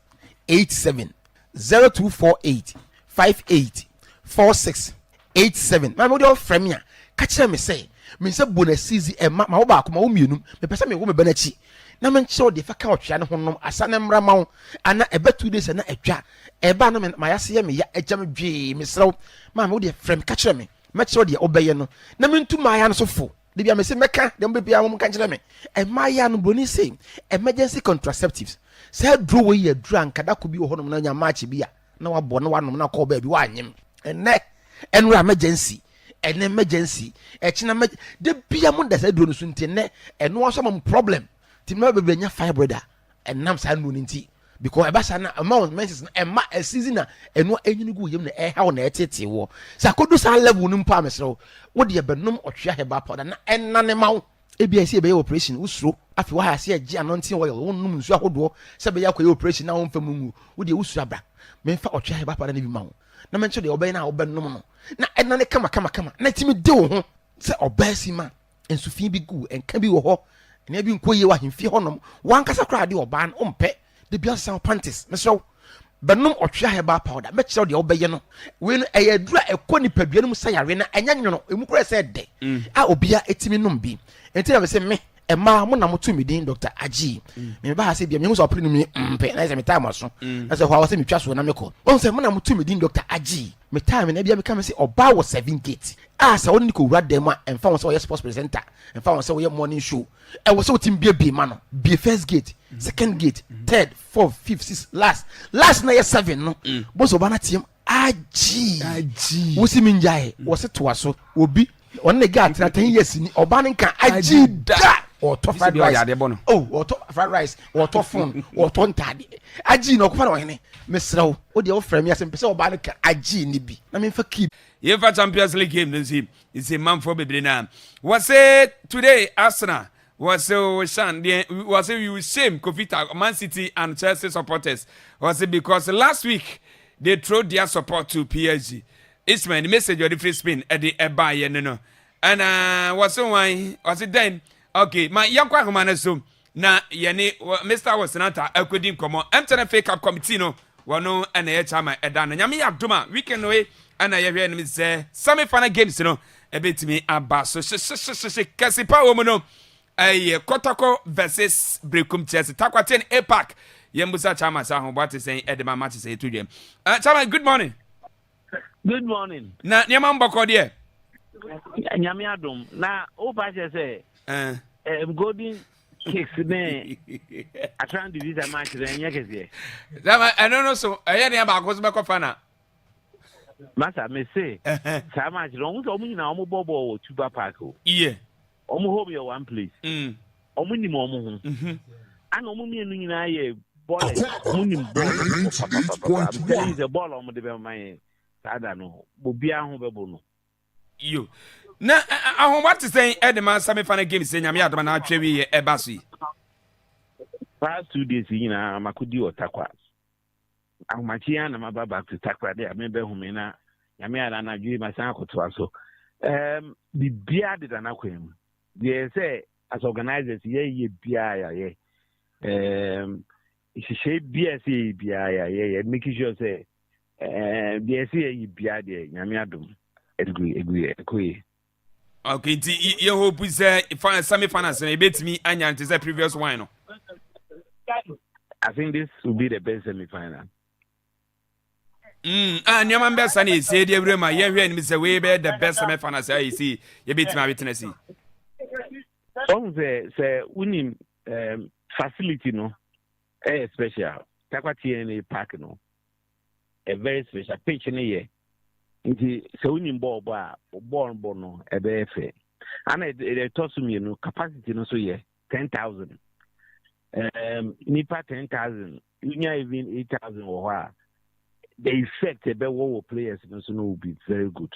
87 0248 58 46 87 maame wo deɛ wofrɛ me a ka kyerɛ me sɛ me say bonus season e ma wo ba akoma wo mienu me pese me wo me benachi na me nche o de fa ka otwa ne honom asa ne mra ma wo ana ebe 2 days na atwa eba na ma ya se ye me ya agya me dwe me serew ma me wo de frem ka kire me me kire o de obeye no na me ntu ma ya no so fo de bia me se meka de mbe bia mo ka kire me e ma ya no boni say emergency contraceptives say draw we ye dru ankada ko bi wo honom na nya match bi ya na wa bo na wa nom na ko ba bi wa anyem ene enura emergency ene emergency echina de bia mo da say draw no so ntene eno wa so mo problem timma be nya fibroid enam sa no nti because ebasa na amount menses na ema a season na eno enyinu gu yem na e ha na etete wo sa kodu sa level no mpa mesro wo de benom otwea heba powder na enna ne mawo ebia esi ebe operation usuro afi wa ha se agi anonte oil wo num nsu ahodo se be yakọ operation na wo mfa mu wo de usuro abra me mfa otwea heba powder na bi mawo na mencho de oben na obennom no na enna ne kama na timi de wo ho se obasi ma ensufin bi gu enka bi wo ho ene bi nkoye wa hemfie honom wankasa kra de oban ompe de bia san panties meso benum otwea heba powder me kire de obeye no we no eyadura ekoni paduanum sayare na enya nwono emu kura se de a obia etimi nom bi enti na me se me ema mo na moto midin Dr. Aji me ba ha se bia me hu so opre no mi mpe na se me time aso na se hwa se me twa so na me ko on se mo na moto midin Dr. Aji me time na bia me ka me se oba wo 7 gate a se woni ko wura dem a emfa won se wo sports presenter emfa won se wo morning show e wo se wo tim bia ma no bia first gate second gate third fourth fifth sixth last na 7 no bo so ba na tiem Aji wo si minjae wo se to aso obi on ne gate na 10 years ni oba ne kan Aji da or to fried rice or to fried rice or to phone or to ntade Aji no ko fa no hene mesrew o de o frame ya se pese oba ne kan Aji ni bi na me fa keep UEFA Champions League game then see it's a man for bebre na was it today Arsenal was so shan was it you shame Kofita Man City and Chelsea supporters was it because last week they threw their support to PSG. Ismail the message of the free spin at the Eba no and was so why was it then okay my yakwa humana so na yene Mr. was nata akodi nkomo MTN fake up committee no wono and e chama edan nyame yadoma weekend way and I hear him say semi final games no ebetimi aba so kasipa wo no Kotoko versus Brekum Chelsea takwa 10 APAC yembusa chama sa ho what is saying edema match say to them chama good morning. Good morning. Na nyama mboko de nyame adom na o ba say golden cakes ne atran disease match den nyekese zama eno so eye ne ba ko so be ko fa na masa me say sa match long so nyina o bobo o tuba park o iye o mo home your one place o mo ni mo ho ana o mo mienu nyina ye ball mo ni ball the ball o mo de be man sada no bobia ho bebo no yo na ahon what is saying edema semi final game say nyame adama na atwe wi e ba so past 2 days nyina makudi otakwa ahomachia na maba back to takwa there me be home na nyame ada na dwi masan akoto so bibia de na kwem they say as organizers ye bia ya ye she bia say bia ya ye making sure say they say ye bia de nyame adom agree okay you hope we say semi finals na betimi anya nte say previous one no I think this will be the best semi final nyama mbesa na esi de ebrema ye hwe ni say we be the best semi final say you see ye betimi abetena see some say unim facility no special takwati any park no a very special pitch in here nti so unim ball no e be fe and it toss me no capacity no so ye 10,000 nipa 10,000 unya even 8,000 or the effect be what players no so will be very good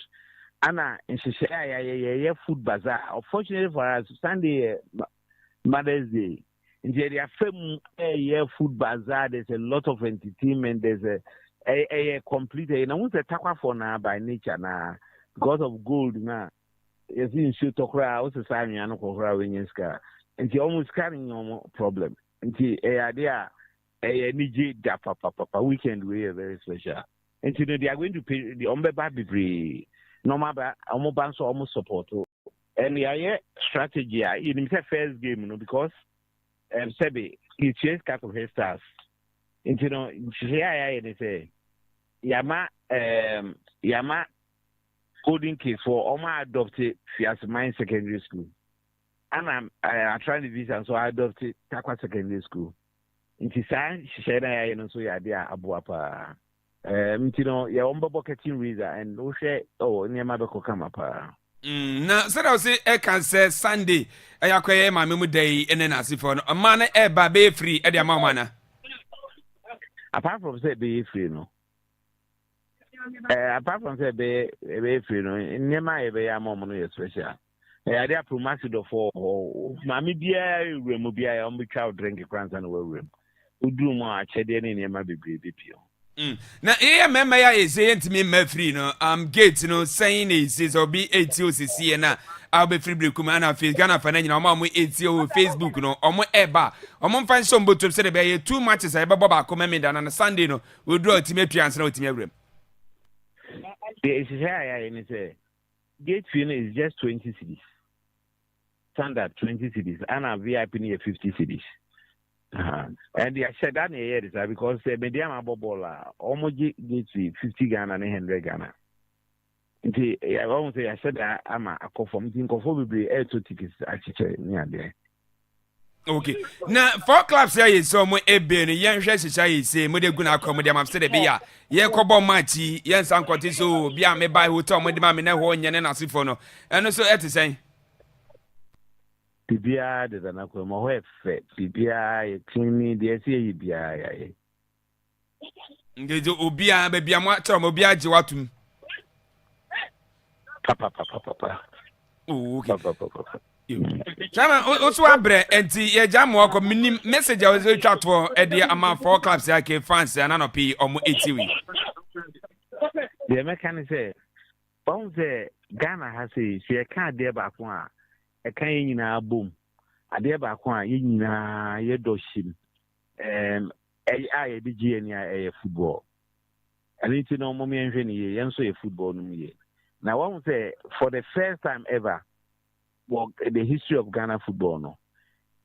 ana in share food bazaar unfortunately for us Sunday Mother's Day in the fam food bazaar there's a lot of entertainment there's a complete and I want to talk for now by nature na because of gold na you see shoot okra also sign ya no okra when ska and the almost carrying no problem and the idea niji da papa weekend we are very special and they are going to pay the ombeba be normal ba almost support And yeah, strategy. You need to first game, because Sebi, he chased couple of hairstyles. You know, they say, Yama, coding case for Oma adopted as mine secondary school. And I'm trying to visa, so I adopted Takwa secondary school. She said, I know, so yeah, they are Abuapa. You know, your own bucketing reason, and no share, near my bako come up. Na said I say I can say Sunday I acquire my memu day and then as if for a man be free at the mama. Apart from say be free, no. Apart from say be free, no. Near my be a mom no special. I dey promise do for mami bia room bia on be child drink crans and room. Udu mo a chede ne near my baby pio. Na member ya is saying to me me free no gate no saying is or be 80cc na I'll be free break na face Ghana fa na nyina omo 80 Facebook no omo eba omo fan some boto say be 2 matches I baba ba come me na Sunday no we draw team apians na team awrem the is here I say gate fee is just 20 cedis standard 20 cedis and a VIP near 50 cedis. And I said that here is because medium abobola almost get 50 Ghana and 100 Ghana. I won't say I said that I'm a conforming conformably air to tickets actually near there. Okay. Now, 4 clubs here is so much a bin, young Shasha say, Mother Guna Comedy, I'm still a beer. Ye Cobo Machi, Yan San Cortiso, Bia me by who told me the mammy now, and Asifono, and also at the same. Pibia de Zanako, my wife, Pibia, clean the SABI. Did you Ubia, baby, I'm what Tom Obia Jiwatum? Papa. Oh, okay. Papa. Chama also abre enti ye jam work minim message I was chat for e dey amount 4 clubs like fans and no p omo 80 we. The mechanic say on say Ghana has say she can dey back one e kan nyina boom ade back one ye nyina ye doshim e di ni e football and it no mo me nhwe ni ye so e football no ye now one say for the first time ever the history of Ghana football, no.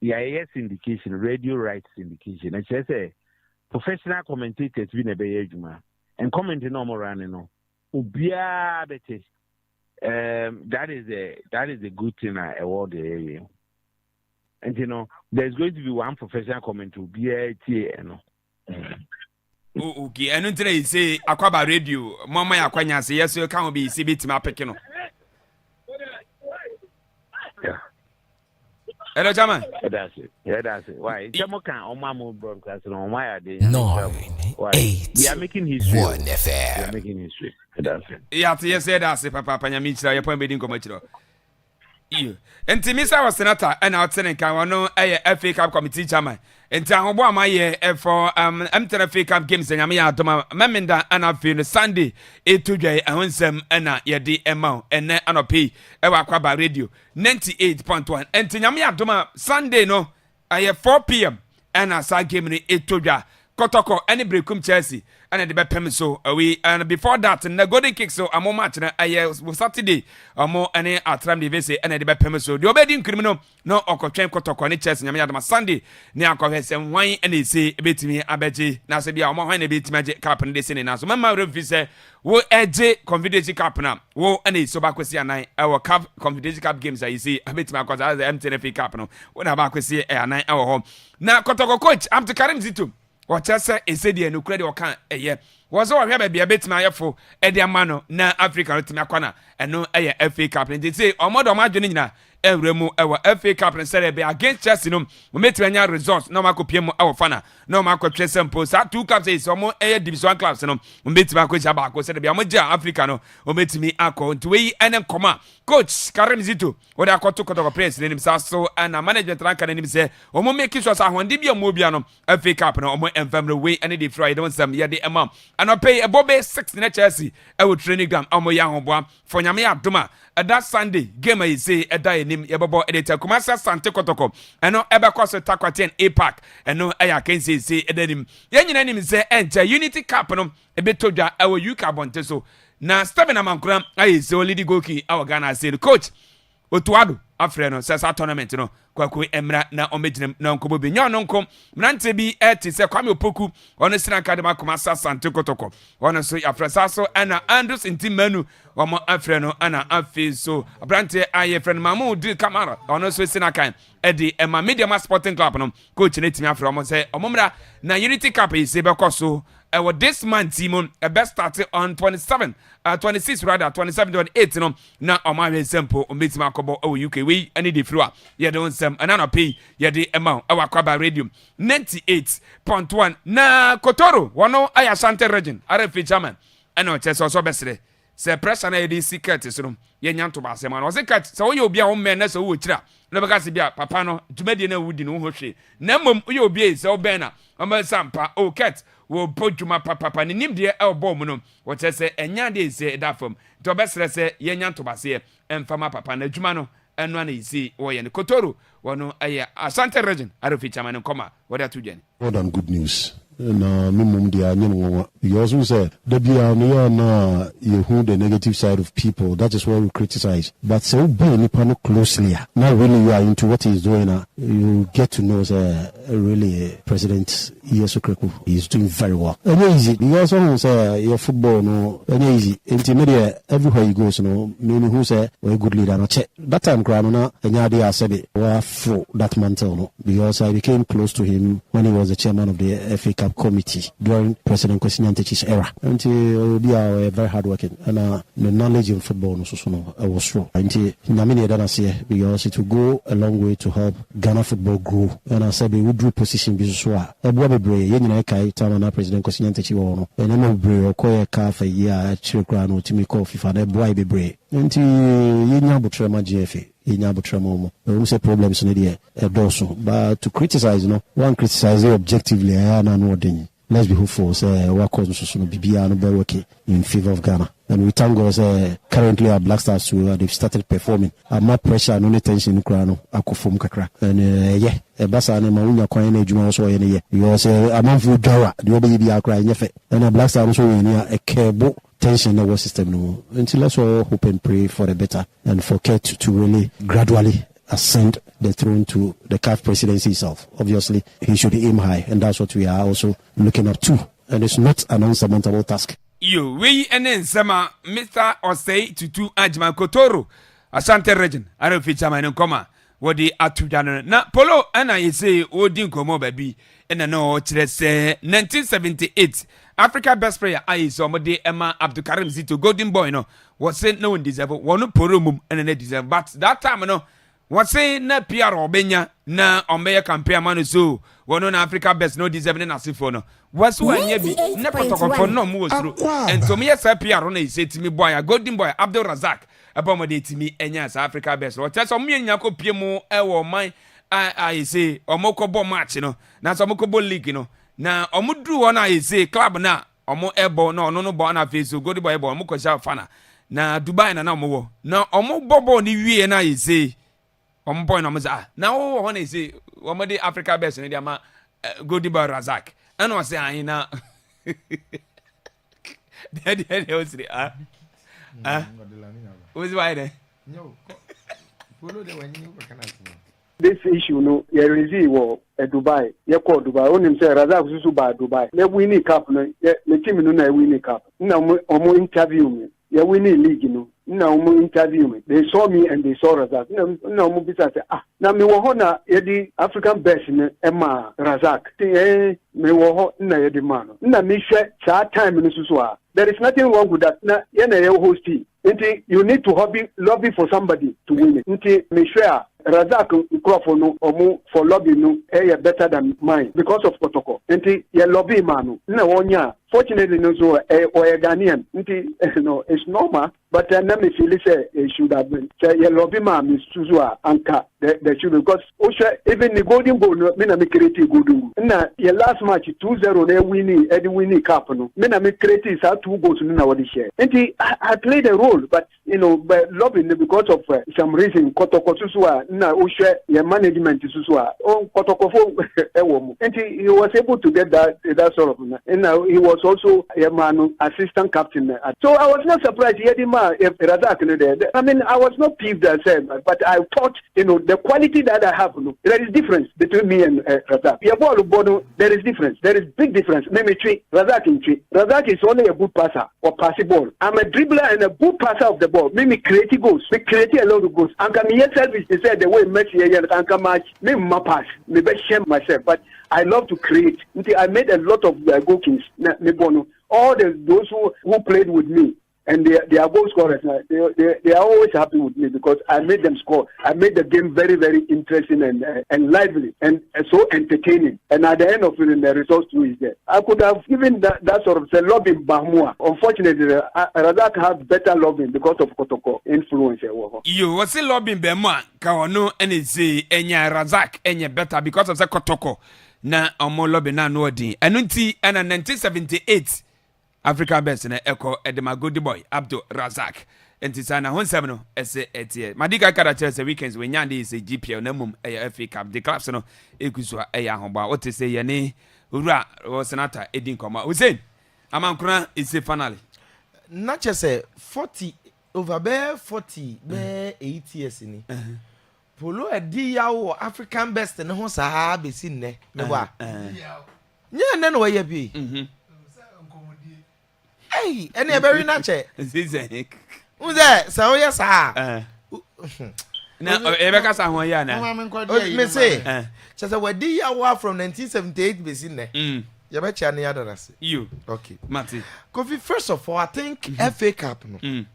EIS syndication, radio rights syndication. And she say professional commentators been a bejuma and commenting no more running no. Ubia bete. That is a good thing I award the area. And you know, there's going to be one professional comment to BAT, no. Okay, and today say Akwaaba radio, Mama Yakwanya say yes, you can't be CBT mapekino. Hello, Chairman. That's it. Why? Chamo can on my move broadcast on why are they? 9, 8, we are making history. 1 FM. We are making history. That's it. Yeah, yes, that's it, Papa Panyamichra, your point being committed. You. And Timisa was senator and outside Kawano, a FA Cup committee chairman. And Tahobo, my year for FA Cup games and Yamia Doma, Mamenda, and I feel Sunday, 8 and 1 and Yadi Emma, and then Anopi, Akwaaba radio, 98.1. And Tinyamia Doma, Sunday, no, I have 4 p.m. and I saw game in 8 Kotoko, any breakum Chelsea, and the bepem so away. And before that, the golden kick so a more match was Saturday, or more any atram de vese, and the bepem so the obedient criminal, no Okochem Kotoko, any Chelsea, Yamada Sunday, near Cohes and wine, and they say, a bit me, Abeji, Nasabia, more when a bit magic cap and this in now. So, Mamma Revise, wo edge confidential cap now, wo any so back with our cup confidential cup games, I see, a bit my cause as the MTNF cap no, when I back with see a 9 hour home. Now, Kotoko coach, I'm to Karim Zitu. What just say is the no credit or can't was all have be a bit my for Eddie Mano na Africa to Nakwana and no FA Cup and they say or more than my Remo our FA Cup and said be against Chelsea no we met any results no Marco Piemo our fana no Marco Chelsea post 2 clubs is more division 1 clubs no we met Marco Jabako said be amoja Africa no we met me ako to we and then come coach Karim Zito what I call to cut press in himself so and a management rank and him say o mo make sure say when debia mo bia no FA Cup no o mo enfam we and the Friday don some ya the amount and I pay a Bobby 6 in Chelsea I will training ground o mo ya hoboa for nyame adoma that Sunday game I say a die name yebobo edita Kumasa Sante Kotoko and no ebe kwaso takwa 10 APAC and no I can say edenim yenyina nim say enter Unity Cup no ebe todwa our UK bonte so na Steven Amankura I say only the goalkeeper our Ghana say coach otuado afre no sesa tournament no kwaku emra na omegyinem na nkobo bi nyo no nkom mrante bi eti se Kwame Opoku ono sina academy akoma sasante kotoko ono so afre saso ana Andrews Ntimanu wamo afre no ana afi so abrante aye friend Mahmoud Kamara ono so sina kan edi ema Medium Sporting Club no coach na timi afre omo se omomra na Unity Cup ise be koso this month team best started on 26 rather 27 28 no na omawe simple ometima akobo UK we any the free ye don sem anana pay ye the amount Akwaaba radio 98.1 na Kotoro wono aya Asante region RF chairman eno cheso so besre se pressure na ye secret so ye nyanto ba se man o secret se wo ye obi a wo men na se wo kira na beka se bia papa no dwumadi na wudi no ho hwe na mom wo ye obi se wo ben na o ma sampa o cat wo podjuma papa ne nimde e obo mu no wo chese enya de se da fam to besre se ye nyanto ba se emfama papa na dwuma no eno na isi wo ye ne Kotoro wono aya Asante region RF chairman nkoma wo da to dwane more than good news na minimum dia nyenwo you also say the bia na you who the negative side of people, that is what we criticize, but so be closely now really you are into what he's doing you get to know really President Yesu Kreku is doing very well and easy you also say your football no easy intermediate everywhere he goes no meaning who say a good leader no check that time grano na enya dey said it for that mantle no because I became close to him when he was the chairman of the FA Cup committee during President Kwesi Nyantakyi's era and we are very hardworking and the knowledge in football no so no was strong and nyamini that I say because it will go a long way to help Ghana football grow and I said we would do position bi so a bebre ye nyina kai time na President Kwesi Nyantakyi wo no and no bebre okoye ka fa ya chirikra no timi ko FIFA na boy bebre nti ye nya botrema GFA nya botrema mo say problems no dey doso but to criticize one criticize objectively na no odin let's be hopeful say what cause so no bibia no be working in favor of Ghana and we thank God currently our Black Stars they've started performing more pressure no tension no kra no akofom kakra and basa na mawunya kwan na adwuma so ye ne ye you say amanfu dawa de obi bi akra nyefe and Black Stars so we ni a kebo tension in our system no until let's all hope and pray for the better and for Ket to really gradually ascend the throne to the CAF presidency itself. Obviously he should aim high and that's what we are also looking up to and it's not an unsurmountable task. Yo we enen sama Mr. Osei Tutu Ajman Kotoro Asante region are feature man nkoma wodi atudano na polo ana yese odi nkomo baby ena no kire se 1978 Africa best player ayi so mo de Emma Abdulkarim Zito golden boy no was say no deserve one poro mum ena na deserve but that time no was say na PR obenya na omeye campaign man so wono na Africa best no deserve na sifo no was so anya bi na protocol for no mu osuro entomi yes PR no ise timi boy golden boy Abdul Razak abomode timi enya sa Africa best what so me nya ko pie mu e wo man I say omoko match no na so omoko league no na omudru wona I say club na omo ebo no bo na face golden boy ebo omoko sha fana na Dubai na omo na omo bobo ni wie na I say boy na maza na wo ho na say omode Africa best no dia ma golden boy Razak and I say I na Daddy was who's why there? No. Follow the one you can this issue no ye rezi wo Dubai ye call Dubai onim say Razak susu ba Dubai le winning cup no le team no na winning cup na omo interview me ye winning league no na omo interview me they saw me and they saw Razak na omo bisa say na me wo ho na ye di African best ne Emma Razak me wo ho na ye di man na me hwe sa time no susu there is nothing wrong with that na ye na ye host you need to lobby for somebody to win it me sure Razak Crawford no omo for lobby no better than mine because of protocol ye lobby man na wonya fortunately no so or Ghanaian no it's normal but let me feel say it should have been say ye lobby man is Suzua anka the should because even the golden goal no me na me create golden na ye last match 2-0 na winning cup no me na me create is 2 goals no na what share I played a role but but lobbying because of some reason protocol Suzua na your management Suzua protocol he was able to get that sort of and now he was also a man assistant captain so I was not surprised he had him if Razak there. I mean, I was not peeved as but I thought, the quality that I have, there is difference between me and Razak. There is difference. There is big difference. Razak is only a good passer or passing ball. I'm a dribbler and a good passer of the ball. Me create goals. Me create a lot of goals. And come here service is said the way Messi and can match. Me my pass. Me be shame myself. But I love to create. I made a lot of goal kings. All those who played with me. And they are goal scorers. They are always happy with me because I made them score. I made the game very, very interesting and lively and so entertaining. And at the end of it, the result too is there. I could have given that sort of lobbing Bahmua. Unfortunately, Razak has better lobbying because of Kotoko influence. You was still lobbying Bahmua. Kawano and say enya Razak enya better because of the Kotoko. Na omo lobby na no din. Enunti and 1978. African best na echo edemagodi boy Abdul Razak enti sana honsem no ese etie madika kada say weekends we nyande is GPL na mum FA Cup the clubs no ekuso ahoba what say ye ne ura o senata edin koma Hussein amankura is finally not just say 40 over bear 40 bear 8 years ni polo edi yawo African best na ho sa be sin ne ba nya na no ye bi hey, any very nache. Uze, so yes, ah. Na Ebeka sa ho ya na. Me say, just a wedi ya from 1978 be sin ne. You bet you any other. You. Okay. Mati. Kofi, first of all, I think FA Cup no.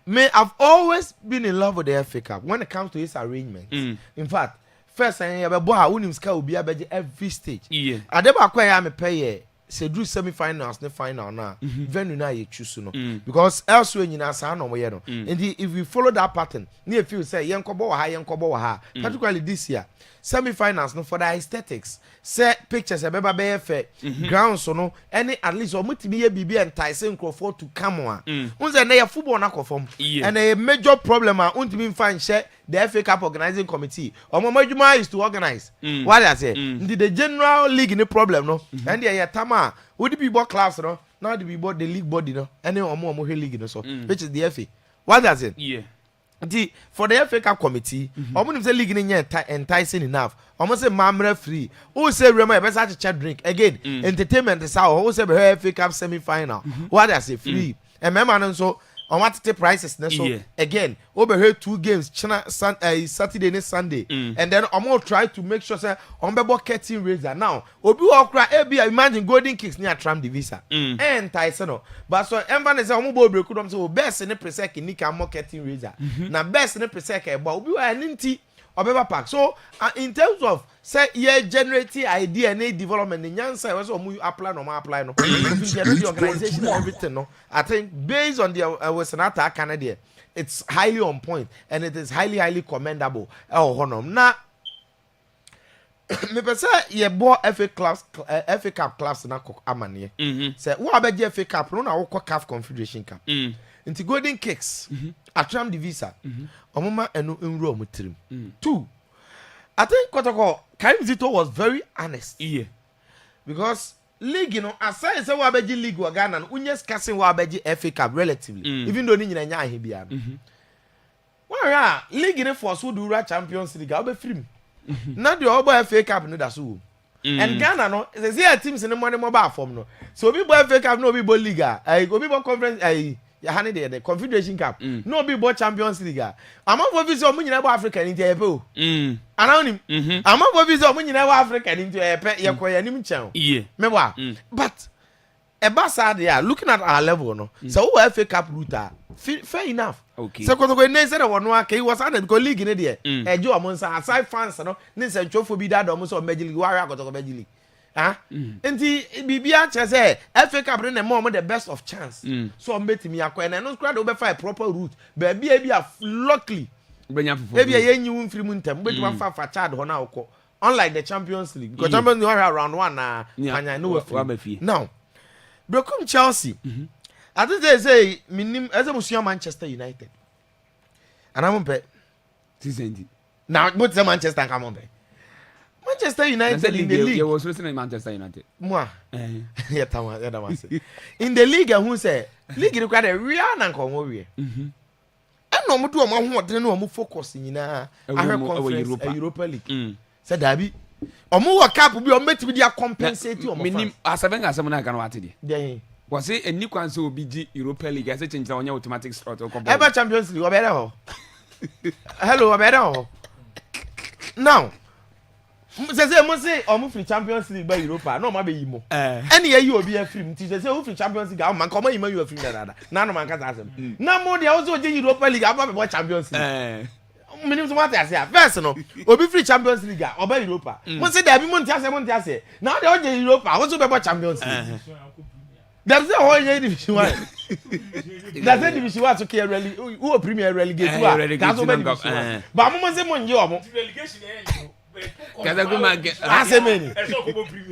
Me, I've always been in love with the FA Cup when it comes to its arrangement. In fact, first I be boy unim ska obi abeje every stage. Yeah. Adeba kwa ya me pay say do semi-finals ne final na venue na ye choose no because elsewhere nyina sa na omoye no and if we follow that pattern ne feel say yenkobo wa ha particularly this year semi-finals no for the aesthetics say pictures ebeba be fe grounds no any at least omutimi ye bibi entice nkrofo to come on unze na ye football na perform and a major problem untimi find share the FA Cup organizing committee omomadwuma is to organize what I say the general league ni problem no and the tama would be board class no now the board the league body no any omo league no so which is the FA what does it for the FA Cup committee omo say league ni enticing enough omo say mamre free who say remember best to chat drink again entertainment is how who say FA Cup semi final what I say free and remember so on what the prices so again over 2 games Saturday and Sunday and then I'm gonna try to make sure say on be curtain raiser now obi okra imagine golden kicks near tram divisa and Tyson but so everyone say omo break them so best in the presec ni ka mo curtain raiser na best in the presec e ba obi wa ninti obeba pack so in terms of say ye generating idea and development in nyansa we so omo apply no the organization and everything no I think based on the Senata Canada it's highly on point and it is highly commendable na me pese ye bo FA Cup class na amane say wo abeje FA Cup no na wo CAF Confederation Cup into golden kicks atram divisa omoma enu enru omutrim 2 I think Kotoko Karim Zito was very honest because league aside say wabeji league wa Ghana no unyes casting wabeji FA Cup relatively even though ni nyina nya ahebia no where league ne force wo do Champions League obe free na the obo FA Cup no da so and Ghana no say teams in money mobile form no so obi bo FA Cup no obi bo league obi bo conference Yahani the Confederation Cup no be bo Champions League among for visa omunyina bo Africa ni tie pe o anonim among for visa omunyina bo Africa ni tie pe ye koya nim chen meba but eba sad ya looking at our level no so we FA Cup route fair enough okay so ko ne say no aka he was under because league ne there ejo omonsa aside fans no ne say ntwofo bi da do omonsa o Major League warrior akotoko Major League enti bibia che say FA Cup na more the best of chance so mbetimi akwa na no scrad obe find proper route ba bia luckily benya fofo bia yenyi wumfiri mu ntam mbetimi fa chad ho na akọ unlike the Champions League because Champions League around one na anya no we now brokum Chelsea I think they say minim as a musia Manchester United and I'm pe season now but the Manchester come on be Manchester United in the league. You was listening to Manchester United. Moi. Yeah, Tama, yeah, in the league, who say league require a real and come over here. And no more do a man who don't know focus in a Europa League. Said Dabi. Or more cap will be on met with their compensate you. Minim as a venga someone can watch it. Then was it a new council BG Europa League as a change on your automatic start or ever Champions League or better. Hello, better. Now. Say or move Champions League by Europa. No, maybe you more. Any year you will be a free. Teacher say who Champions League. Man, come on, you are free. None of man can ask him. No more. They also do Europa League. About Champions League. Minimum what I say. First, no, or be free Champions League or by Europa. Once they have been Montias. Now they are in Europa. Also by Champions League. That's the whole division one. That's the division one. Okay, really. Who Premier Relegate? That's what division. But I'm going to say one job.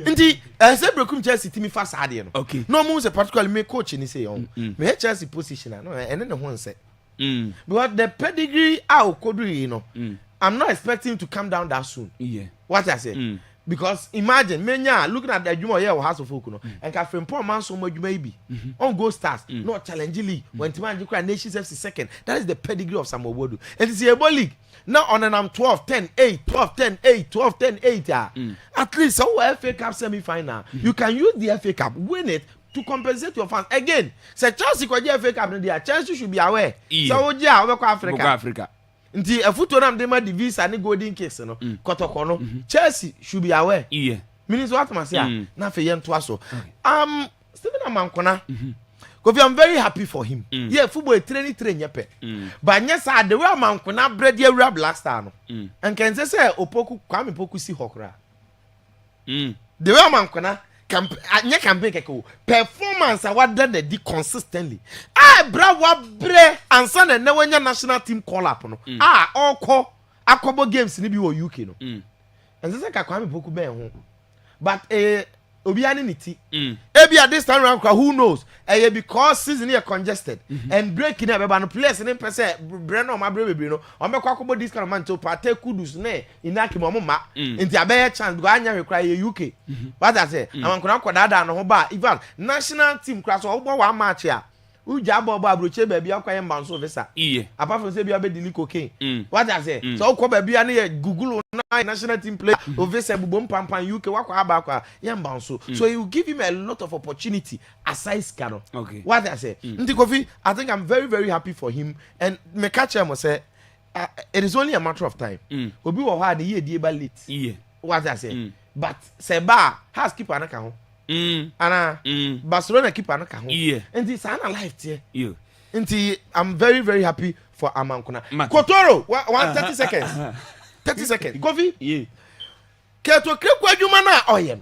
Nti say brekum Chelsea timi fast hard no. Okay. No mo say particularly me coach ni say on. Me Chelsea position no ene ne ho nse. Because the pedigree kodu no. I'm not expecting him to come down that soon. Yeah. What I say? Because imagine menya looking at the Juma here House of Folk no and ka frame poor man so much maybe on Go Stars not challenge league when Timan Jikra Nations FC second. That is the pedigree of Samuel Bodu. And it's a league. Now on and I'm 12 10 8 12 10 8 12 10 8 at least so FA Cup semi-final you can use the FA Cup win it to compensate your fans again. Say Chelsea kwa FA Cup no Chelsea should be aware. So we Africa. Nti afuto na mdema the visa ni golden case no kotoko no Chelsea should be aware. Yeah. Means what man say na fe yen to aso. Stephen Amankona. Because I'm very happy for him. Yeah, football train yepe. But yes, the way Amankona bread ye rap last time. And can say opoku kwame poku si hokra. The way Amankona campaign keko performance what did consistently bravo bre and son and no national team call up no all call akobo games ni bi wo UK no and say ka kwame poku ben ho but obi ani niti ebi at this time round who knows because season here congested and breaking up no players ni pese bre no ma bre bebre no o me kwa kobo this kind of man to partake kudus ne inaki mo ma nti abe chance because anya rekra UK what I say am kono kodada no ho ba even national team class o bo one match ya uja bo abroche ba bia kwa yamba nso visa apart from say bia be deli cocaine what I say so ko ba bia na Google na national team play ovese bubom pampan UK wakwa abakwa yamba nso so you give him a lot of opportunity aside scano okay what I say nti Kofi I think I'm very very happy for him and me catch him say it is only a matter of time obi wo ha de ye die ba late what I say but Seba has keep anaka ho Ana Barcelona keeper na ka ho. Nti sa na life tie. Nti I'm very very happy for Amankona. Kotoro 30 seconds. 30 seconds. Kofi? Yeah. Keto kreku adwuma na oyem.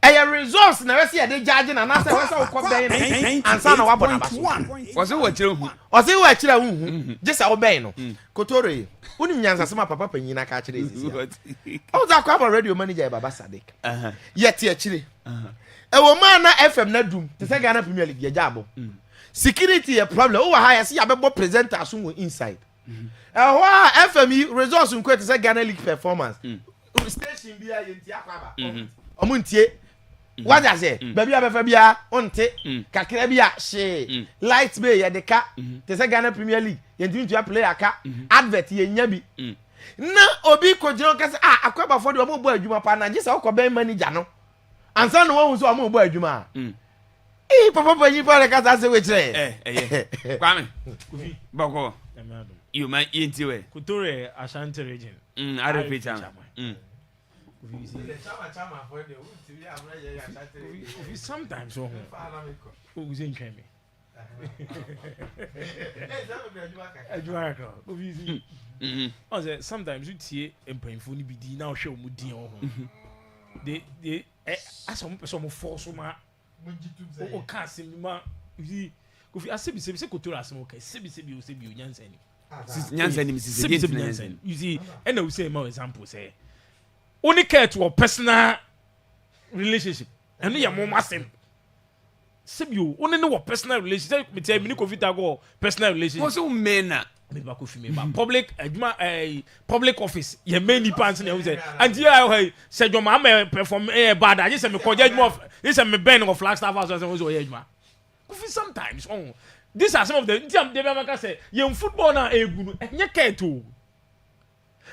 Aya resource na wese de judge na na say wese wo ben ansa na wabona baso. Wose wo kire hu. Wose wo kire hu. Just a wo ben no. Kotoro yi. Unim nyansa sema papa panyin na ka kire isi. O za Akwaaba radio manager Baba Sadik. Yeti akire. Ewo man na FM na dum. Te say Ghana Premier League ye jabo. Security a problem. O wa ha ya see abebo presenter so inside. FM results in kwete say Ghana League performance. Station bia ye ntia Akwaaba. Omo ntie. What I say? Baby abefa bia onte. Kakra bia she. Light bay ye de ka. Te say Ghana Premier League. Ye ntia play aka. Advert ye nya bi. Na obi ko jiro ka say Akwaaba for the omo bo adwuma pa na je say o ben manager no. Ansa no wo so omo bo adwuma. Papa panyi pa ka say we kire. Kwame. Boko. You man yenti we. Kutore Ashanti region. Are picture. Sometimes so who is in Kemi. Sometimes you see and painful be now show mudi on. They as some force ma o can't see ma you see I say Kultura smoke say you Nyansen. Nyansen you see and I will say more example say only care to a personal relationship and you are more massive. sebio one ne wo personal relationship me tell me ko vita go personal relationship wo so mena me ba ko fi me ba public adwuma public office ye many pants na say and here say jo ma perform bad I say me ko judgment of this say me ben of Flagstaff house say wo ye adwuma ko fi sometimes these are some of the ntiam de be maka say ye football na egu no enye keto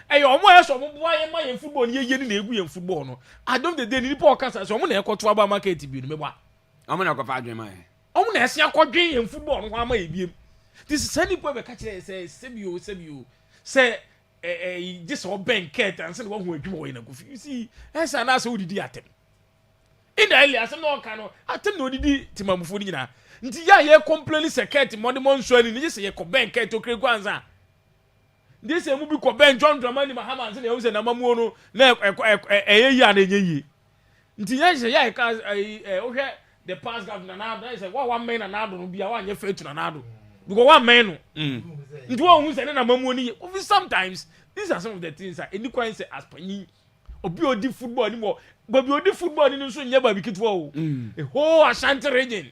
omo so mo boa ye ma ye football ni ye ni na egu ye football no adom de day ni po kasa so mo na ekoto aba market bi no me boa omo na ko fa adwen ma omo na esia kodwen ye football no ama ye biem this is any point we catch say sebio say this all bank cat and say one who adwuma we na go you see esa na so didi atem in the early asem no kan no atem no didi timamufo ni nyina nti ya ye complain secret money monso ani ni say ye ko bank cat to kre kwanza this say mu bi ko bank John Dramani Mahama say na say na mamuo no na eyeyi ana enyeyi nti ya say ya ka ohwe the past governor na say wa man na ado no bia wa nye faith na ado because one man nti wo hu say na mamuo ni sometimes these are some of the things that any coin say as panyi obi odi football ni mo baby odi football ni nso nya ba bi kitwa o a whole Ashanti region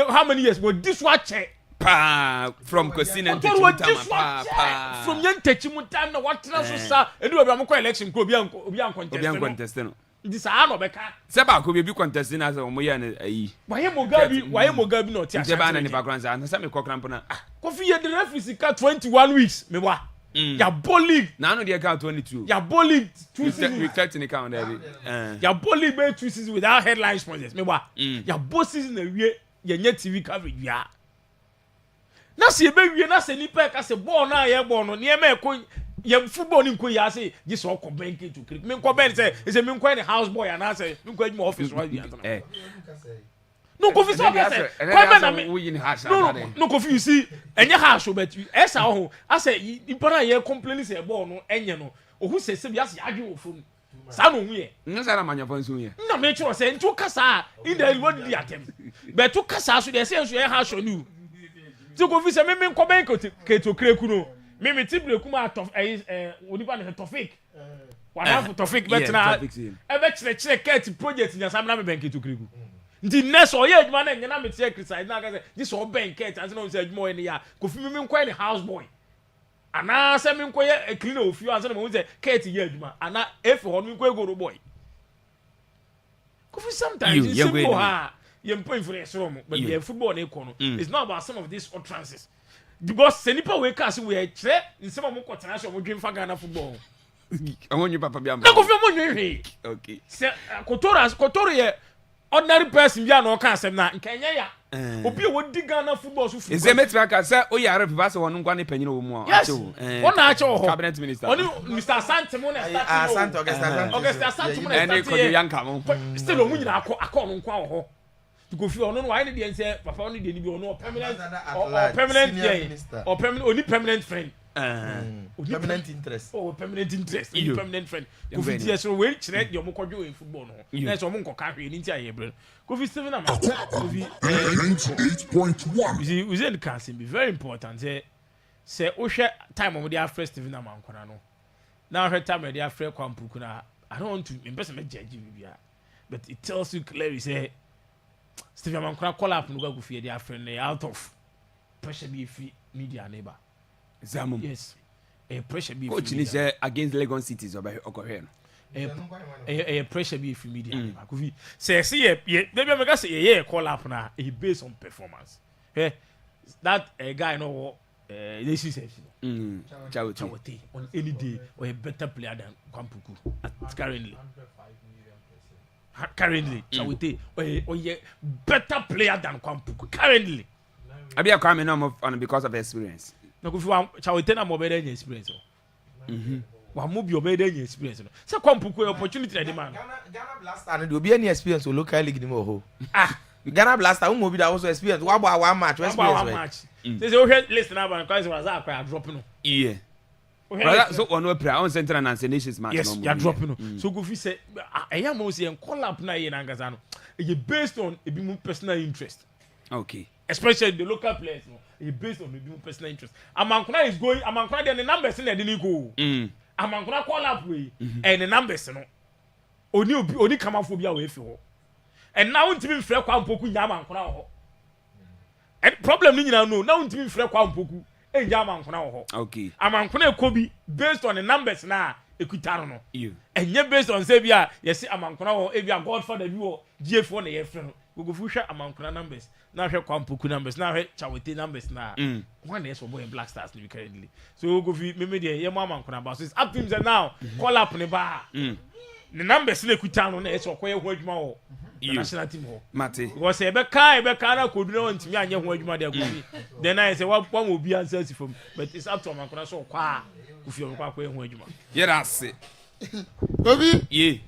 how many years but this one check from Kosina to Chimutama from yan Techimutama na what so sa edu obi am election ko obi an contest no this are no beka se ba ko bi contest na so mo ye na ayi waye Mugabe no ti Ashanti ba na ni background na se me kokran na Kofi ye the referee ka 21 weeks me wa ya bowling na no dey count 22 ya bowling 2 seasons we catch in count there ya bowling be 2 seasons without headline sponsors me wa ya both season na wie ye nya TV coverage ya na se be wie na se nipa ka se ball na ye ball no ne me ko ye football ni ko ya se ji so ko bank to cricket me ko ben say is me ko the house boy and I say me ko my office right here no Kofi so say ko ben na me no Kofi you see enye house but esa ho I say nipa na ye complain say ball no enye no ohu se se bia se adwe wo fom sa no hu ye no sa na manyafo nso ye na me chiro say ntu kasa in the what di atem but to kasa so dey say nso ye house no ti Kofi say me ko ben ke to kreku no me ti breku ma tof onipa na Tofik wana for Tofik betina e be chire ket project nya sam na me ben ke to kreku nti next oye adwuma na nya na me tie criticize na ka say this all ben ket and no say adwuma we ne ya Kofi me ko ne house boy ana say me ko ye clean ofi and no say ket ye adwuma ana if ho me ko egoro boy Kofi sometimes it's simple ha you point for the but the football na iko no it's not about some of these utterances because senipa we cast we kire in some of mo tena so mo dwen fa Ghana football onyu papa bia na Kofi mo nwe okay se kotoro ye ordinary person bia na o kan asem na nkanya ya obi e wodi Ghana football so is e metra ka se o yare pepa se wonu nkwa ne panyin wo mu a ona ache ho cabinet minister oni Mr. Asante mo na start Augusta Asante mo na start ene ko yanka mo still o mu nyina akọ no nkwa ho Kofi ono no why ne dey say papa ono dey ni bi ono permanent only permanent friend permanent interest permanent friend Kofi dey so we kire dey omo kodwo in football no na so omo nkoka hwe ni ntia ye bre Kofi 7 am Kofi 98.1 we say the can be very important say o hwe time omo dey afre Steven Amankwana no na hwe time dey afre Kwampuku na I don't want to person me judge bibia but it tells you clearly say Steven Amankwana call up no go fie dey afre na out of pressure be free media neighbor Zamum. Yes. A pressure be coach ni say against Lagos cities okohwe no. A pressure be free media. Kofi say maybe I say yeah call up na he based on performance. That a guy no this is Chawati on any day or a better player than Kwampuku currently Chawati or a better player than Kwampuku currently. I be a coming on because of experience. No go Chawete na mo be dey experience o wa mo bi o be dey experience no say Kwampuku opportunity na dey man Ghana Blaster no dey obi any experience o local league ni mo ho Ghana Blaster who mo bi da also experience wa bo one match experience say o hear list na ban cause was that I drop no yeah brother so one play on central and nations match yes you drop no so go fi say eya mo say call up na ye na ngaza no e based on e bi mu personal interest okay especially the local players no based on maybe personal interest. Amankwana is going. Amankwana the numbers in the go. Amankwana call up way and the numbers no. Oni kamaphobia we feel. and now ntimi mfrɛ kwa mpoku nya amankona ho and problem ni nyina no now ntimi mfrɛ kwa mpoku enya amankona ho okay amankona ekobi based on the numbers na ekutaro no enye based on say bia yesi amankona ho e bia godfather bi wo GF4 na ye frɛ no gogofu hwɛ amankona numbers na hwɛ kwa mpoku numbers na hwɛ chawete numbers na one is for boy Black Stars currently so gogofu me dey ye mo amankona ba so it's up to him now call up ne ba the numbers na ekutaro na yesi okoye ho adwuma ho national team ho mate because ebe kan na kodu na ntimi anye ho adwuma de akobi then I say wa obi answer si from but it's up to amankona so kwa kufi on kwa ho adwuma yera ase obi ye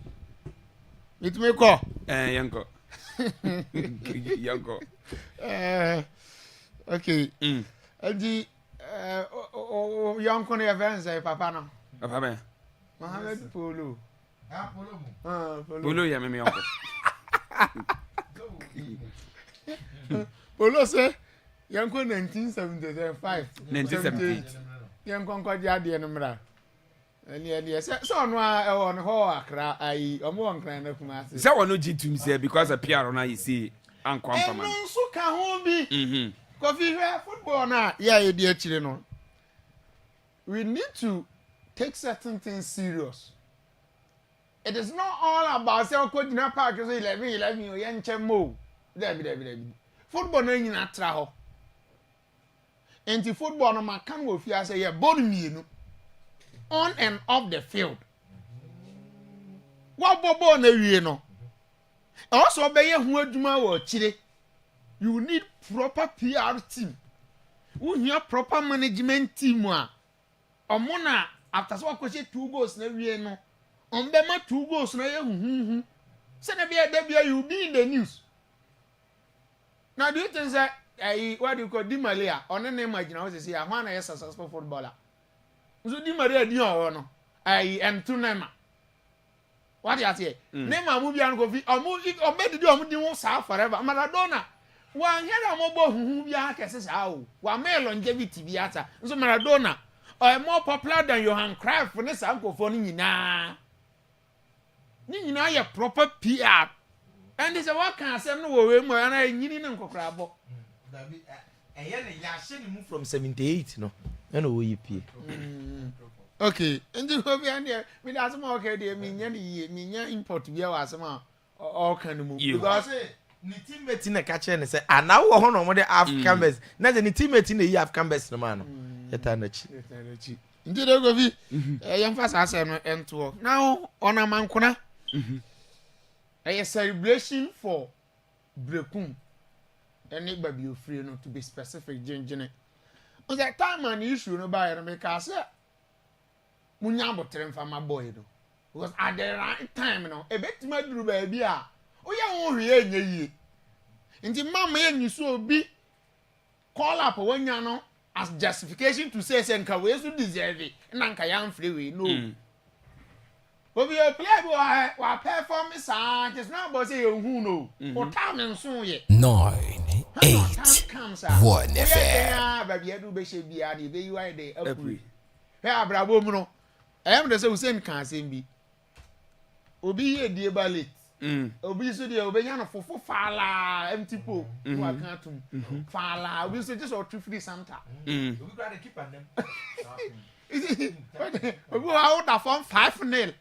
itime ko yanko yanko okay aji yanko ne events papa no papa me Mohamed Polo Polo ya me yanko Polo say yanko 1975 1978 yanko kwaji ade no mra ani so no a on ho akra ai omo nkran na kuma ase se wono gitum say because a PR na you see anko amfama no so ka ho bi kofi hwe football na ya ye di akire no we need to take certain things serious. It is not all about say ko dina park so 11 o ye nche mo debi football na nyina tra ho enti football no ma kan wo fi ase ye ball mienu on and off the field wa bobo na wie no also be ye hu adwuma wo kire you need proper PR team you need proper management team a omona after so akoche 2 goals na wie no on be ma 2 goals na ye hu say na be there you be in the news now do you think that what do you call Di Maria on na imagine how say ya na yes successful footballer so Di Maria di on no entu nema what you say nema mu bia no go fi obedi di omu di won sa forever Maradona wa hera mo bo huhu bia kese sa o wa me longevity bi ata so Maradona more popular than Johan Cruyff ne sa nkofo ni nyina ye proper PR and this what can say no we mo na nyini ne nkokra bo eye ne ya hye ne mu from 78 no na wo yi pie okay ndi ho bia ne me da asema okay de me nya import bia wa asema all kan mu because ni teammate na ka che ne say ana wo ho no mo de African best na je ni teammate na yi African best no man no yeta na chi ndi de go fi yam fa sa say no ento now ona mankona a celebration for Brekum any baby you free no to be specific jinjine on that time and issue no buy me ka say munya botre mfa ma boy no because at the right time no e betima duru ba bi a o ya wo hwe enye yie nti mama ye nyiso obi call up wanya no as justification to say nka we so deserve it na nka ya mfre we no obi a play bo wa performance just now but say who no o time nso ye 9, 8, 1 FM baby edu be she bia de be you are dey apri he abrabo mu no em de say Hussein kan sem bi obi ye die ballet obi so de obenya no fofo fala empty po wa kan tum fala obi so just o free santa obi gra de keep them obi wa order from 5-0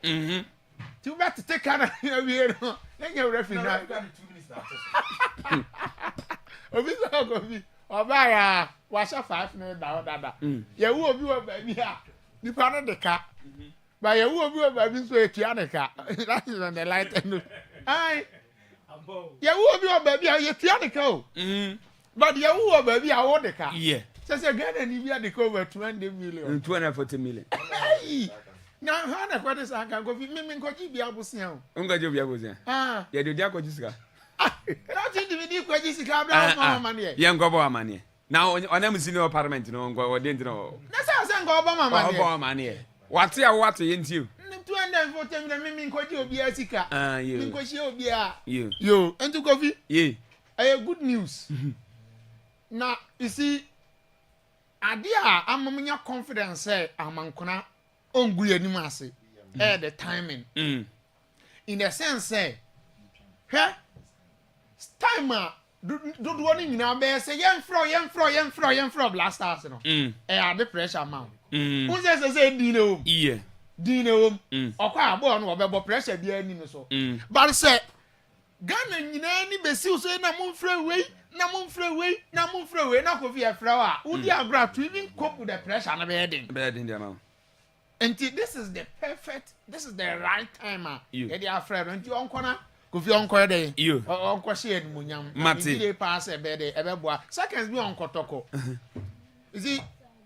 you better take care of you know then you referee now 2 minutes obi so go bi oba ya wa sha 5-0 da ye wo obi wa ba bi a nipa no de ka ba ye wo obi wa ba bi so etua de ka that is on the light end ai ye wo obi wa ba bi a ye tua de ka o but ye wo ba bi a wo de ka yeah say Ghana ni bia de ka over 20 million 240 million na ha na kwade sa kan ko fi mimi nkoji bia bosia o ngaji bia bosia ye de dia ko jisika na ti di ko jisika abra mo mane ye ngobo amane na onam senior parliament no ngo wode ntino na sa ngo obo mane obo amane wate a wate ye ntiu 240 million mimi nkoji obi asika mimi nkoji obi a yo entu ko fi ye good news na you see adia amamnya confidence amankona ongu yanim ase the timing in the sense say time do one nyina be say yemfro blasters no the pressure man who say dino yeah dino okwa abo no obebo pressure bia ni no so but say Ghana nyina ni besi so na momfrɛ wei na Kofi afrɛ wa udi agra to even cope with the pressure na be den dia ma and this is the right time e dey afrɛ no nti onkona Kofi onko dey onko share ni munyam e pass e be dey e be boa seconds bi onkotoko you see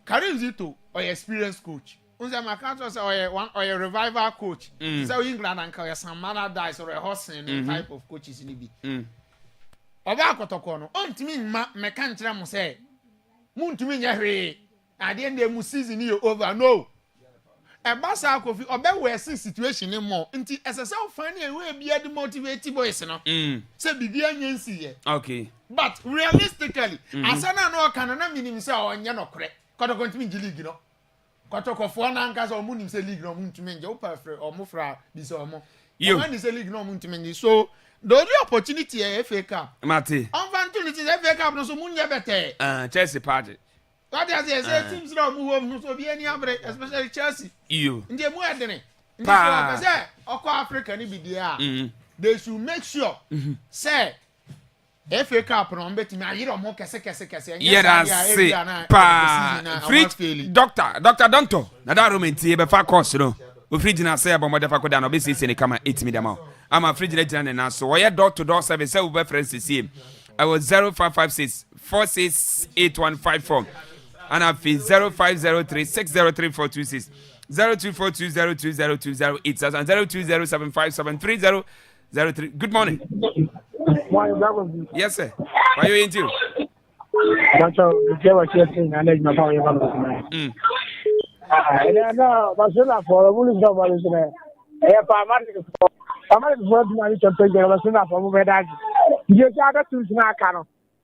Karim Zito or experienced coach unza makato say or revival coach so England and ka some man dies or a hosting type of coaches ni bi oba akotoko no ontimi me kan kire mo say muntumi nya hwe at the end of the season you over no Ebasa Kofi obewe situation ni mo nti esese ofani ewe bia de motivate boys no say bibia nyansi ye okay but realistically asana no kana na minim say onye no kore kodo kontimi ngi league no kotokofo na nka so munim say league no muntumi nge opafre omofra bi so omo when say league no muntumi ngi so the only opportunity FA Cup mate opportunity FA Cup no so munye bete Chelsea party. What does he say? Teams now move home, so be any average, especially Chelsea. You. In the more than it. Africa, they should make sure, say, FA Cup on betting. I hear more kese. Yeah, say, free doctor, Donto. Now that room in tea, but far cost, you know. We free dinner say about mother Fakodan, obviously, in the camera 8 million. I'm a free dinner now, so I door to door service, so we friends to see him. I was 0556 468154. And I feel 0503 603426 0242020208 and 0207573003. Good morning. Yes, sir. Why are you into?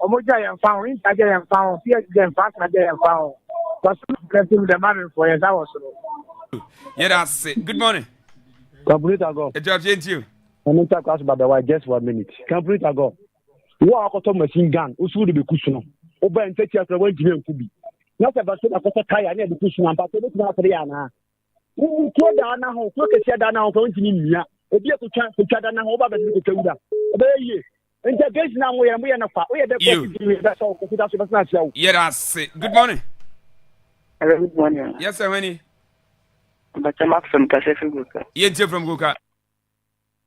Omoja yam found, Inter yam found, PSG yam fast yam found. But the man for years I was so. Yeah, that's it. Good morning. Complete ago. A job to you. I'm not talking about the white just 1 minute. Complete ago. What I got machine gun, who should be cushion. Oba and take your way to be. Not about a kaya near the cushion, but it's not Rihanna. Who told Anna how to get down going to India. A dear to chance to Chadana over the Kuda. Obey. Integration now we are not that's all. Yeah, that's it. Good morning. Hello, good morning. Yes, sir, Winnie. But I'm from Kasefiguka. Yes, from Guka.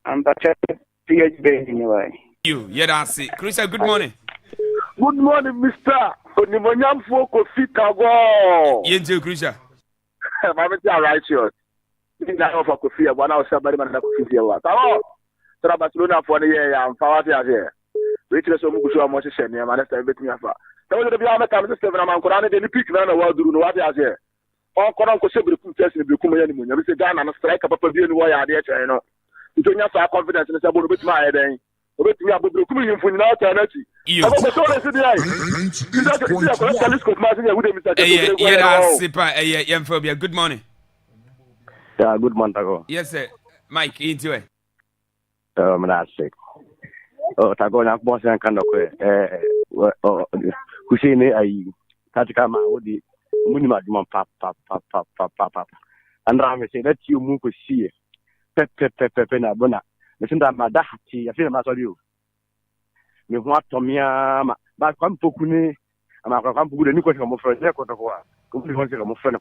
I'm but PhD anyway. You, yeah, that's it. Chris, good morning. Good morning, Mr. Onimonyam Foko Fikago. Yes, Chris. I'm righteous. In that of a coffee, one hour somebody man coffee. Barcelona for the year and Fawati here. Which is so much more much and Manchester betting afa. That was the Biama system and I'm Koran the pick run a world do what has here. All Koran could say test in the Kumani. You say Ghana and strike up a view why are there, you know. You don't have to have confidence in the Sabu with my head. But we are coming from now to energy. Yeah, good morning. Yeah, good morning. Yes, sir. Mike, into it. Manasik. Oh, Tagona boss and Kanoke. Hussein, I Tatikama, Woody, Munima, papa. And Rami say, let you move see. Pepena Bona. Listen to Madahati, I feel matter you. You want Tomia, but come Pokuni, and I come to the new question of friend, Neco of war. Come to one of friend.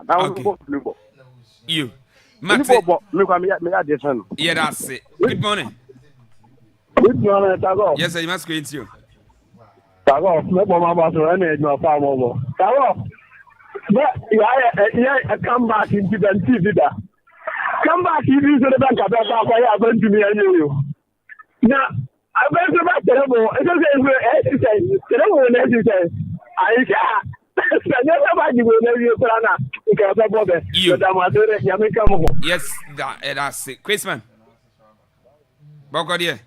Now, you. Max, look at me at this one. Yeah, that's it. Good morning. Good morning, Tago. Yes, I must go into you. Tago, make my mama to run it, no farm over. Tago, yeah, come back into the TV. Come back, you use the bank of I are going to me and you. Now, I'm going to back terrible. It's okay, terrible, I can't. Yes, that's it. Chrisman. Boko dear.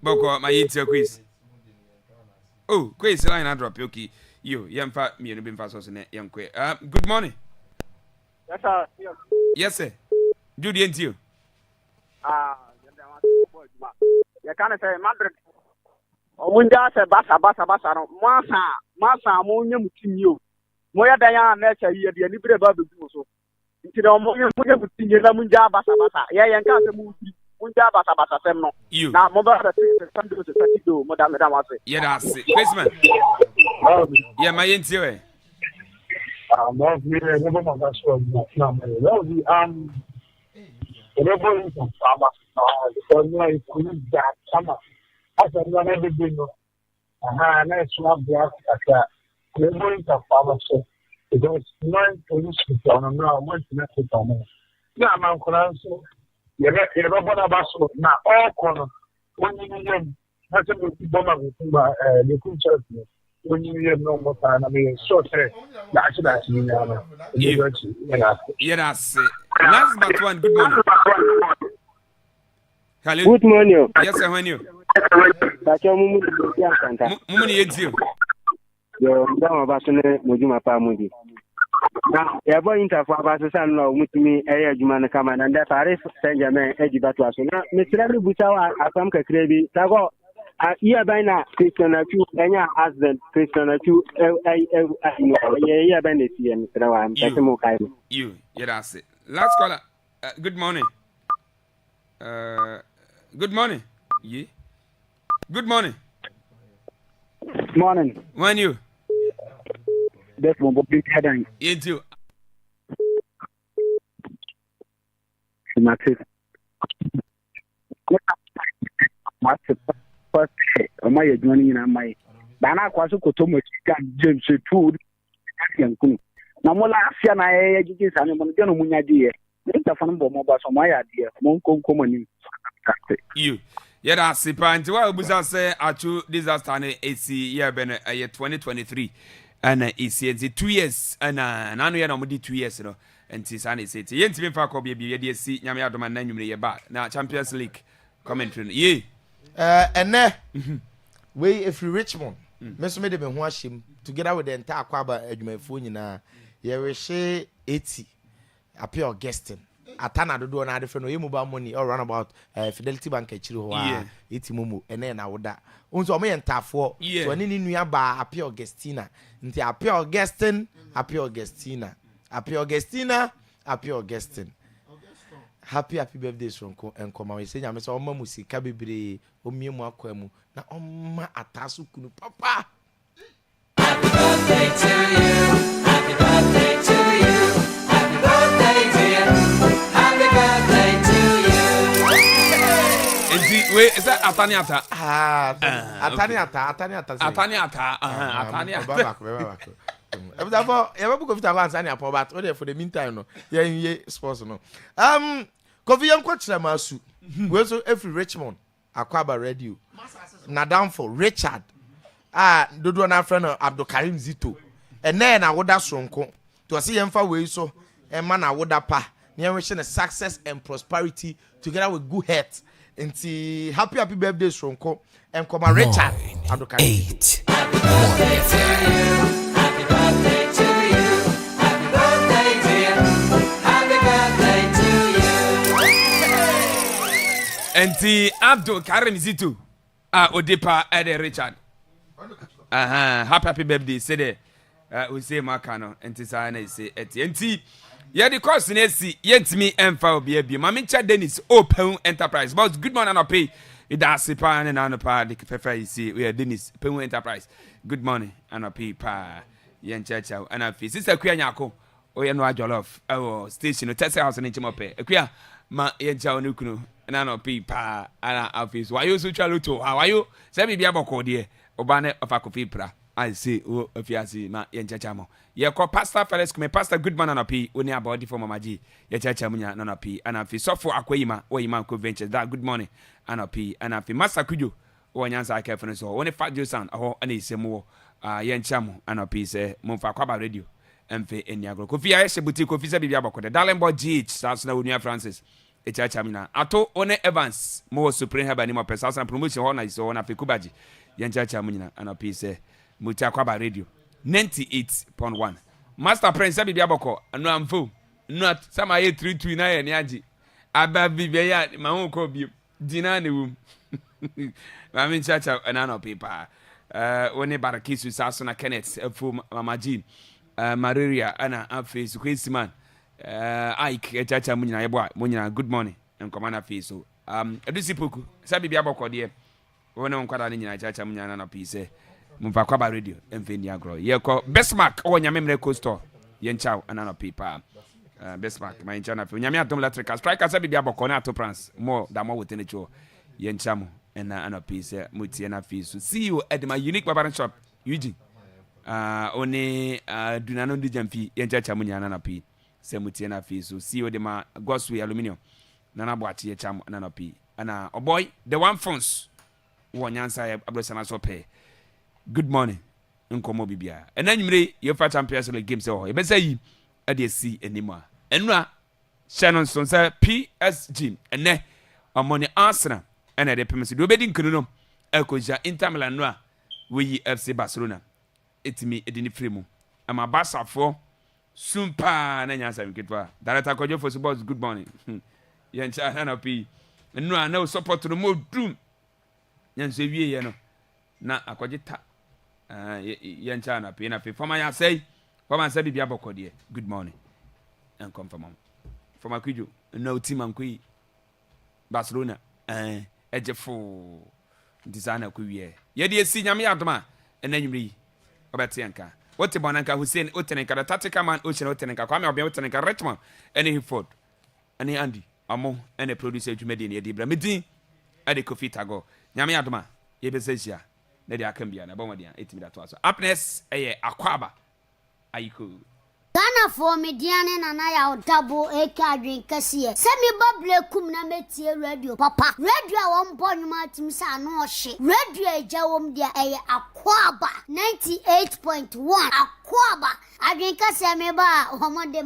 Boko, my eater quiz. Oh, quiz line I drop okay. You, young fat me and been fast in it, young quick. Good morning. Yes, sir. Judy and you. You can't say Madrid. Omunja say basa no. Masa mo nyam team you. Moya daya na cha ye de ni bre ba be so. Nti do mo nyam team ye na munja basa. Ya yan ka say mu munja basa sem no. Na mo ba da Sunday to Saturday mo da me da ma say. Yeah, that's it. Christmas. Yeah, my interview. That's me. Never know that's what I'm that summer. I said, no, never been. Nice one, black. We're going to farmer. So it was 9 police on a now. What's next to them? Yeah, I'm going to answer. You're not about so now. All corner. When you that's a good bomber with the cool church. When you have no more time, I mean, short hair. That's yeah, that's it. Last but one, good morning. Hello. Good morning. Yes, sir, when you. Mumuni yedzi. Yo, ndama basone mojuma pa mudi. Na yabo interfa basasa no mutumi eye adwuma no kama na nda Paris Saint-Germain ejibatu aso na metrami butawa asam kakre bi tago iya baina Cristiano enya husband Cristiano ye baina tie metrawa mtasemo kai. You, yeah, that's it. Last caller. Good morning. Good morning. Yeah. Good morning. Morning. When you? That's one big heading. You too. Massive. First, my joining in my Bana Kwasu Kotomo James food. Namola Fiana Edges and Monogono Munadia. It's a fun bomb about some my idea. Monko common. You. Yeah, that's it. And what was I say? Achu disaster AC year been a year 2023 and it's 2 years and now we are no 2 years, you know. And it's an it's yet to be for copy BDC Yamia Doman Nanu back now Champions League commentary. Yeah, and there way if you Richmond, Miss made him wash him together with the entire Akwaaba Edumefuni na Yereshe 80 appear guesting. Atana do na different no mobile money or run about Fidelity Bank achiri ho a etimumu ene na woda unso me entafo so ani ni nua ba appear Augustina nti appear Augustine happy birthday sonko enkoma we say nyame so omma musika bebre omiemu akwa mu na omma ataso kunu papa. Happy birthday to you, happy birthday to you, happy birthday dear, happy birthday to you. Enti we is that Ataniata? Ataniata. Ever go fit once ania for but for the meantime no ye sports no. Kofi yanko chiramasu. We so every Richmond Akwaaba radio. Na down for Richard. Dodo na friend Abdul Karim Zito. Ene na woda sonko. To see yemfa we so e ma na woda pa. Ne wish na success and prosperity together with good health. Nti happy birthday sonko. Enkoma Richard Abdul Karim Zito. Happy birthday to you. Happy birthday to you. Happy birthday dear. Happy birthday to you. Enti Abdul Karim Zito. Odepa Ede Richard. Happy birthday. Say there. We say Makano. Enti sa na say eti. Enti yeah, the course in AC, yet me and for BB. Mamincha Dennis Open Enterprise. But good morning, I'll pay. That's the pan and on the part. The prefer you see, we are Dennis Open Enterprise. Good morning, and I'll pay pa. Yan Chacha, and I'll feel Sister Quayako. Oh, you know, I jollof. Oh, station, test house and Chimope. A queer, ma yan chow nukuno, and I'll pay pa. And I'll feel why you so chaluto. How are you? Semi Biaboko, dear. Obane of Akofipra. I see, oh, if you see my yan chachamo. Ye call Pastor Felix, me Pastor Goodman and a P, only about the former Maji, ye chachamunya, and a P, and I feel so for Aquaima, or Iman Ventures. That good morning, and a P, and I feel Master Kudu, or an answer I care for so only fat you sound, or any more, yan chamo, and a P say, Monfa Kwaba radio, and fe in Yago. Kofi, I say, boutique, Kofi, Biabako, the Dalenbo GH, that's now near Francis. A chachamina. Ato one Evans, more supreme have any more persons and promotion honor is on a Pikubaji, yan chachamina, and a P say, Mucha Kwaba radio. 98.1 Master Prince Abi Biaboko no amfo not some aye 329 yaji aba bibia ma won ko bi dina ne wum Mami chacha anano paper. One barakisu sasona Kenneth fu Mama Jean. Maria ana face Chris man. Ike chacha munyina yeboa munyina good morning and command face so. Edusi poku. Sabi bia bokọ de. Wona onkwada ne nyina chacha munyina na piece. Mumfa Akwaaba radio emfendi agro. Ye ko Bestmark o nyamemre coaster. Yen chaw anano paper. Bestmark my channel for nyame atom electrical striker sabi bia bokọ na ato France more than more within the show. Yen chamo and an piece mutie na fees. See you at my unique barber shop Eugene. Only dunano di jampi yen chacha munyana na pi. Se mutie na fees. See you de ma Goswe aluminium. Nana boati ye cham nana pi. Ana oh boy the one phones. One yansa abrosana so pay. Good morning. Nkomo bibia. And then you fa champions league games oh. E be say yi e dey see anymore. Enra Shannon son say PSG ene amoni Arsenal ene de pemse do bedi nkunu no ekoja Inter Milan no a we FC Barcelona etimi edini fremu ama Barca for sumpa na nya sam kitwa director kojo for sports good morning yen cha na pi enra na support no mo drum yen so wie ye no na akojita yen cha na pi former ya say former say bibia bokode good morning and confirm from Akwijo no team ankwi Barcelona ejefo designer ko wie ye de esi nyame adoma enanyumri obete anka wote bonanka Hussein otenenka the tactical man ocean otenenka kwame obia otenenka Richmond any Hiford any Andy amo any producer dwumadi ne de bra medin ade Kofi Tago nyame adoma ye besesia na de akambia na bomodian etimi da to aso happiness Akwaaba ayiko Ghana for mediane na na ya double eka drink kasiye. Semi bable kum na metie radio papa. Radio a won nyuma tim sa no hye. Radio eja wom dia Akwaaba 98.1 Akwaaba. Adrink kasiye me ba homode